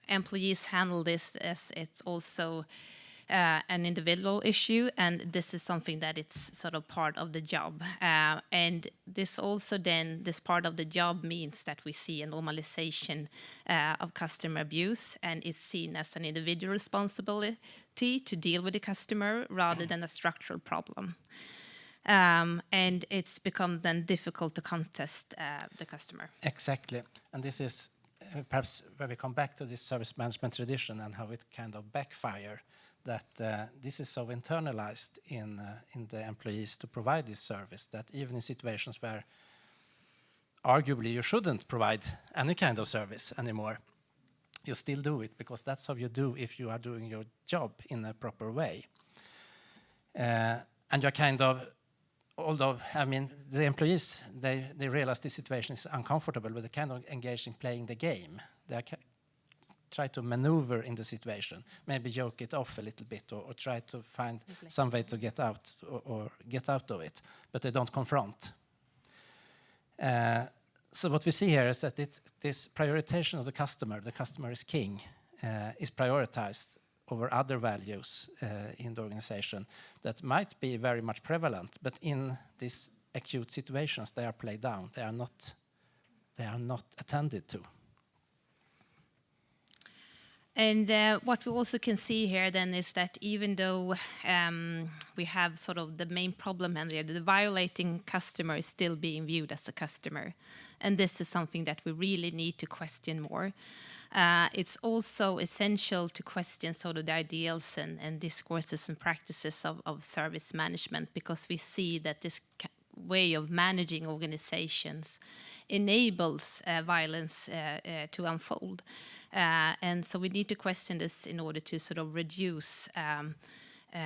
employees handle this as it's also an individual issue, and this is something that it's sort of part of the job. And this also then, this part of the job means that we see a normalization of customer abuse, and it's seen as an individual responsibility to deal with the customer rather than a structural problem. and it's become then difficult to contest the customer. Exactly. And this is perhaps where we come back to this service management tradition and how it kind of backfire, that this is so internalized in the employees to provide this service that even in situations where arguably you shouldn't provide any kind of service anymore, you still do it because that's how you do if you are doing your job in a proper way. And you're kind of, although, I mean, the employees, they realize this situation is uncomfortable, but they're kind of engaged in playing the game. They try to maneuver in the situation, maybe joke it off a little bit or try to find some way to get out or get out of it, but they don't confront. So what we see here is that this prioritization of the customer is king, is prioritized over other values in the organization that might be very much prevalent, but in these acute situations they are played down. They are not attended to. And what we also can see here then is that even though we have sort of the main problem here, the violating customer is still being viewed as a customer. And this is something that we really need to question more. It's also essential to question sort of the ideals and discourses and practices of service management, because we see that this way of managing organizations enables violence to unfold. And so we need to question this in order to sort of reduce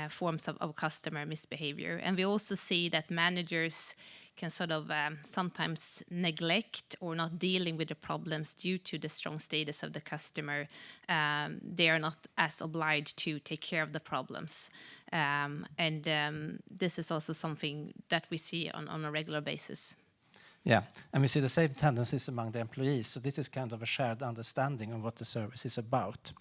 forms of customer misbehavior. And we also see that managers can sort of sometimes neglect or not dealing with the problems due to the strong status of the customer. They are not as obliged to take care of the problems. And this is also something that we see on a regular basis. Yeah, and we see the same tendencies among the employees. So this is kind of a shared understanding of what the service is about.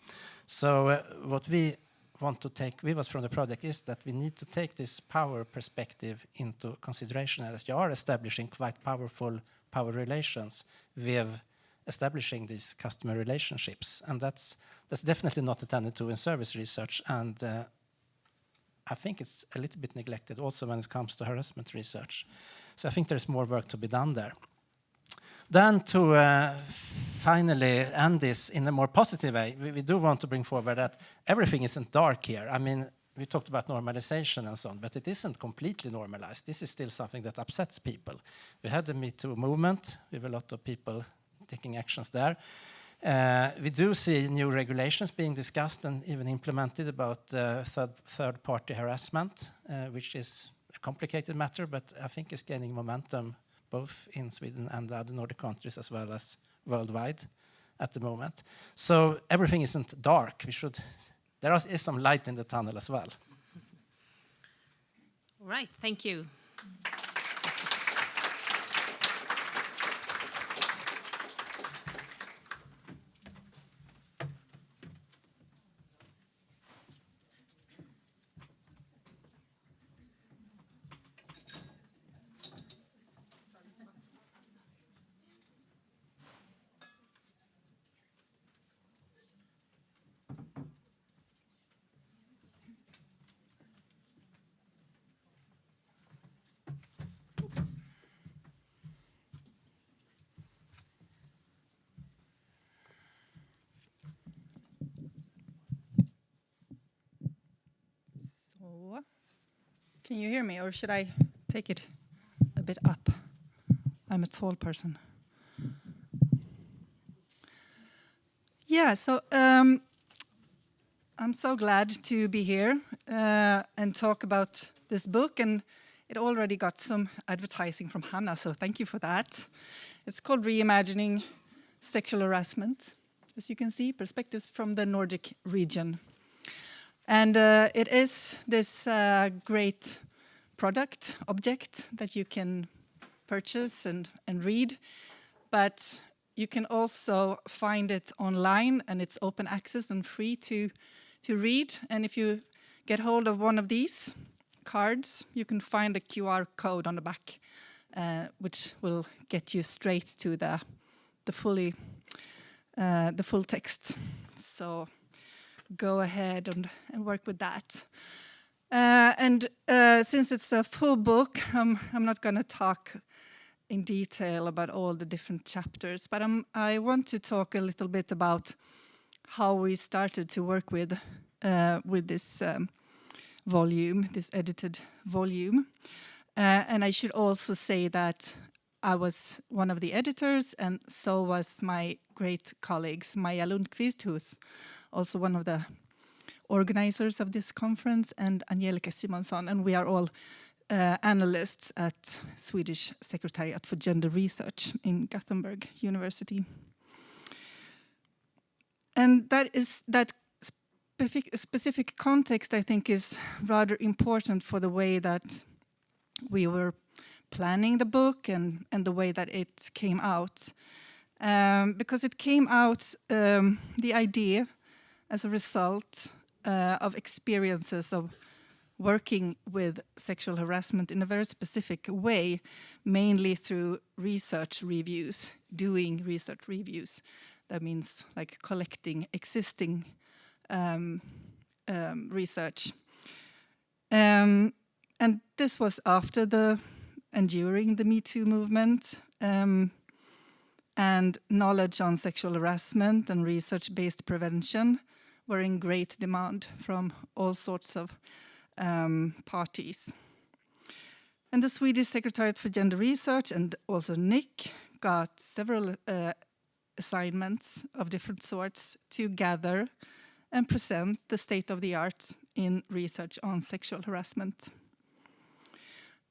So what we want to take with us from the project is that we need to take this power perspective into consideration, as you are establishing quite powerful power relations with establishing these customer relationships. And that's definitely not attended to in service research. And I think it's a little bit neglected also when it comes to harassment research. So I think there's more work to be done there. Then to finally end this in a more positive way, we do want to bring forward that everything isn't dark here. I mean, we talked about normalization and so on, but it isn't completely normalized. This is still something that upsets people. We had the Me Too movement with a lot of people taking actions there. We do see new regulations being discussed and even implemented about third-party harassment, which is a complicated matter, but I think is gaining momentum both in Sweden and the other Nordic countries as well as worldwide at the moment. So everything isn't dark. There is some light in the tunnel as well. All right, thank you. Can you hear me, or should I take it a bit up? I'm a tall person. Yeah, so I'm so glad to be here and talk about this book, and it already got some advertising from Hannah, so thank you for that. It's called Reimagining Sexual Harassment, as you can see, Perspectives from the Nordic Region. And it is this great object that you can purchase and read, but you can also find it online, and it's open access and free to read. And if you get hold of one of these cards, you can find a QR code on the back, which will get you straight to the full text. So go ahead and work with that. And since it's a full book, I'm not going to talk in detail about all the different chapters, but I want to talk a little bit about how we started to work with this volume, this edited volume. And I should also say that I was one of the editors, and so was my great colleagues, Maja Lundqvist, who's also one of the organizers of this conference, and Angelica Simonsson, and we are all analysts at Swedish Secretariat for Gender Research in Gothenburg University. And that specific context, I think, is rather important for the way that we were planning the book and the way that it came out. Because it came out, the idea, as a result of experiences of working with sexual harassment in a very specific way, mainly through research reviews, doing research reviews. That means like collecting existing research. And this was after and during the Me Too movement, and knowledge on sexual harassment and research-based prevention were in great demand from all sorts of parties. And the Swedish Secretariat for Gender Research and also NIKK got several assignments of different sorts to gather and present the state of the art in research on sexual harassment.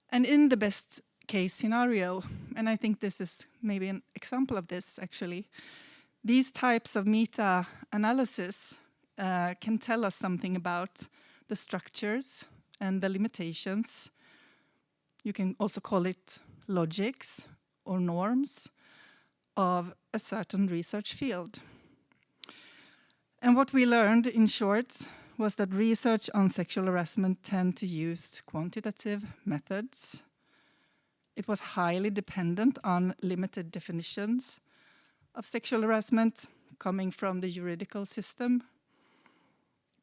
And in the best case scenario, and I think this is maybe an example of this actually, these types of meta-analysis can tell us something about the structures and the limitations. You can also call it logics or norms of a certain research field. And what we learned, in short, was that research on sexual harassment tend to use quantitative methods. It was highly dependent on limited definitions of sexual harassment coming from the juridical system.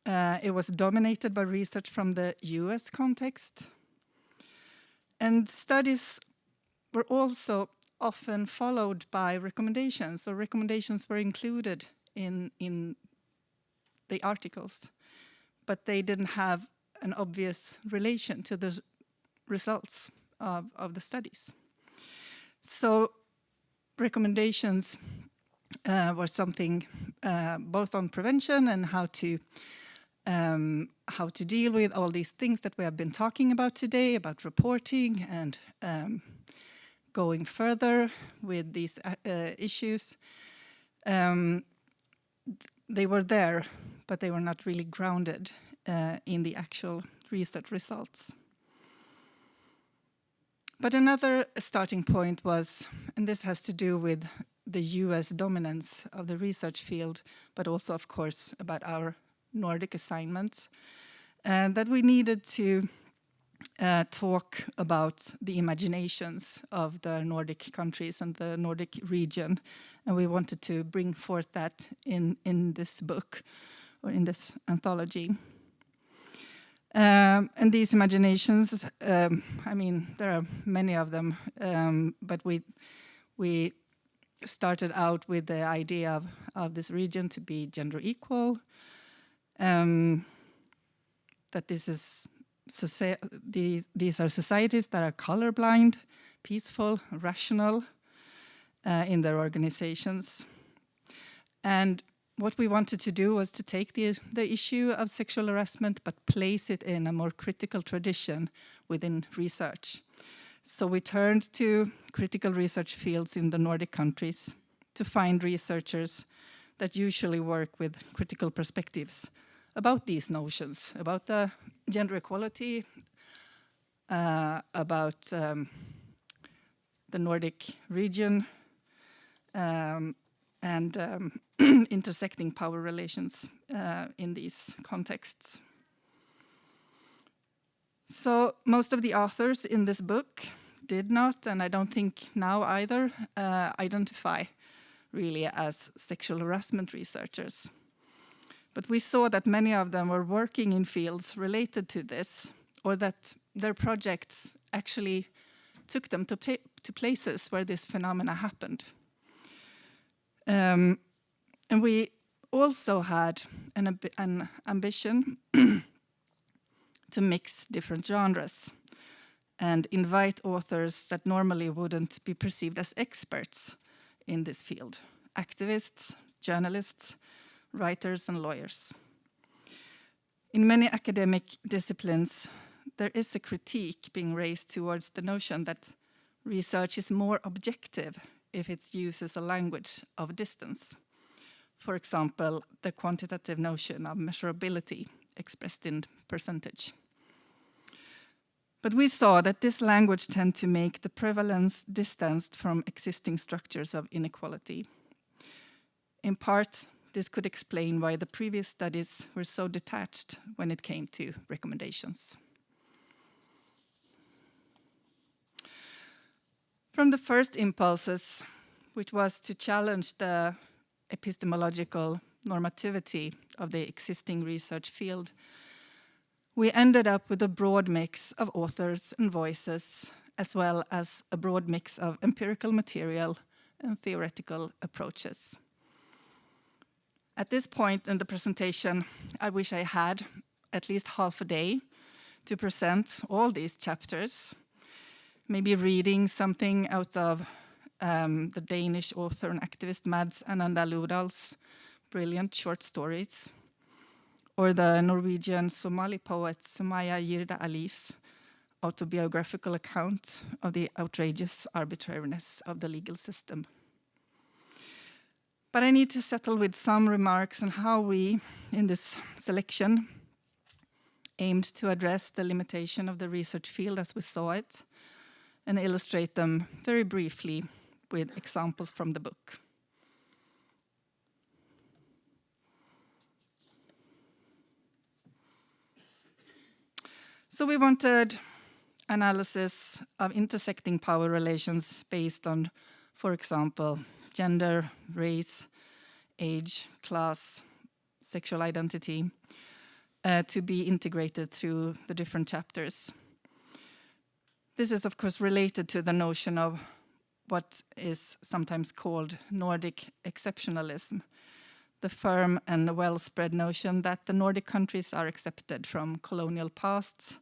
It was dominated by research from the US context. And studies were also often followed by recommendations, or recommendations were included in the articles, but they didn't have an obvious relation to the results of the studies. So recommendations were something both on prevention and how to deal with all these things that we have been talking about today, about reporting and going further with these issues. They were there, but they were not really grounded in the actual research results. But another starting point was, and this has to do with the US dominance of the research field, but also, of course, about our Nordic assignments, that we needed to talk about the imaginations of the Nordic countries and the Nordic region. And we wanted to bring forth that in this book, or in this anthology. And these imaginations, I mean, there are many of them, but we started out with the idea of this region to be gender equal, that this is these are societies that are colorblind, peaceful, rational in their organizations. And what we wanted to do was to take the issue of sexual harassment but place it in a more critical tradition within research. So we turned to critical research fields in the Nordic countries to find researchers that usually work with critical perspectives about these notions, about the gender equality, about the Nordic region, and intersecting power relations in these contexts. So most of the authors in this book did not, and I don't think now either, identify really as sexual harassment researchers. But we saw that many of them were working in fields related to this, or that their projects actually took them to places where this phenomena happened. And we also had an ambition to mix different genres and invite authors that normally wouldn't be perceived as experts in this field: activists, journalists, writers, and lawyers. In many academic disciplines, there is a critique being raised towards the notion that research is more objective if it uses a language of distance. For example, the quantitative notion of measurability expressed in percentage. But we saw that this language tends to make the prevalence distanced from existing structures of inequality. In part, this could explain why the previous studies were so detached when it came to recommendations. From the first impulses, which was to challenge the epistemological normativity of the existing research field, we ended up with a broad mix of authors and voices, as well as a broad mix of empirical material and theoretical approaches. At this point in the presentation, I wish I had at least half a day to present all these chapters, maybe reading something out of the Danish author and activist Mads Ananda Lodal's brilliant short stories, or the Norwegian Somali poet Sumaya Jirde Ali's autobiographical account of the outrageous arbitrariness of the legal system. But I need to settle with some remarks on how we, in this selection, aimed to address the limitation of the research field as we saw it, and illustrate them very briefly with examples from the book. So we wanted analysis of intersecting power relations based on, for example, gender, race, age, class, sexual identity, to be integrated through the different chapters. This is, of course, related to the notion of what is sometimes called Nordic exceptionalism, the firm and well-spread notion that the Nordic countries are accepted from colonial pasts,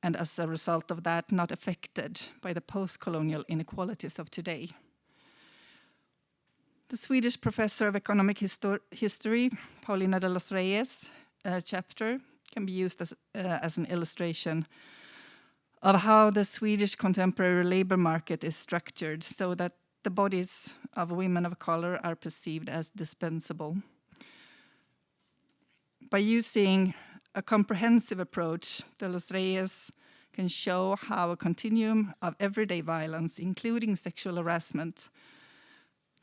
and as a result of that, not affected by the post-colonial inequalities of today. The Swedish professor of economic history, Paulina de los Reyes, chapter can be used as an illustration of how the Swedish contemporary labor market is structured so that the bodies of women of color are perceived as dispensable. By using a comprehensive approach, de los Reyes can show how a continuum of everyday violence, including sexual harassment,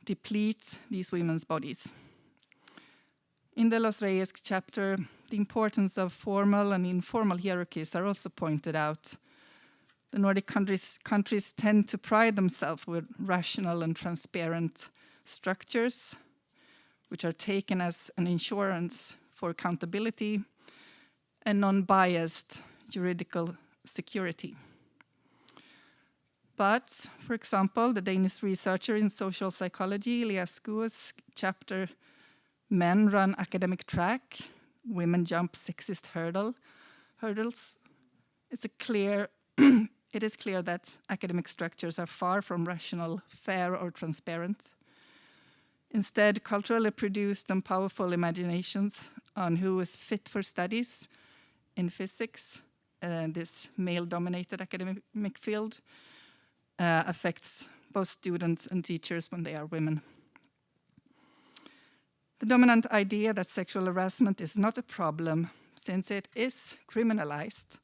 deplete these women's bodies. In de los Reyes chapter, the importance of formal and informal hierarchies are also pointed out. The Nordic countries tend to pride themselves with rational and transparent structures, which are taken as an insurance for accountability and non-biased juridical security. But, for example, the Danish researcher in social psychology, Lea Skue's chapter, Men Run Academic Track, Women Jump Sexist Hurdles, it is clear that academic structures are far from rational, fair, or transparent. Instead, culturally produced and powerful imaginations on who is fit for studies in physics, this male-dominated academic field, affects both students and teachers when they are women. The dominant idea that sexual harassment is not a problem, since it is criminalized,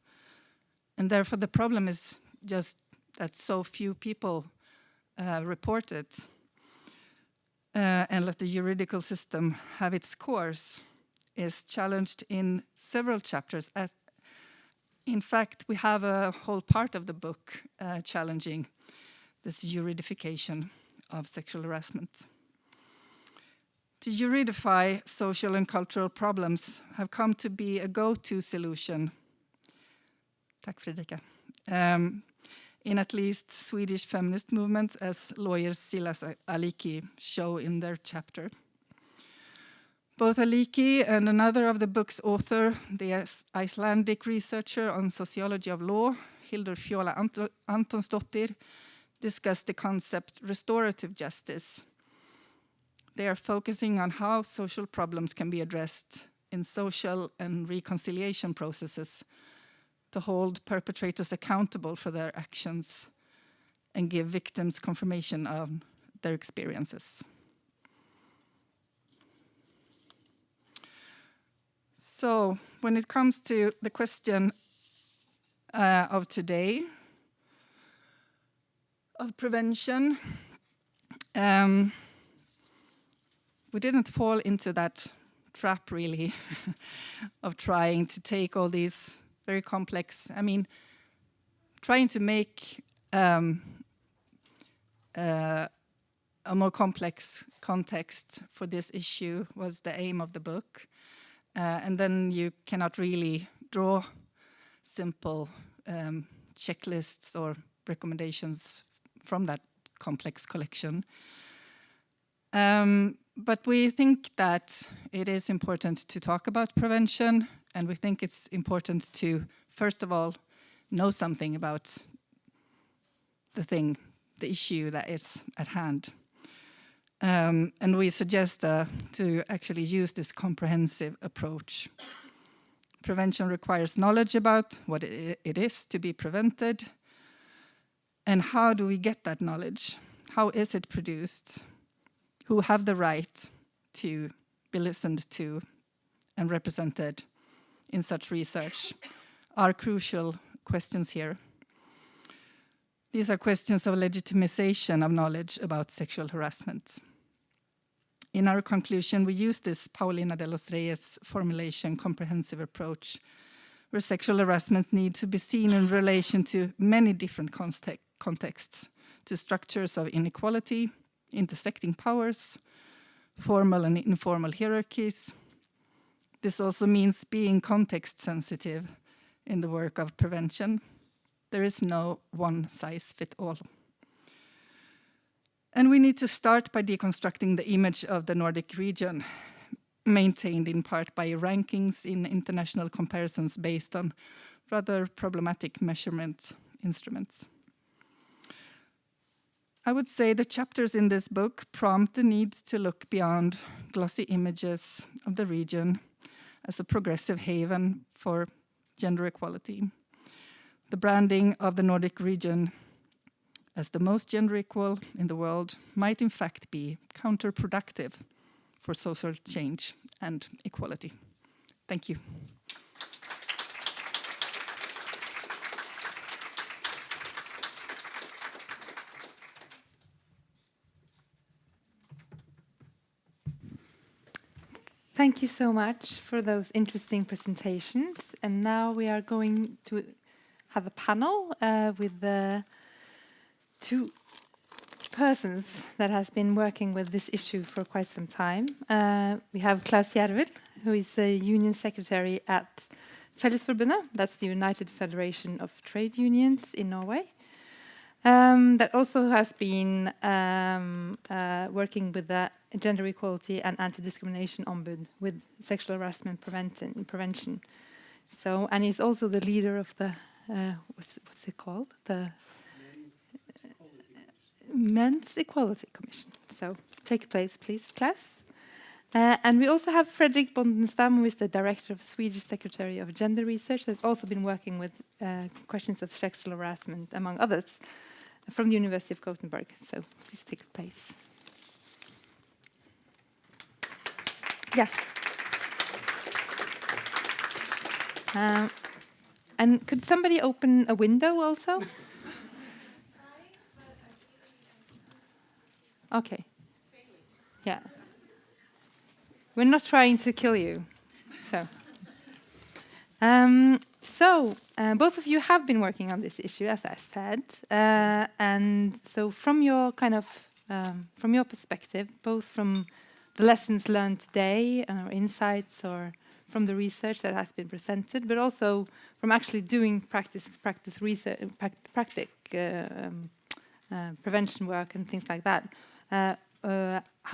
and therefore the problem is just that so few people report it, and let the juridical system have its course, is challenged in several chapters. In fact, we have a whole part of the book challenging this juridification of sexual harassment. to juridify social and cultural problems have come to be a go-to solution. Tack Fredrika. In at least Swedish feminist movements, as lawyers Silas Aliki show in their chapter. Both Aliki and another of the book's author, the Icelandic researcher on sociology of law, Hildur Fjóla Antonsdóttir, discussed the concept restorative justice. They are focusing on how social problems can be addressed in social and reconciliation processes to hold perpetrators accountable for their actions and give victims confirmation of their experiences. So, when it comes to the question of today, of prevention, we didn't fall into that trap, really, of trying to take all these very complex, trying to make a more complex context for this issue was the aim of the book. And then you cannot really draw simple checklists or recommendations from that complex collection. But we think that it is important to talk about prevention, and we think it's important to, first of all, know something about the issue that is at hand. And we suggest to actually use this comprehensive approach. Prevention requires knowledge about what it is to be prevented, and how do we get that knowledge? How is it produced? Who have the right to be listened to and represented in such research are crucial questions here. These are questions of legitimization of knowledge about sexual harassment. In our conclusion, we use this Paulina de los Reyes formulation comprehensive approach, where sexual harassment needs to be seen in relation to many different contexts, to structures of inequality, intersecting powers, formal and informal hierarchies. This also means being context sensitive in the work of prevention. There is no one size fits all. And we need to start by deconstructing the image of the Nordic region, maintained in part by rankings in international comparisons based on rather problematic measurement instruments. I would say the chapters in this book prompt the need to look beyond glossy images of the region as a progressive haven for gender equality. The branding of the Nordic region as the most gender equal in the world might in fact be counterproductive for social change and equality. Thank you. Thank you so much for those interesting presentations. And now we are going to have a panel with the two persons that has been working with this issue for quite some time. We have Klaus Järvel, who is a union secretary at Fellesforbundet, that's the United Federation of Trade Unions in Norway. That also has been working with the Gender Equality and Anti-Discrimination Ombud with sexual harassment prevention. So, and he's also the leader of the, what's it called? The Men's Equality Commission. So, take place, please, Klaus. And we also have Fredrik Bondenstam, who is the director of Swedish Secretary of Gender Research, that's also been working with questions of sexual harassment, among others, from the University of Gothenburg. So please take place. Yeah. And could somebody open a window also? Okay. Yeah. We're not trying to kill you. So, both of you have been working on this issue, as I said, and so from your from your perspective, both from the lessons learned today, or insights, or from the research that has been presented, but also from actually doing practice research, prevention work and things like that.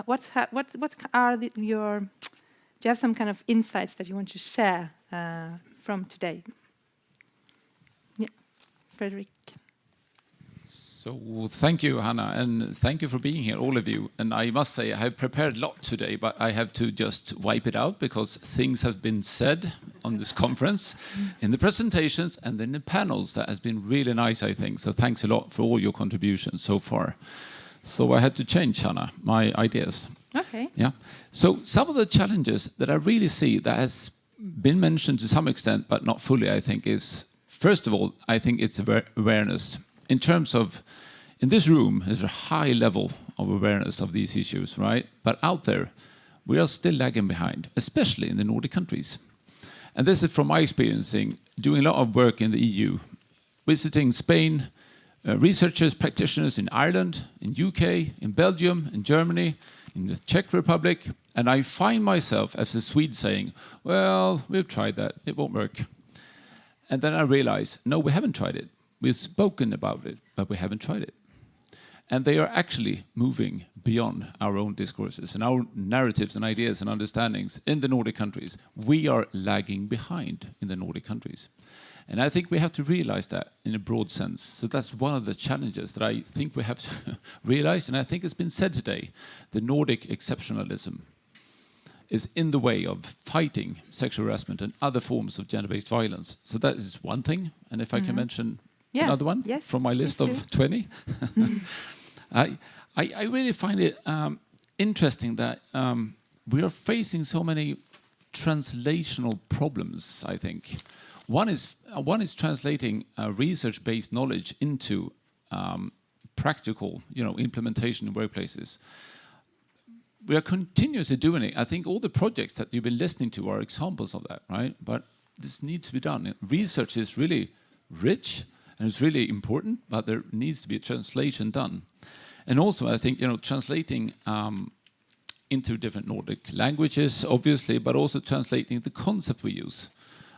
What are your? Do you have some kind of insights that you want to share from today? Yeah, Frederick. So thank you, Hannah, and thank you for being here, all of you. And I must say, I have prepared a lot today, but I have to just wipe it out because things have been said on this conference, in the presentations and in the panels. That has been really nice, I think. So thanks a lot for all your contributions so far. So I had to change, Hannah, my ideas. Okay. Yeah. So some of the challenges that I really see that has been mentioned to some extent, but not fully, I think, is, first of all, I think it's awareness. In terms of, in this room, there's a high level of awareness of these issues, right? But out there, we are still lagging behind, especially in the Nordic countries. And this is from my experiencing, doing a lot of work in the EU, visiting Spain, researchers, practitioners in Ireland, in UK, in Belgium, in Germany, in the Czech Republic, and I find myself as a Swede saying, well, we've tried that, it won't work. And then I realize, no, we haven't tried it. We've spoken about it, but we haven't tried it. And they are actually moving beyond our own discourses and our narratives and ideas and understandings in the Nordic countries. We are lagging behind in the Nordic countries. And I think we have to realize that in a broad sense. So that's one of the challenges that I think we have to realize, and I think it's been said today, the Nordic exceptionalism is in the way of fighting sexual harassment and other forms of gender-based violence. So that is one thing. And if I can mention another one from my list of 20. I really find it interesting that we are facing so many translational problems, I think. One is translating research-based knowledge into practical, implementation in workplaces. We are continuously doing it. I think all the projects that you've been listening to are examples of that, right? But this needs to be done. Research is really rich and it's really important, but there needs to be a translation done. And also, I think, translating into different Nordic languages, obviously, but also translating the concept we use.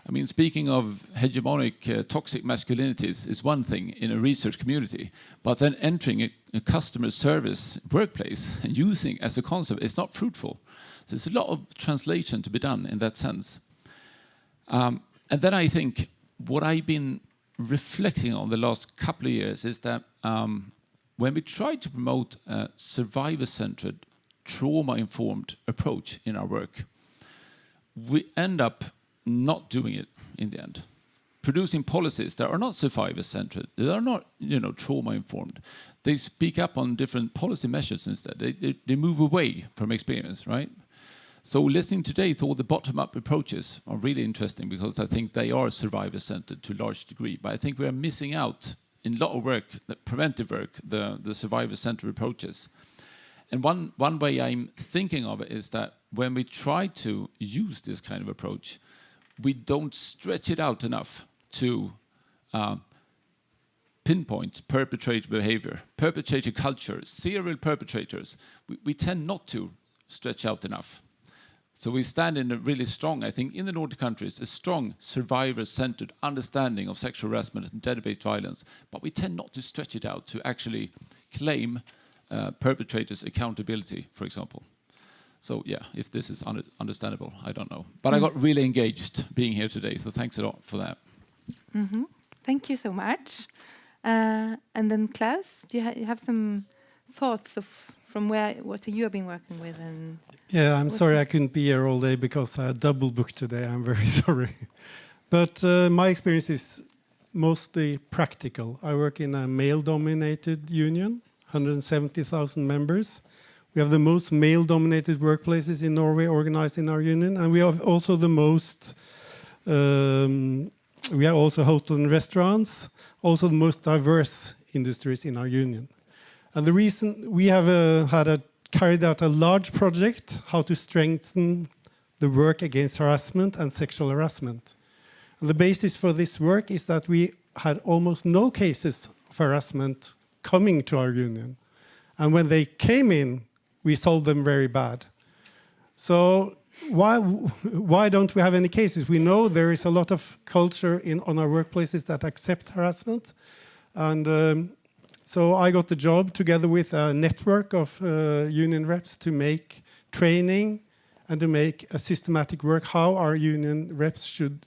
I mean, speaking of hegemonic toxic masculinities is one thing in a research community, but then entering a customer service workplace and using as a concept is not fruitful. So there's a lot of translation to be done in that sense. And then I think what I've been reflecting on the last couple of years is that when we try to promote a survivor-centered, trauma-informed approach in our work, we end up not doing it in the end. Producing policies that are not survivor-centered, that are not, trauma-informed. They speak up on different policy measures instead. They move away from experience, right? So listening today to all the bottom-up approaches are really interesting because I think they are survivor-centered to a large degree. But I think we are missing out in a lot of work, the preventive work, the survivor-centered approaches. And one way I'm thinking of it is that when we try to use this kind of approach, we don't stretch it out enough to pinpoint perpetrator behavior, perpetrator culture, serial perpetrators. We tend not to stretch out enough. So we stand in a really strong, I think, in the Nordic countries, a strong survivor-centered understanding of sexual harassment and gender-based violence, but we tend not to stretch it out to actually claim perpetrators' accountability, for example. So yeah, if this is understandable, I don't know. But I got really engaged being here today, so thanks a lot for that. Mm-hmm. Thank you so much. And then Klaus, do you have some thoughts from what you have been working with? And yeah, I'm sorry I couldn't be here all day because I had double booked today. I'm very sorry. But my experience is mostly practical. I work in a male-dominated union, 170,000 members. We have the most male-dominated workplaces in Norway organized in our union, and we have also the most, we have also hotel and restaurants, also the most diverse industries in our union. And the reason we have carried out a large project, how to strengthen the work against harassment and sexual harassment. And the basis for this work is that we had almost no cases of harassment coming to our union. And when they came in, we solved them very bad. So why don't we have any cases? We know there is a lot of culture on our workplaces that accept harassment. And so I got the job together with a network of union reps to make training and to make a systematic work how our union reps should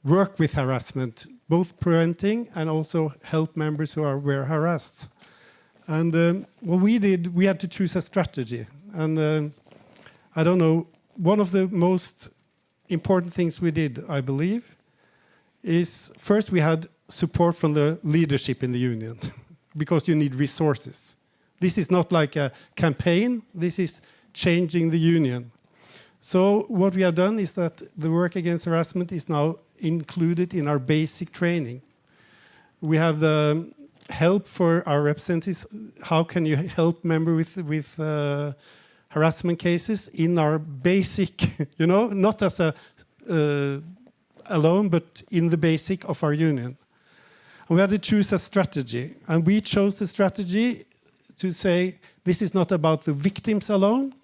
work with harassment, both preventing and also help members who were harassed. And what we did, we had to choose a strategy. And I don't know, one of the most important things we did, I believe, is first we had support from the leadership in the union because you need resources. This is not like a campaign, this is changing the union. So what we have done is that the work against harassment is now included in our basic training. We have the help for our representatives. How can you help members with harassment cases in our basic, not as a alone, but in the basic of our union. And we had to choose a strategy. And we chose the strategy to say, this is not about the victims alone.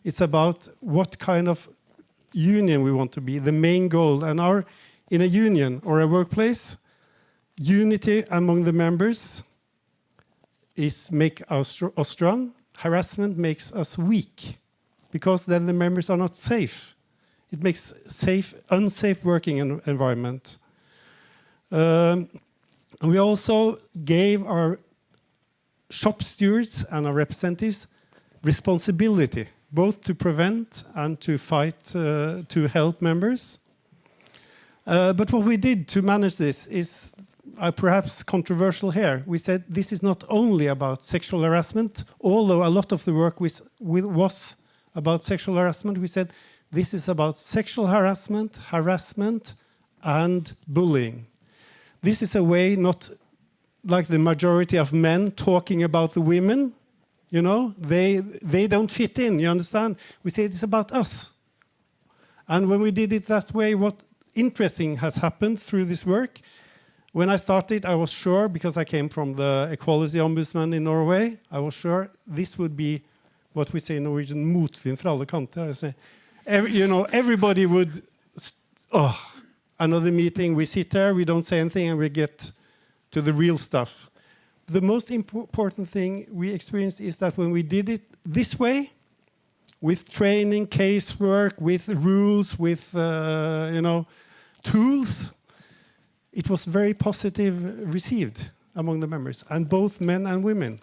It's about what kind of union we want to be, the main goal. And in a union or a workplace, unity among the members make us strong. Harassment makes us weak, because then the members are not safe. It makes unsafe working environment. And we also gave our shop stewards and our representatives responsibility, both to prevent and to fight, to help members. But what we did to manage this is perhaps controversial here. We said this is not only about sexual harassment, although a lot of the work was about sexual harassment. We said this is about sexual harassment, and bullying. This is a way, not like the majority of men talking about the women. They don't fit in, you understand? We say it's about us. And when we did it that way, what interesting has happened through this work. When I started, I was sure, because I came from the Equality Ombudsman in Norway, I was sure this would be what we say in Norwegian, motvind fra alle kanter. Everybody would, another meeting, we sit there, we don't say anything, and we get to the real stuff. The most important thing we experienced is that when we did it this way, with training, casework, with rules, with tools, it was very positive received among the members, and both men and women.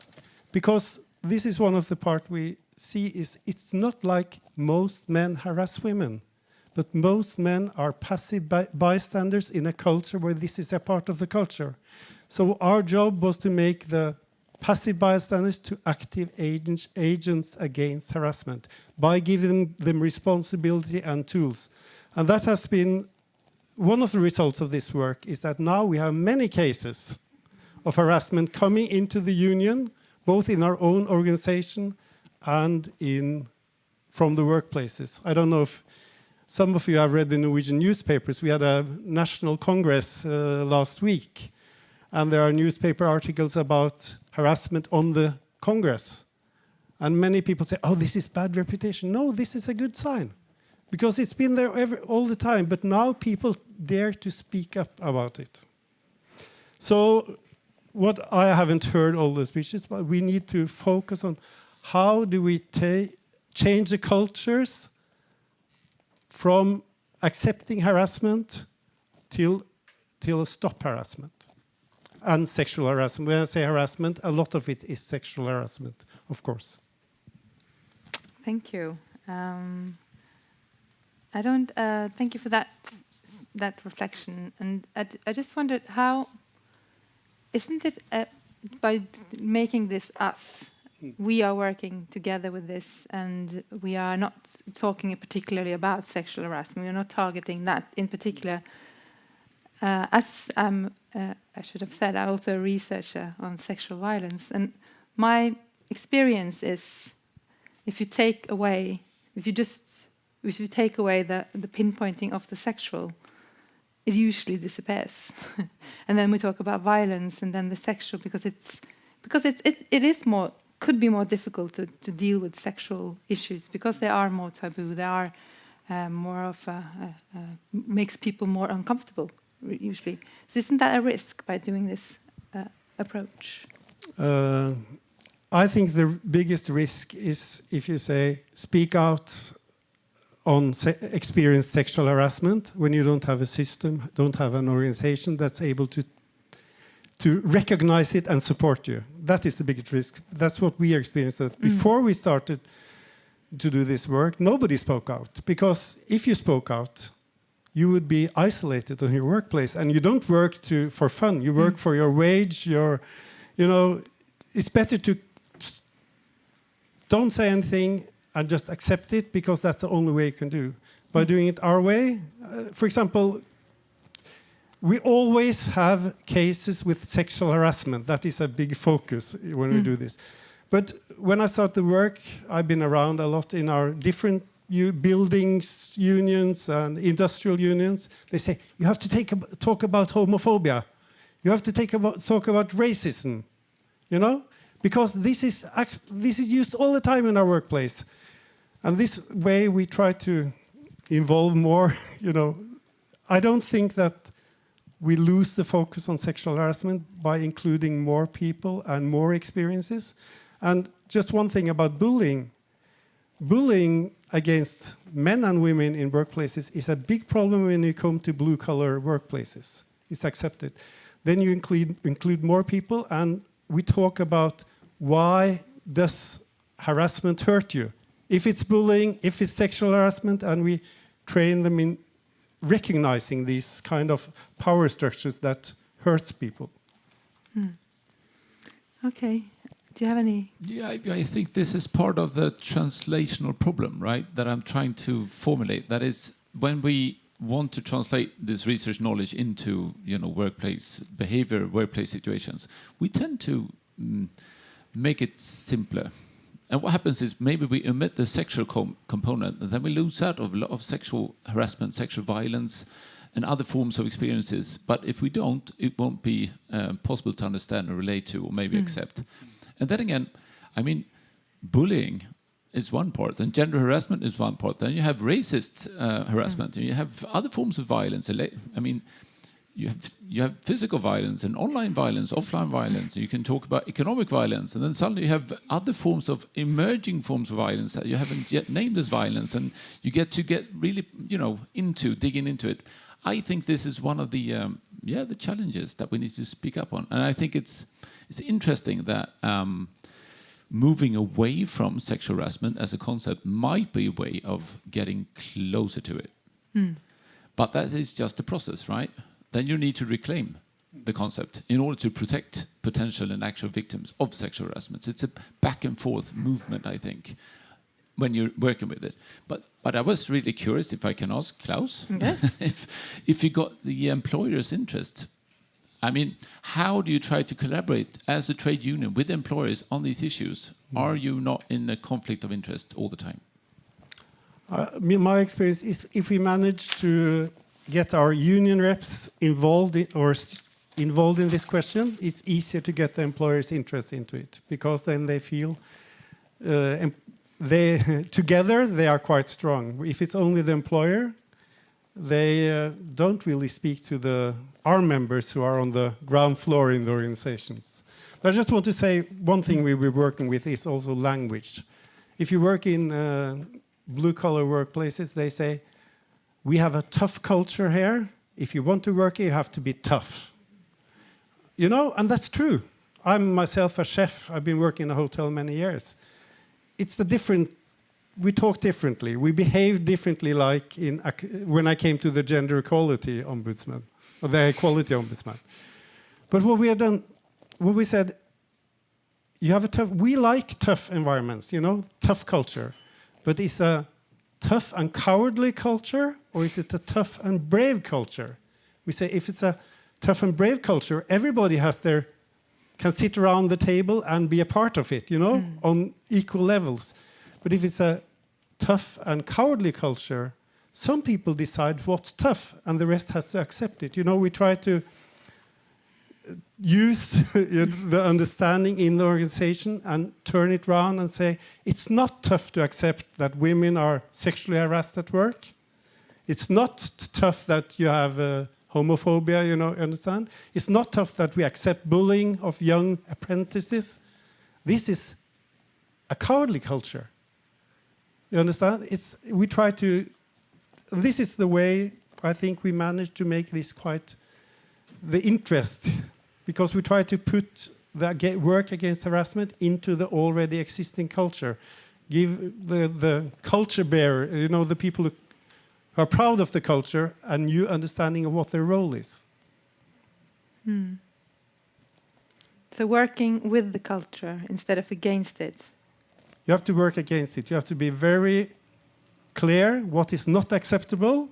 Because this is one of the part we see is it's not like most men harass women, but most men are passive bystanders in a culture where this is a part of the culture. So our job was to make the passive bystanders to active agents against harassment by giving them responsibility and tools. And that has been one of the results of this work, is that now we have many cases of harassment coming into the union, both in our own organization and from the workplaces. I don't know if some of you have read the Norwegian newspapers. We had a national congress last week, and there are newspaper articles about harassment on the congress. And many people say, oh, this is bad reputation. No, this is a good sign, because it's been there all the time, but now people dare to speak up about it. So what I haven't heard all the speeches, but we need to focus on how do we change the cultures from accepting harassment till stop harassment and sexual harassment. When I say harassment, a lot of it is sexual harassment, of course. Thank you. Thank you for that reflection. And I just wondered how, isn't it by making this us, we are working together with this, and we are not talking particularly about sexual harassment. We are not targeting that in particular. I should have said, I'm also a researcher on sexual violence, and my experience is, if you take away the pinpointing of the sexual, it usually disappears. And then we talk about violence and then the sexual, because it is more could be more difficult to deal with sexual issues because they are more taboo. They are more of makes people more uncomfortable usually. So isn't that a risk by doing this approach? I think the biggest risk is if you say speak out on experienced sexual harassment when you don't have a system, don't have an organization that's able to recognize it and support you. That is the biggest risk. That's what we experienced. That before we started to do this work, nobody spoke out, because if you spoke out, you would be isolated in your workplace, and you don't work for fun. You work for your wage. It's better to don't say anything and just accept it, because that's the only way you can do. By doing it our way, for example, we always have cases with sexual harassment. That is a big focus when we do this. But when I started work, I've been around a lot in our different buildings, unions, and industrial unions. They say, you have to talk about homophobia. You have to talk about racism, because this is used all the time in our workplace. And this way we try to involve more, I don't think that we lose the focus on sexual harassment by including more people and more experiences. And just one thing about bullying. Bullying against men and women in workplaces is a big problem when you come to blue-collar workplaces. It's accepted. Then you include more people, and we talk about why does harassment hurt you? If it's bullying, if it's sexual harassment, and we train them in recognizing these kind of power structures that hurts people. Okay. Do you have any? Yeah, I think this is part of the translational problem, right, that I'm trying to formulate. That is, when we want to translate this research knowledge into, workplace behavior, workplace situations, we tend to make it simpler. And what happens is maybe we omit the sexual component, and then we lose out of a lot of sexual harassment, sexual violence, and other forms of experiences. But if we don't, it won't be possible to understand or relate to, or maybe accept. And then again, bullying is one part, and gender harassment is one part. Then you have racist harassment, and you have other forms of violence. You have physical violence and online violence, offline violence. You can talk about economic violence, and then suddenly you have other forms of emerging forms of violence that you haven't yet named as violence, and you get really, digging into it. I think this is one of the challenges that we need to speak up on, and I think it's interesting that moving away from sexual harassment as a concept might be a way of getting closer to it. But that is just a process, right? Then you need to reclaim the concept in order to protect potential and actual victims of sexual harassment. It's a back and forth movement, I think, when you're working with it. But I was really curious, if I can ask Klaus, if you got the employer's interest. How do you try to collaborate as a trade union with employers on these issues? Are you not in a conflict of interest all the time? My experience is if we manage to get our union reps involved in this question, it's easier to get the employer's interest into it, because then they feel together they are quite strong. If it's only the employer, they don't really speak to our members who are on the ground floor in the organizations. But I just want to say one thing we were working with is also language. If you work in blue-collar workplaces, they say, we have a tough culture here. If you want to work here, you have to be tough. And that's true. I'm myself a chef. I've been working in a hotel many years. We talk differently. We behave differently, like when I came to the gender equality ombudsman, or the equality ombudsman. But what we said, we like tough environments, tough culture. But is a tough and cowardly culture, or is it a tough and brave culture? We say if it's a tough and brave culture, everybody can sit around the table and be a part of it, on equal levels. But if it's a tough and cowardly culture, some people decide what's tough, and the rest has to accept it. We try to use the understanding in the organization and turn it around and say, it's not tough to accept that women are sexually harassed at work. It's not tough that you have homophobia, understand? It's not tough that we accept bullying of young apprentices. This is a cowardly culture. You understand? We try to, this is the way I think we managed to make this quite the interest, because we try to put the work against harassment into the already existing culture. Give the culture bearer, the people who are proud of the culture, a new understanding of what their role is. So working with the culture instead of against it. You have to work against it. You have to be very clear what is not acceptable,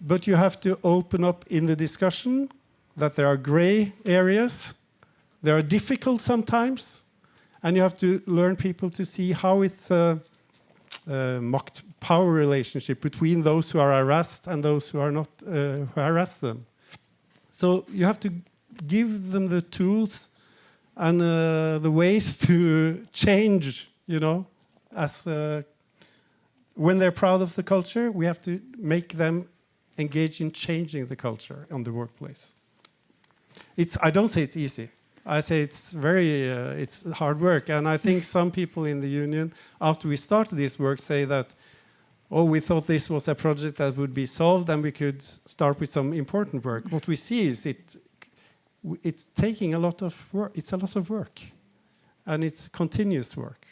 but you have to open up in the discussion that there are gray areas, they are difficult sometimes, and you have to learn people to see how it's a mocked power relationship between those who are harassed and those who are not, who harass them. So you have to give them the tools and the ways to change, as when they're proud of the culture, we have to make them engage in changing the culture on the workplace. I don't say it's easy. I say it's it's hard work. And I think some people in the union, after we started this work, say that, oh, we thought this was a project that would be solved and we could start with some important work. What we see is it's taking a lot of work. It's a lot of work. And it's continuous work.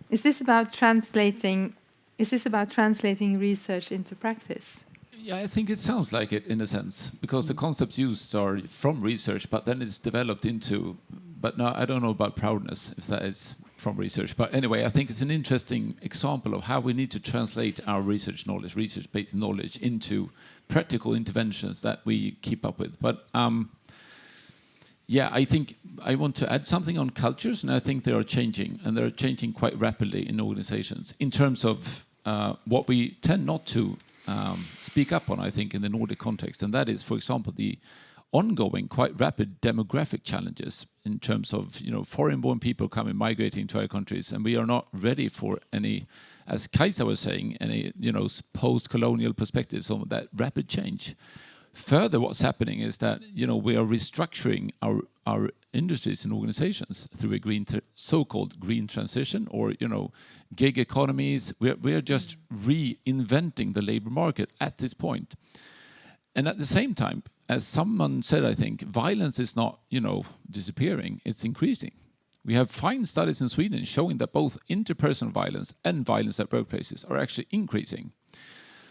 Is this about translating research into practice? Yeah, I think it sounds like it in a sense, because the concepts used are from research, but then it's developed into, but now I don't know about proudness, if that is from research. But anyway, I think it's an interesting example of how we need to translate our research knowledge, research-based knowledge, into practical interventions that we keep up with. But yeah, I think I want to add something on cultures, and I think they are changing, and they're changing quite rapidly in organizations in terms of what we tend not to speak up on, I think, in the Nordic context, and that is, for example, the ongoing, quite rapid demographic challenges in terms of, foreign-born people coming, migrating to our countries, and we are not ready for any, as Kajsa was saying, any, post-colonial perspectives on that rapid change. Further, what's happening is that, we are restructuring our industries and organizations through a so-called green transition, or, gig economies. We are just reinventing the labor market at this point. And at the same time, as someone said, I think, violence is not, disappearing, it's increasing. We have fine studies in Sweden showing that both interpersonal violence and violence at workplaces are actually increasing.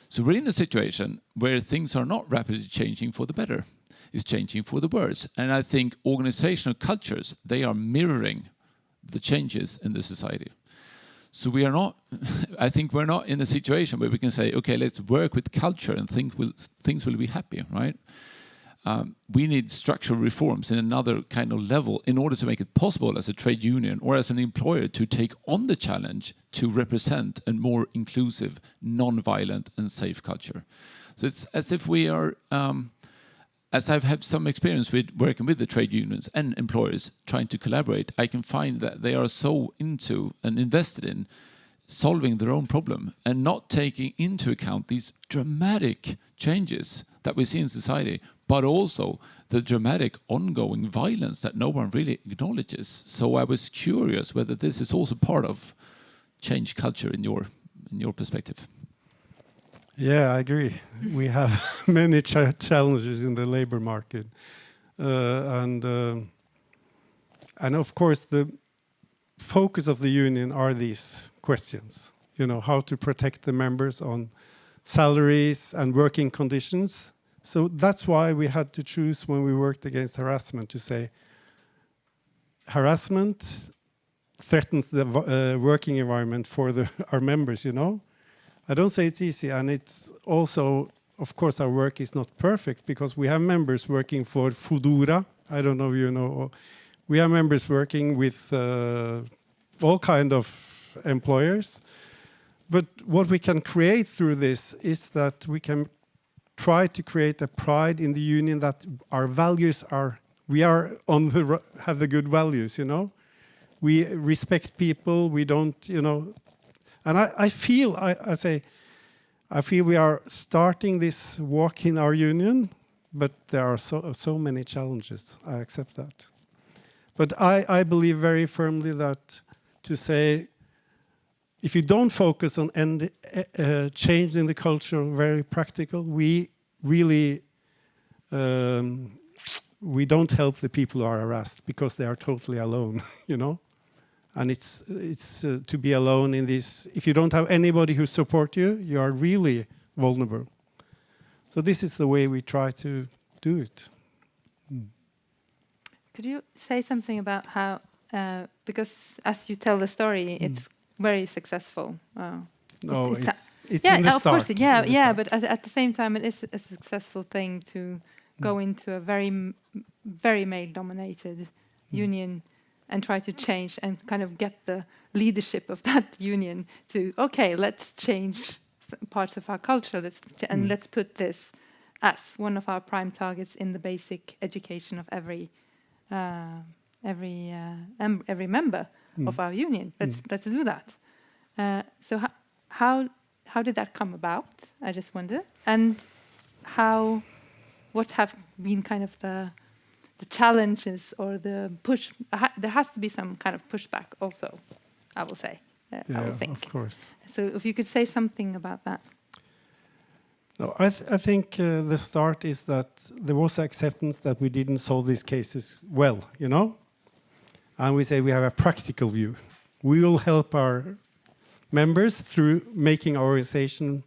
So we're in a situation where things are not rapidly changing for the better. It's changing for the worse. And I think organizational cultures, they are mirroring the changes in the society. So we are not, I think we're not in a situation where we can say, okay, let's work with culture and things will be happy, right? We need structural reforms in another kind of level in order to make it possible as a trade union or as an employer to take on the challenge to represent a more inclusive, non-violent and safe culture. So it's as if we are, as I've had some experience with working with the trade unions and employers trying to collaborate, I can find that they are so into and invested in solving their own problem and not taking into account these dramatic changes that we see in society, but also the dramatic ongoing violence that no one really acknowledges. So I was curious whether this is also part of change culture in your perspective. Yeah, I agree. We have many challenges in the labor market. And of course, the focus of the union are these questions. How to protect the members on salaries and working conditions. So that's why we had to choose, when we worked against harassment, to say harassment threatens the working environment for our members, I don't say it's easy, and it's also, of course, our work is not perfect because we have members working for Foodora. I don't know if you know. We have members working with all kind of employers. But what we can create through this is that we can try to create a pride in the union that our values are, we are on the, have the good values, you know. We respect people, we don't, you know. And I feel, I feel we are starting this walk in our union, but there are so many challenges. I accept that. But I believe very firmly that to say, if you don't focus on changing the culture, very practical, we really, we don't help the people who are harassed because they are totally alone, you know? And it's to be alone in this, if you don't have anybody who support you, you are really vulnerable. So this is the way we try to do it. Could you say something about how, because as you tell the story, it's very successful. No, it's yeah, in the of start. Course, yeah, but at the same time, it is a successful thing to go into a very male-dominated union and try to change and kind of get the leadership of that union to, okay, let's change parts of our culture, let's put this as one of our prime targets in the basic education of every member of our union. Let's do that. So how did that come about? I just wonder, and what have been kind of the challenges or the push? There has to be some kind of pushback also, I will say. I will think. Of course. So if you could say something about that. No, I think the start is that there was acceptance that we didn't solve these cases well, you know? And we say we have a practical view. We will help our members through making our organization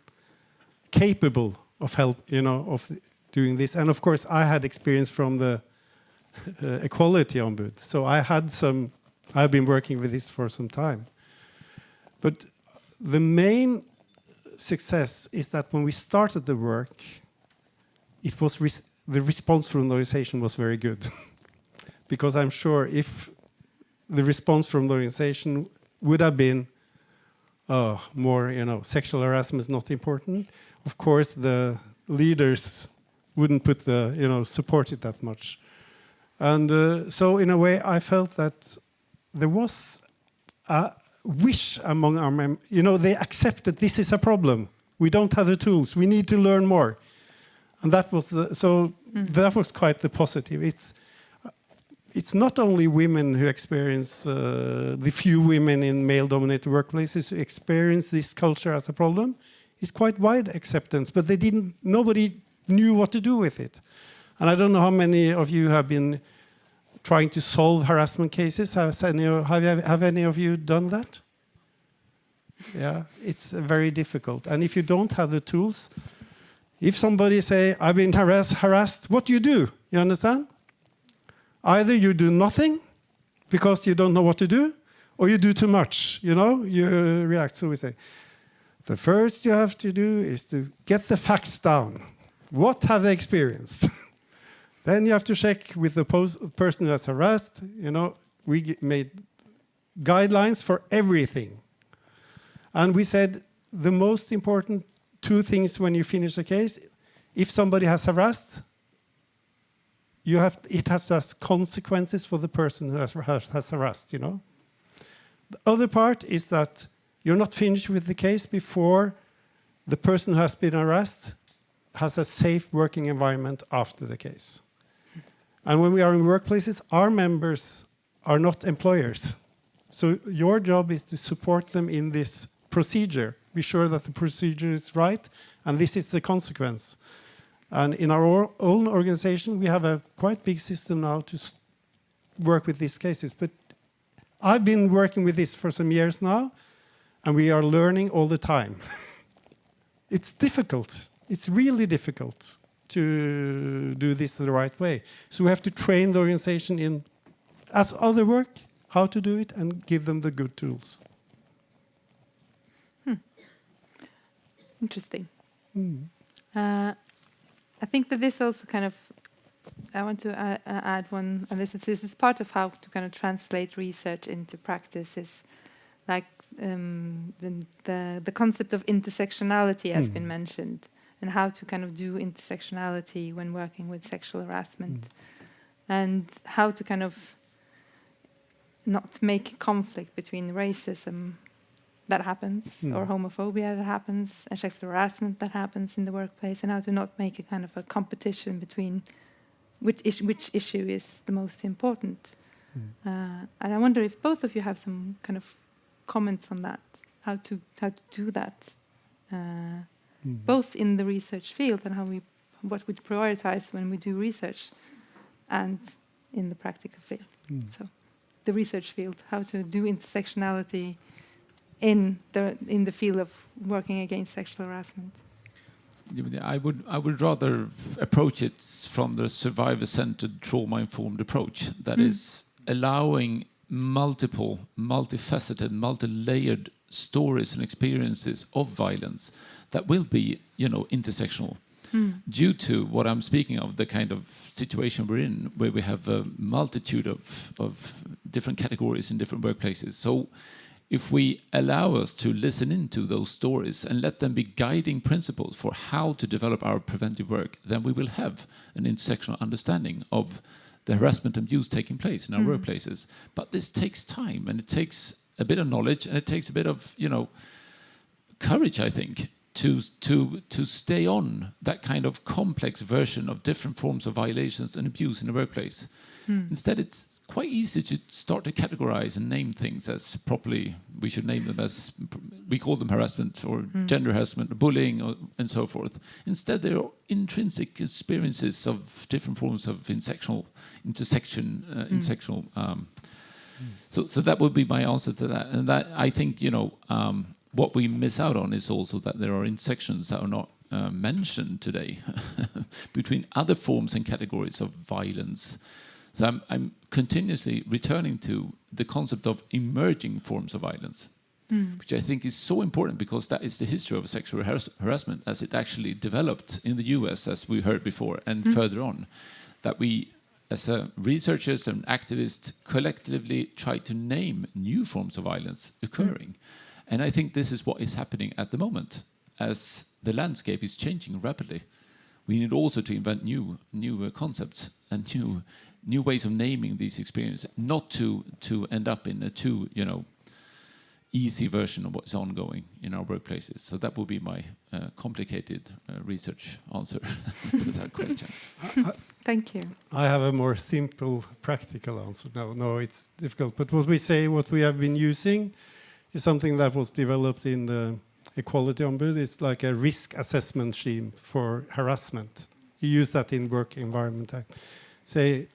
capable of of doing this. And of course, I had experience from the Equality Ombud. So I've been working with this for some time. But the main success is that when we started the work, it was the response from the organization was very good. Because I'm sure if the response from the organization would have been more, sexual harassment is not important, of course the leaders wouldn't put support it that much. And so in a way I felt that there was a wish among our members, they accepted this is a problem. We don't have the tools. We need to learn more. And that was that was quite the positive. It's not only women who experience, the few women in male-dominated workplaces who experience this culture as a problem. It's quite wide acceptance, but nobody knew what to do with it. And I don't know how many of you have been trying to solve harassment cases. Have any of you done that? Yeah, it's very difficult. And if you don't have the tools, if somebody say, I've been harassed, what do? You understand? Either you do nothing because you don't know what to do, or you do too much, you react. So we say, the first you have to do is to get the facts down. What have they experienced? Then you have to check with the person who has harassed. We made guidelines for everything. And we said the most important two things when you finish a case, if somebody has harassed, it has to have consequences for the person who has harassed, The other part is that you're not finished with the case before the person who has been harassed has a safe working environment after the case. And when we are in workplaces, our members are not employers. So your job is to support them in this procedure. Be sure that the procedure is right, and this is the consequence. And in our own organization, we have a quite big system now to work with these cases. But I've been working with this for some years now, and we are learning all the time. It's difficult. It's really difficult to do this the right way. So we have to train the organization in, as other work, how to do it and give them the good tools. Interesting. I think that this also kind of, I want to add one, and this is part of how to kind of translate research into practice, is like the concept of intersectionality has been mentioned. and how to kind of do intersectionality when working with sexual harassment, and how to kind of not make conflict between racism that happens or homophobia that happens and sexual harassment that happens in the workplace, and how to not make a kind of a competition between which issue is the most important. And I wonder if both of you have some kind of comments on that, how to do that, both in the research field and what we prioritize when we do research, and in the practical field. So the research field, how to do intersectionality in the field of working against sexual harassment. I would rather approach it from the survivor-centered, trauma-informed approach that is allowing multiple, multifaceted, multi-layered stories and experiences of violence that will be, intersectional. Due to what I'm speaking of, the kind of situation we're in, where we have a multitude of different categories in different workplaces. So if we allow us to listen into those stories and let them be guiding principles for how to develop our preventive work, then we will have an intersectional understanding of the harassment and abuse taking place in our workplaces. But this takes time, and it takes a bit of knowledge, and it takes a bit of, courage, I think, to stay on that kind of complex version of different forms of violations and abuse in the workplace. Instead, it's quite easy to start to categorize and name things as properly. We should name them as, we call them harassment or gender harassment, or bullying, and so forth. Instead, there are intrinsic experiences of different forms of intersection. So that would be my answer to that. And that, I think, what we miss out on is also that there are intersections that are not mentioned today between other forms and categories of violence. So I'm continuously returning to the concept of emerging forms of violence, which I think is so important, because that is the history of sexual harassment as it actually developed in the US, as we heard before, and further on, that we, as researchers and activists, collectively try to name new forms of violence occurring. And I think this is what is happening at the moment, as the landscape is changing rapidly. We need also to invent new concepts and new ways of naming these experiences, not to end up in a too easy version of what's ongoing in our workplaces. So that would be my complicated research answer to that question. Thank you. I have a more simple, practical answer. No, it's difficult. But what we have been using is something that was developed in the Equality Ombud. It's like a risk assessment scheme for harassment. You use that in work environment. Say,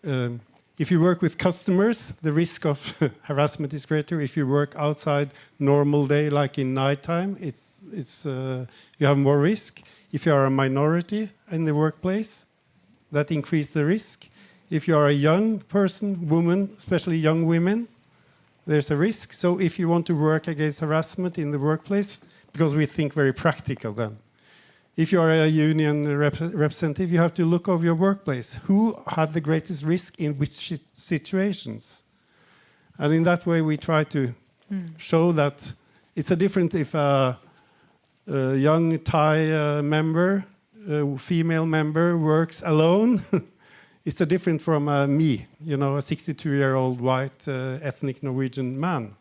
if you work with customers, the risk of harassment is greater. If you work outside normal day, like in nighttime, you have more risk. If you are a minority in the workplace, that increases the risk. If you are a young person, woman, especially young women, there's a risk. So if you want to work against harassment in the workplace, because we think very practical then, if you are a union representative, you have to look over your workplace. Who have the greatest risk in which situations? And in that way, we try to show that it's a different if a young Thai member, female member, works alone. It's a different from me, a 62-year-old white ethnic Norwegian man.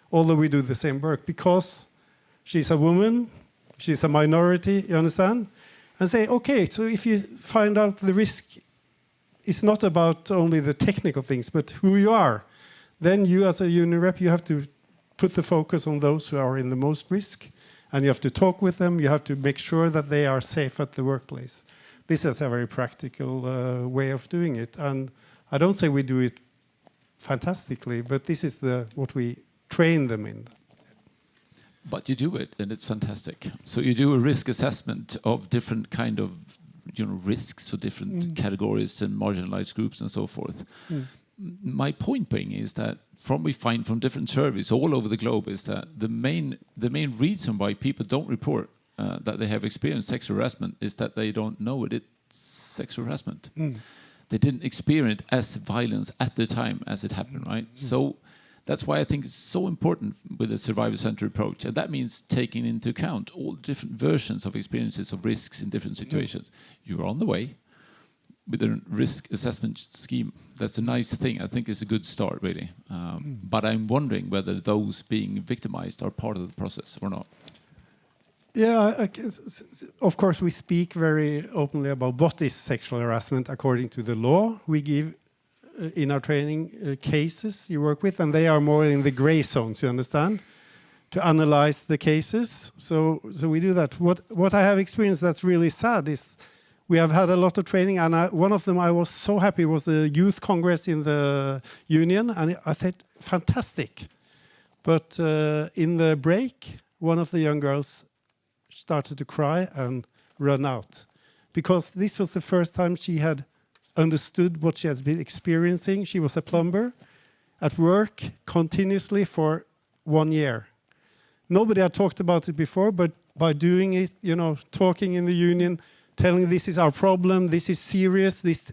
Although we do the same work, because she's a woman, she's a minority, you understand? And say, okay, so if you find out the risk is not about only the technical things, but who you are, then you as a union rep, you have to put the focus on those who are in the most risk, and you have to talk with them, you have to make sure that they are safe at the workplace. This is a very practical way of doing it. And I don't say we do it fantastically, but this is what we train them in. But you do it, and it's fantastic. So you do a risk assessment of different kind of risks for different categories and marginalized groups and so forth. My point being is that we find from different surveys all over the globe is that the main reason why people don't report that they have experienced sexual harassment is that they don't know it's sexual harassment. They didn't experience it as violence at the time as it happened, right? So That's why I think it's so important with a survivor-centered approach, and that means taking into account all different versions of experiences of risks in different situations. You're on the way with a risk assessment scheme. That's a nice thing. I think it's a good start, really. But I'm wondering whether those being victimized are part of the process or not. Yeah, of course, we speak very openly about what is sexual harassment according to the law. We give in our training cases you work with, and they are more in the gray zones, you understand, to analyze the cases. So we do that. What I have experienced that's really sad is we have had a lot of training, and one of them I was so happy was the youth congress in the union, and I thought fantastic. But in the break, one of the young girls started to cry and run out, because this was the first time she had understood what she has been experiencing. She was a plumber at work continuously for 1 year. Nobody had talked about it before, but by doing it, you know, talking in the union, telling this is our problem, this is serious, this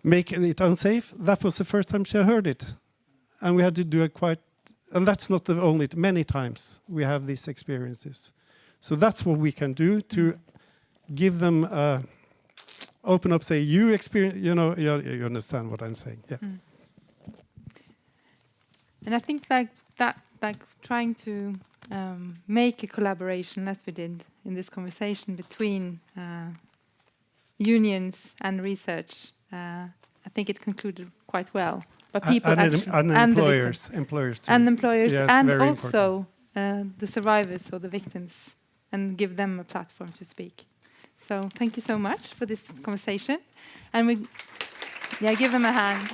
making it unsafe, that was the first time she heard it. And we had to do it quite, and that's not the only, many times we have these experiences. So that's what we can do to give them open up, say, you experience, you know, you understand what I'm saying. Yeah. And I think like trying to make a collaboration, as we did in this conversation, between unions and research, I think it concluded quite well. But people and employers too. And employers, yes, and also the survivors or the victims, and give them a platform to speak. So thank you so much for this conversation. And we, give them a hand.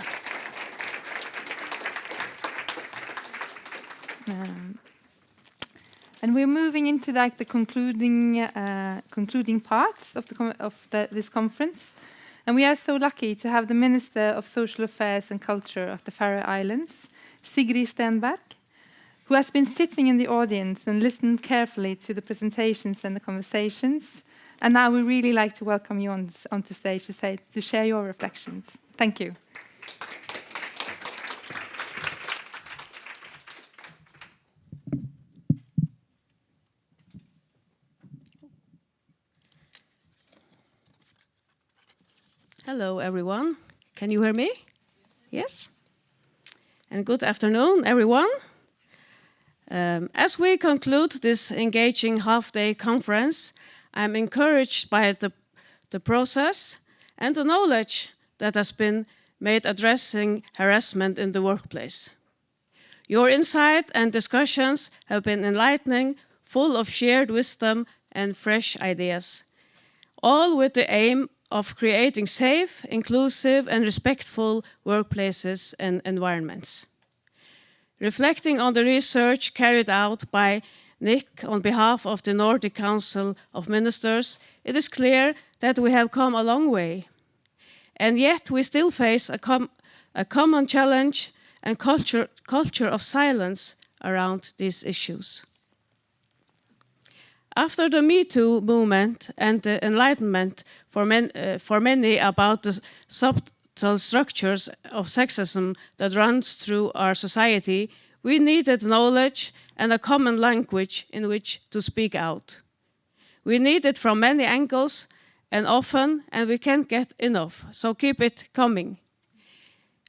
And we're moving into like the concluding parts of this conference. And we are so lucky to have the Minister of Social Affairs and Culture of the Faroe Islands, Sigrid Stenberg, who has been sitting in the audience and listened carefully to the presentations and the conversations. And now we really like to welcome you onto stage to share your reflections. Thank you. Hello, everyone. Can you hear me? Yes? And good afternoon, everyone. As we conclude this engaging half-day conference, I'm encouraged by the process and the knowledge that has been made addressing harassment in the workplace. Your insight and discussions have been enlightening, full of shared wisdom and fresh ideas, all with the aim of creating safe, inclusive, and respectful workplaces and environments. Reflecting on the research carried out by NIKK on behalf of the Nordic Council of Ministers, it is clear that we have come a long way. And yet we still face a common challenge and culture of silence around these issues. After the Me Too movement and the enlightenment for many about the subtle structures of sexism that runs through our society, we needed knowledge and a common language in which to speak out. We need it from many angles and often, and we can't get enough, so keep it coming.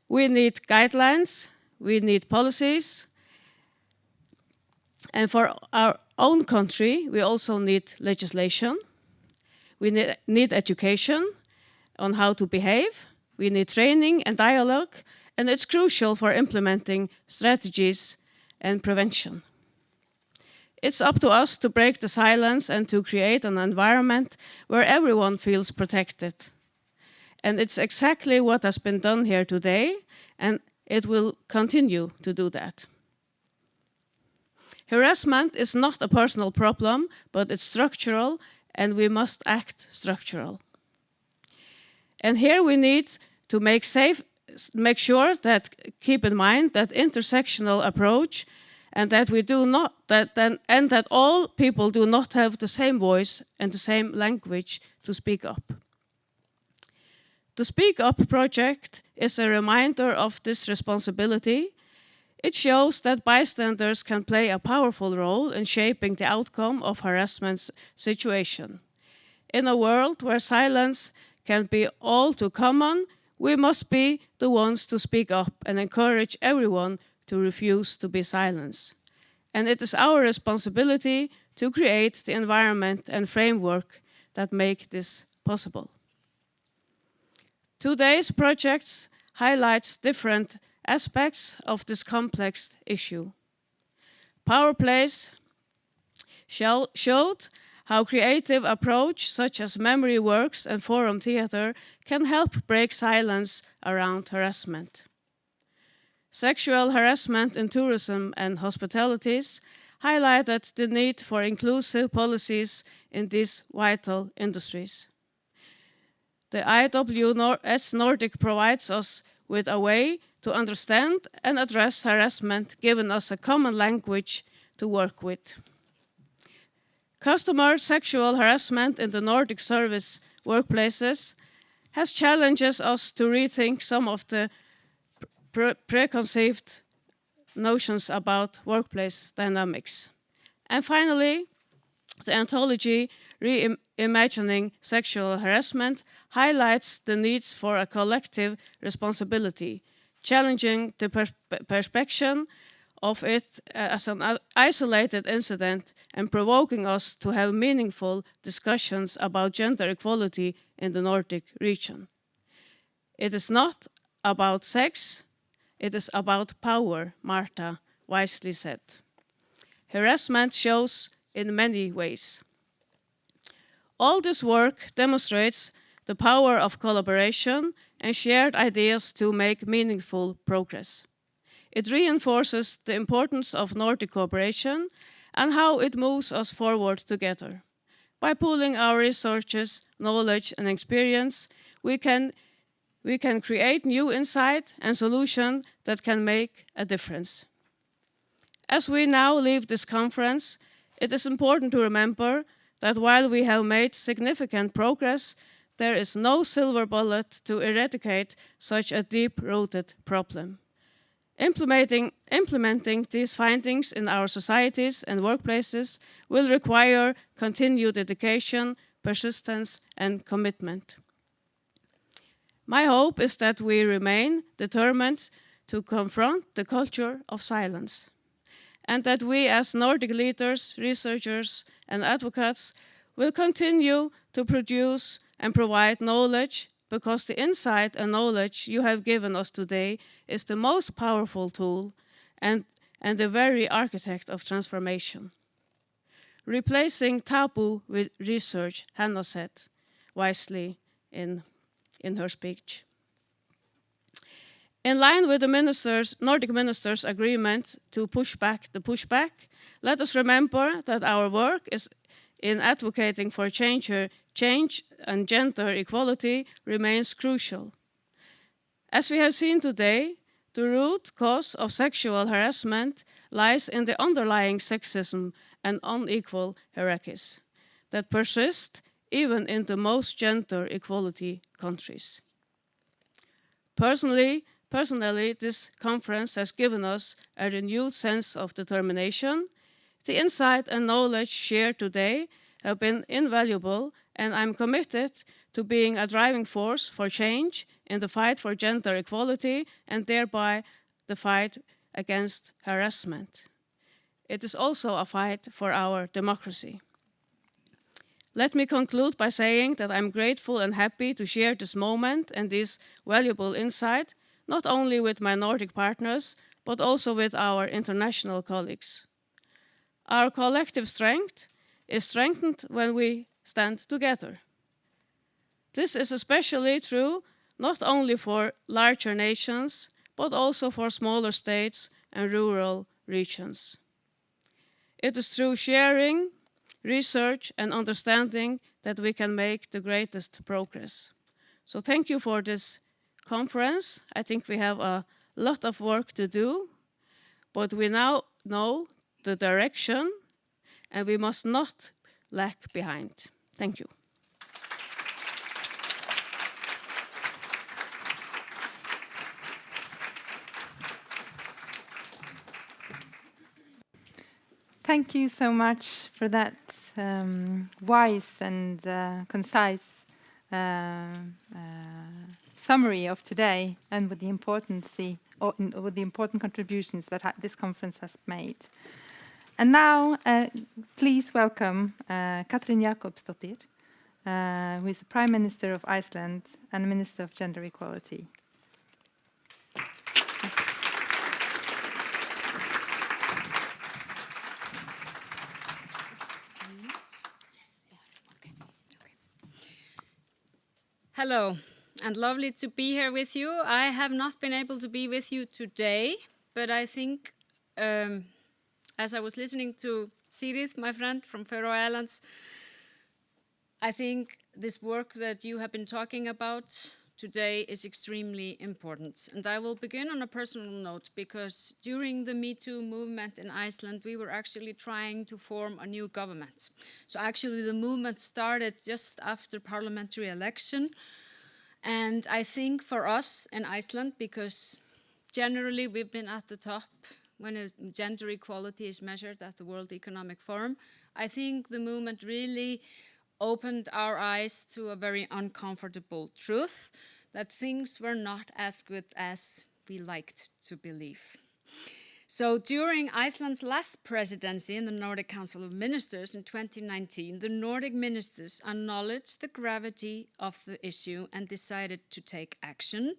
We need guidelines, we need policies, and for our own country, we also need legislation. We need education on how to behave. We need training and dialogue, and it's crucial for implementing strategies and prevention. It's up to us to break the silence and to create an environment where everyone feels protected. And it's exactly what has been done here today, and it will continue to do that. Harassment is not a personal problem, but it's structural, and we must act structural. And here we need to make sure that keep in mind that intersectional approach, and that we do not and that all people do not have the same voice and the same language to speak up. The Speak Up project is a reminder of this responsibility. It shows that bystanders can play a powerful role in shaping the outcome of harassment situation. In a world where silence can be all too common, we must be the ones to speak up and encourage everyone to refuse to be silenced. And it is our responsibility to create the environment and framework that make this possible. Today's project highlights different aspects of this complex issue. Power Plays showed how creative approach such as memory works and forum theater can help break silence around harassment. Sexual harassment in tourism and hospitalities highlighted the need for inclusive policies in these vital industries. The IWS Nordic provides us with a way to understand and address harassment, giving us a common language to work with. Customer sexual harassment in the Nordic service workplaces has challenged us to rethink some of the preconceived notions about workplace dynamics. And finally, the anthology Reimagining Sexual Harassment highlights the needs for a collective responsibility, challenging the perception of it as an isolated incident and provoking us to have meaningful discussions about gender equality in the Nordic region. It is not about sex, it is about power, Marta wisely said. Harassment shows in many ways. All this work demonstrates the power of collaboration and shared ideas to make meaningful progress. It reinforces the importance of Nordic cooperation and how it moves us forward together. By pooling our resources, knowledge, and experience, we can create new insight and solutions that can make a difference. As we now leave this conference, it is important to remember that while we have made significant progress, there is no silver bullet to eradicate such a deep-rooted problem. Implementing these findings in our societies and workplaces will require continued dedication, persistence, and commitment. My hope is that we remain determined to confront the culture of silence, and that we as Nordic leaders, researchers, and advocates will continue to produce and provide knowledge, because the insight and knowledge you have given us today is the most powerful tool and the very architect of transformation. Replacing taboo with research, Hannah said wisely in her speech. In line with the Nordic ministers' agreement to push back the pushback, let us remember that our work is in advocating for change and gender equality remains crucial. As we have seen today, the root cause of sexual harassment lies in the underlying sexism and unequal hierarchies that persist even in the most gender equality countries. Personally, this conference has given us a renewed sense of determination. The insight and knowledge shared today have been invaluable, and I'm committed to being a driving force for change in the fight for gender equality and thereby the fight against harassment. It is also a fight for our democracy. Let me conclude by saying that I'm grateful and happy to share this moment and this valuable insight, not only with my Nordic partners, but also with our international colleagues. Our collective strength is strengthened when we stand together. This is especially true not only for larger nations, but also for smaller states and rural regions. It is through sharing, research, and understanding that we can make the greatest progress. So thank you for this conference. I think we have a lot of work to do, but we now know the direction, and we must not lag behind. Thank you. Thank you so much for that wise and concise summary of today, and with the with the important contributions that this conference has made. And now, please welcome Katrin Jakobsdottir, who is the Prime Minister of Iceland and Minister of Gender Equality. Hello, and lovely to be here with you. I have not been able to be with you today, but I think, as I was listening to Sirith, my friend from Faroe Islands, I think this work that you have been talking about today is extremely important. And I will begin on a personal note, because during the Me Too movement in Iceland, we were actually trying to form a new government. So actually the movement started just after parliamentary election. And I think for us in Iceland, because generally we've been at the top when gender equality is measured at the World Economic Forum, I think the movement really opened our eyes to a very uncomfortable truth, that things were not as good as we liked to believe. So during Iceland's last presidency in the Nordic Council of Ministers in 2019, the Nordic ministers acknowledged the gravity of the issue and decided to take action.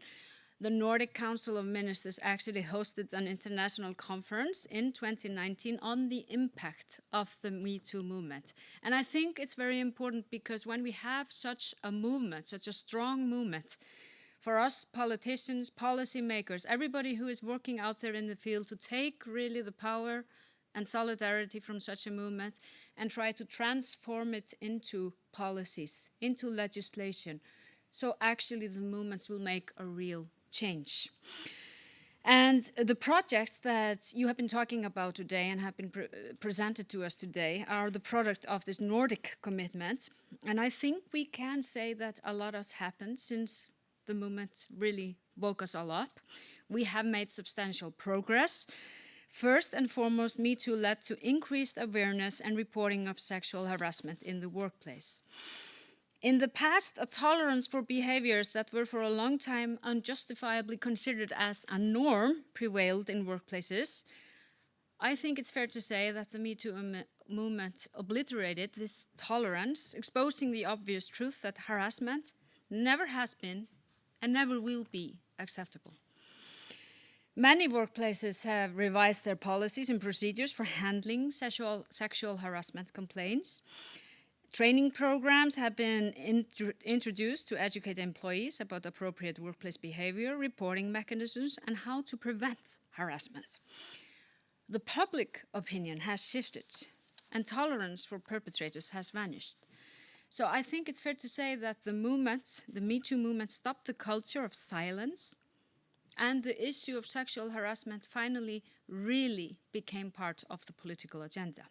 The Nordic Council of Ministers actually hosted an international conference in 2019 on the impact of the Me Too movement. And I think it's very important, because when we have such a movement, such a strong movement, for us politicians, policymakers, everybody who is working out there in the field, to take really the power and solidarity from such a movement and try to transform it into policies, into legislation. So actually the movements will make a real change. And the projects that you have been talking about today and have been presented to us today are the product of this Nordic commitment. And I think we can say that a lot has happened since the movement really woke us all up. We have made substantial progress. First and foremost, Me Too led to increased awareness and reporting of sexual harassment in the workplace. In the past, a tolerance for behaviors that were for a long time unjustifiably considered as a norm prevailed in workplaces. I think it's fair to say that the Me Too movement obliterated this tolerance, exposing the obvious truth that harassment never has been and never will be acceptable. Many workplaces have revised their policies and procedures for handling sexual harassment complaints. Training programs have been introduced to educate employees about appropriate workplace behavior, reporting mechanisms, and how to prevent harassment. The public opinion has shifted, and tolerance for perpetrators has vanished. So I think it's fair to say that the movement, the Me Too movement, stopped the culture of silence, and the issue of sexual harassment finally really became part of the political agenda.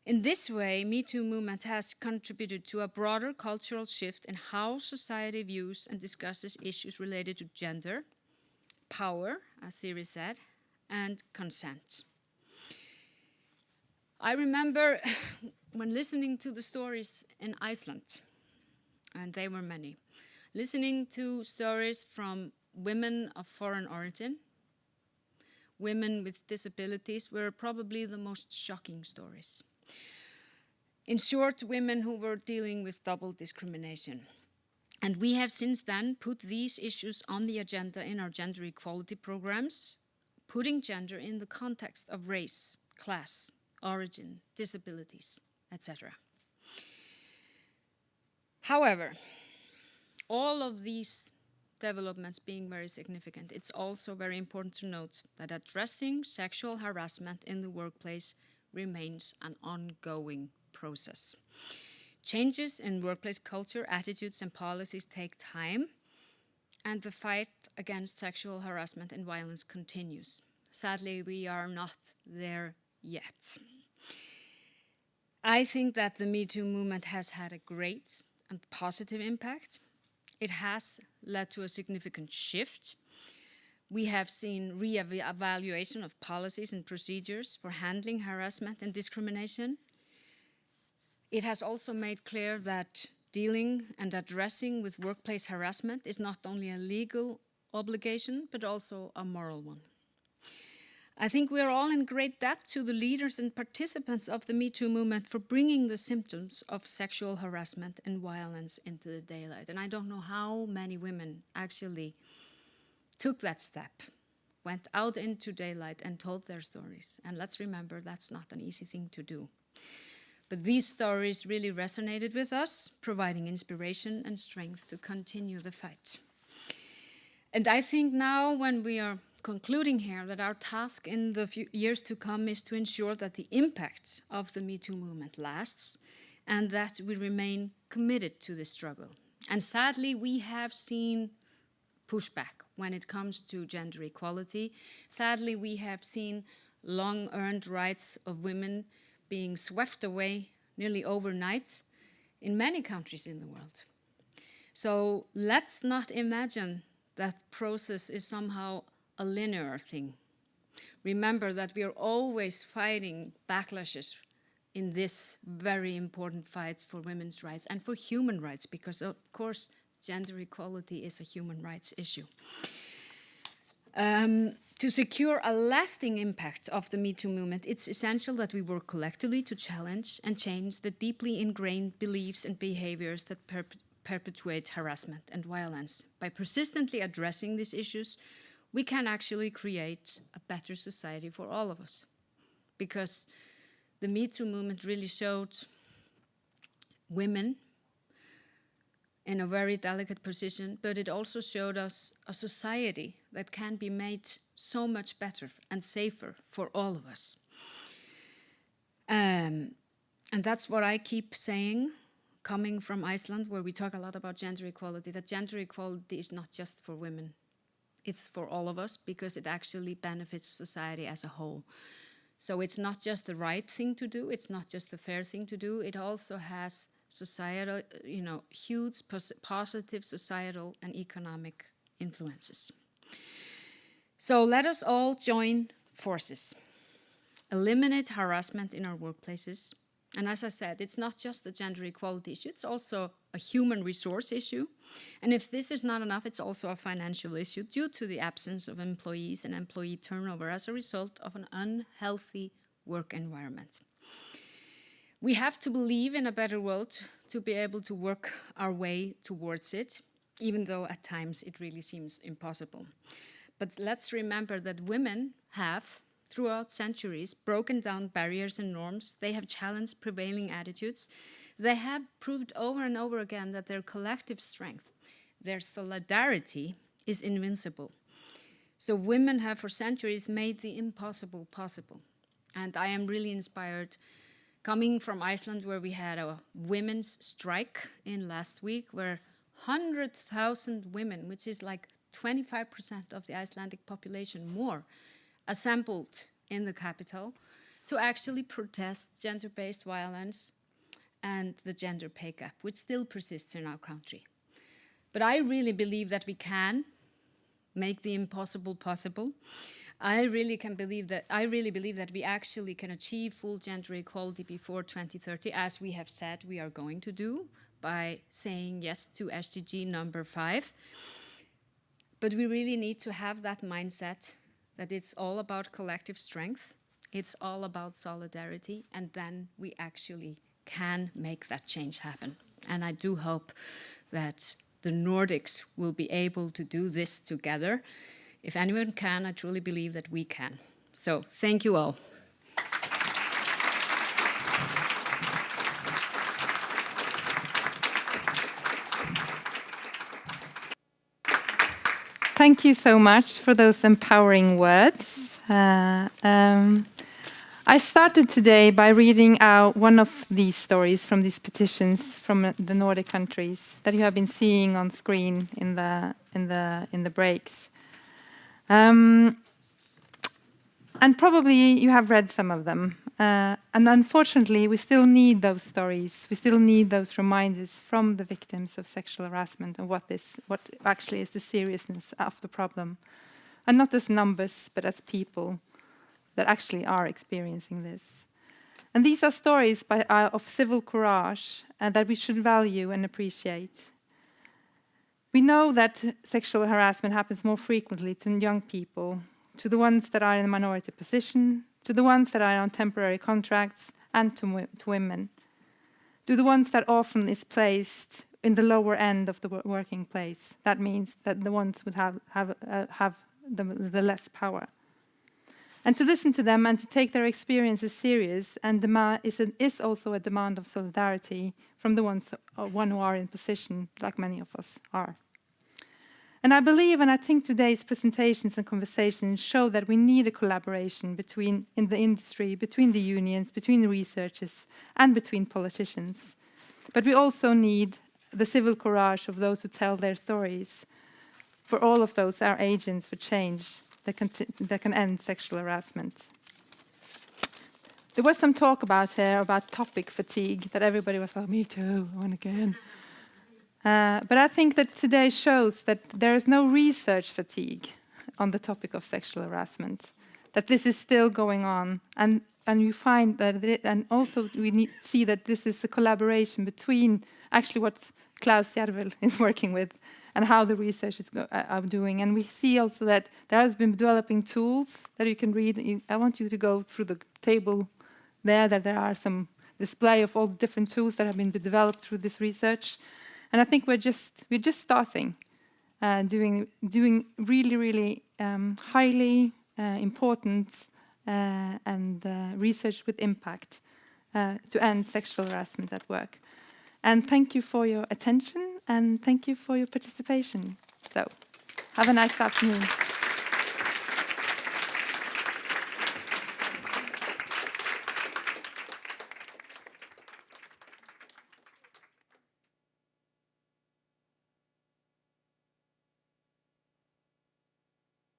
In this way, Me Too movement has contributed to a broader cultural shift in how society views and discusses issues related to gender, power, as Siri said, and consent. I remember when listening to the stories in Iceland, and they were many, listening to stories from women of foreign origin, women with disabilities, were probably the most shocking stories. In short, women who were dealing with double discrimination. And we have since then put these issues on the agenda in our gender equality programs, putting gender in the context of race, class, origin, disabilities, etc. However, all of these developments being very significant, it's also very important to note that addressing sexual harassment in the workplace remains an ongoing process. Changes in workplace culture, attitudes, and policies take time, and the fight against sexual harassment and violence continues. Sadly, we are not there yet. I think that the Me Too movement has had a great and positive impact. It has led to a significant shift. We have seen re-evaluation of policies and procedures for handling harassment and discrimination. It has also made clear that dealing and addressing with workplace harassment is not only a legal obligation, but also a moral one. I think we are all in great debt to the leaders and participants of the Me Too movement for bringing the symptoms of sexual harassment and violence into the daylight. And I don't know how many women actually took that step, went out into daylight and told their stories. And let's remember, that's not an easy thing to do. But these stories really resonated with us, providing inspiration and strength to continue the fight. And I think now, when we are concluding here, that our task in the years to come is to ensure that the impact of the Me Too movement lasts and that we remain committed to this struggle. And sadly, we have seen pushback when it comes to gender equality. Sadly, we have seen long-earned rights of women being swept away nearly overnight in many countries in the world. So let's not imagine that process is somehow a linear thing. Remember that we are always fighting backlashes in this very important fight for women's rights and for human rights, because of course gender equality is a human rights issue. To secure a lasting impact of the Me Too movement, it's essential that we work collectively to challenge and change the deeply ingrained beliefs and behaviors that perpetuate harassment and violence. By persistently addressing these issues, we can actually create a better society for all of us. Because the Me Too movement really showed women in a very delicate position, but it also showed us a society that can be made so much better and safer for all of us. And that's what I keep saying, coming from Iceland, where we talk a lot about gender equality, that gender equality is not just for women. It's for all of us, because it actually benefits society as a whole. So it's not just the right thing to do, it's not just the fair thing to do, it also has societal, huge positive societal and economic influences. So let us all join forces, eliminate harassment in our workplaces. And as I said, it's not just a gender equality issue, it's also a human resource issue. And if this is not enough, it's also a financial issue due to the absence of employees and employee turnover as a result of an unhealthy work environment. We have to believe in a better world to be able to work our way towards it, even though at times it really seems impossible. But let's remember that women have, throughout centuries, broken down barriers and norms. They have challenged prevailing attitudes. They have proved over and over again that their collective strength, their solidarity, is invincible. So women have for centuries made the impossible possible. And I am really inspired coming from Iceland, where we had a women's strike in last week, where 100,000 women, which is like 25% of the Icelandic population more, assembled in the capital to actually protest gender-based violence and the gender pay gap, which still persists in our country. But I really believe that we can make the impossible possible. I really believe that we actually can achieve full gender equality before 2030, as we have said we are going to do by saying yes to SDG number 5. But we really need to have that mindset that it's all about collective strength, it's all about solidarity, and then we actually can make that change happen. And I do hope that the Nordics will be able to do this together. If anyone can, I truly believe that we can. So thank you all. Thank you so much for those empowering words. I started today by reading out one of these stories from these petitions from the Nordic countries that you have been seeing on screen in the breaks. And probably you have read some of them. And unfortunately, we still need those stories. We still need those reminders from the victims of sexual harassment and what actually is the seriousness of the problem. and not as numbers, but as people that actually are experiencing this. And these are stories of civil courage that we should value and appreciate. We know that sexual harassment happens more frequently to young people, to the ones that are in a minority position, to the ones that are on temporary contracts, and to women, to the ones that often is placed in the lower end of the working place. That means that the ones would have the less power. And to listen to them and to take their experiences serious and is also a demand of solidarity from the ones who are in position, like many of us are. And I believe, and I think today's presentations and conversations show that we need a collaboration in the industry, between the unions, between the researchers, and between politicians. But we also need the civil courage of those who tell their stories. For all of those are agents for change that can end sexual harassment. There was some talk about topic fatigue, that everybody was like, me too, one again. But I think that today shows that there is no research fatigue on the topic of sexual harassment, that this is still going on. And you find that, and also we see that this is a collaboration between actually what Klaus Järvel is working with and how the researchers are doing. And we see also that there has been developing tools that you can read. I want you to go through the table there, that there are some display of all the different tools that have been developed through this research. And I think we're just starting doing really highly important and research with impact to end sexual harassment at work. And thank you for your attention and thank you for your participation. So have a nice afternoon.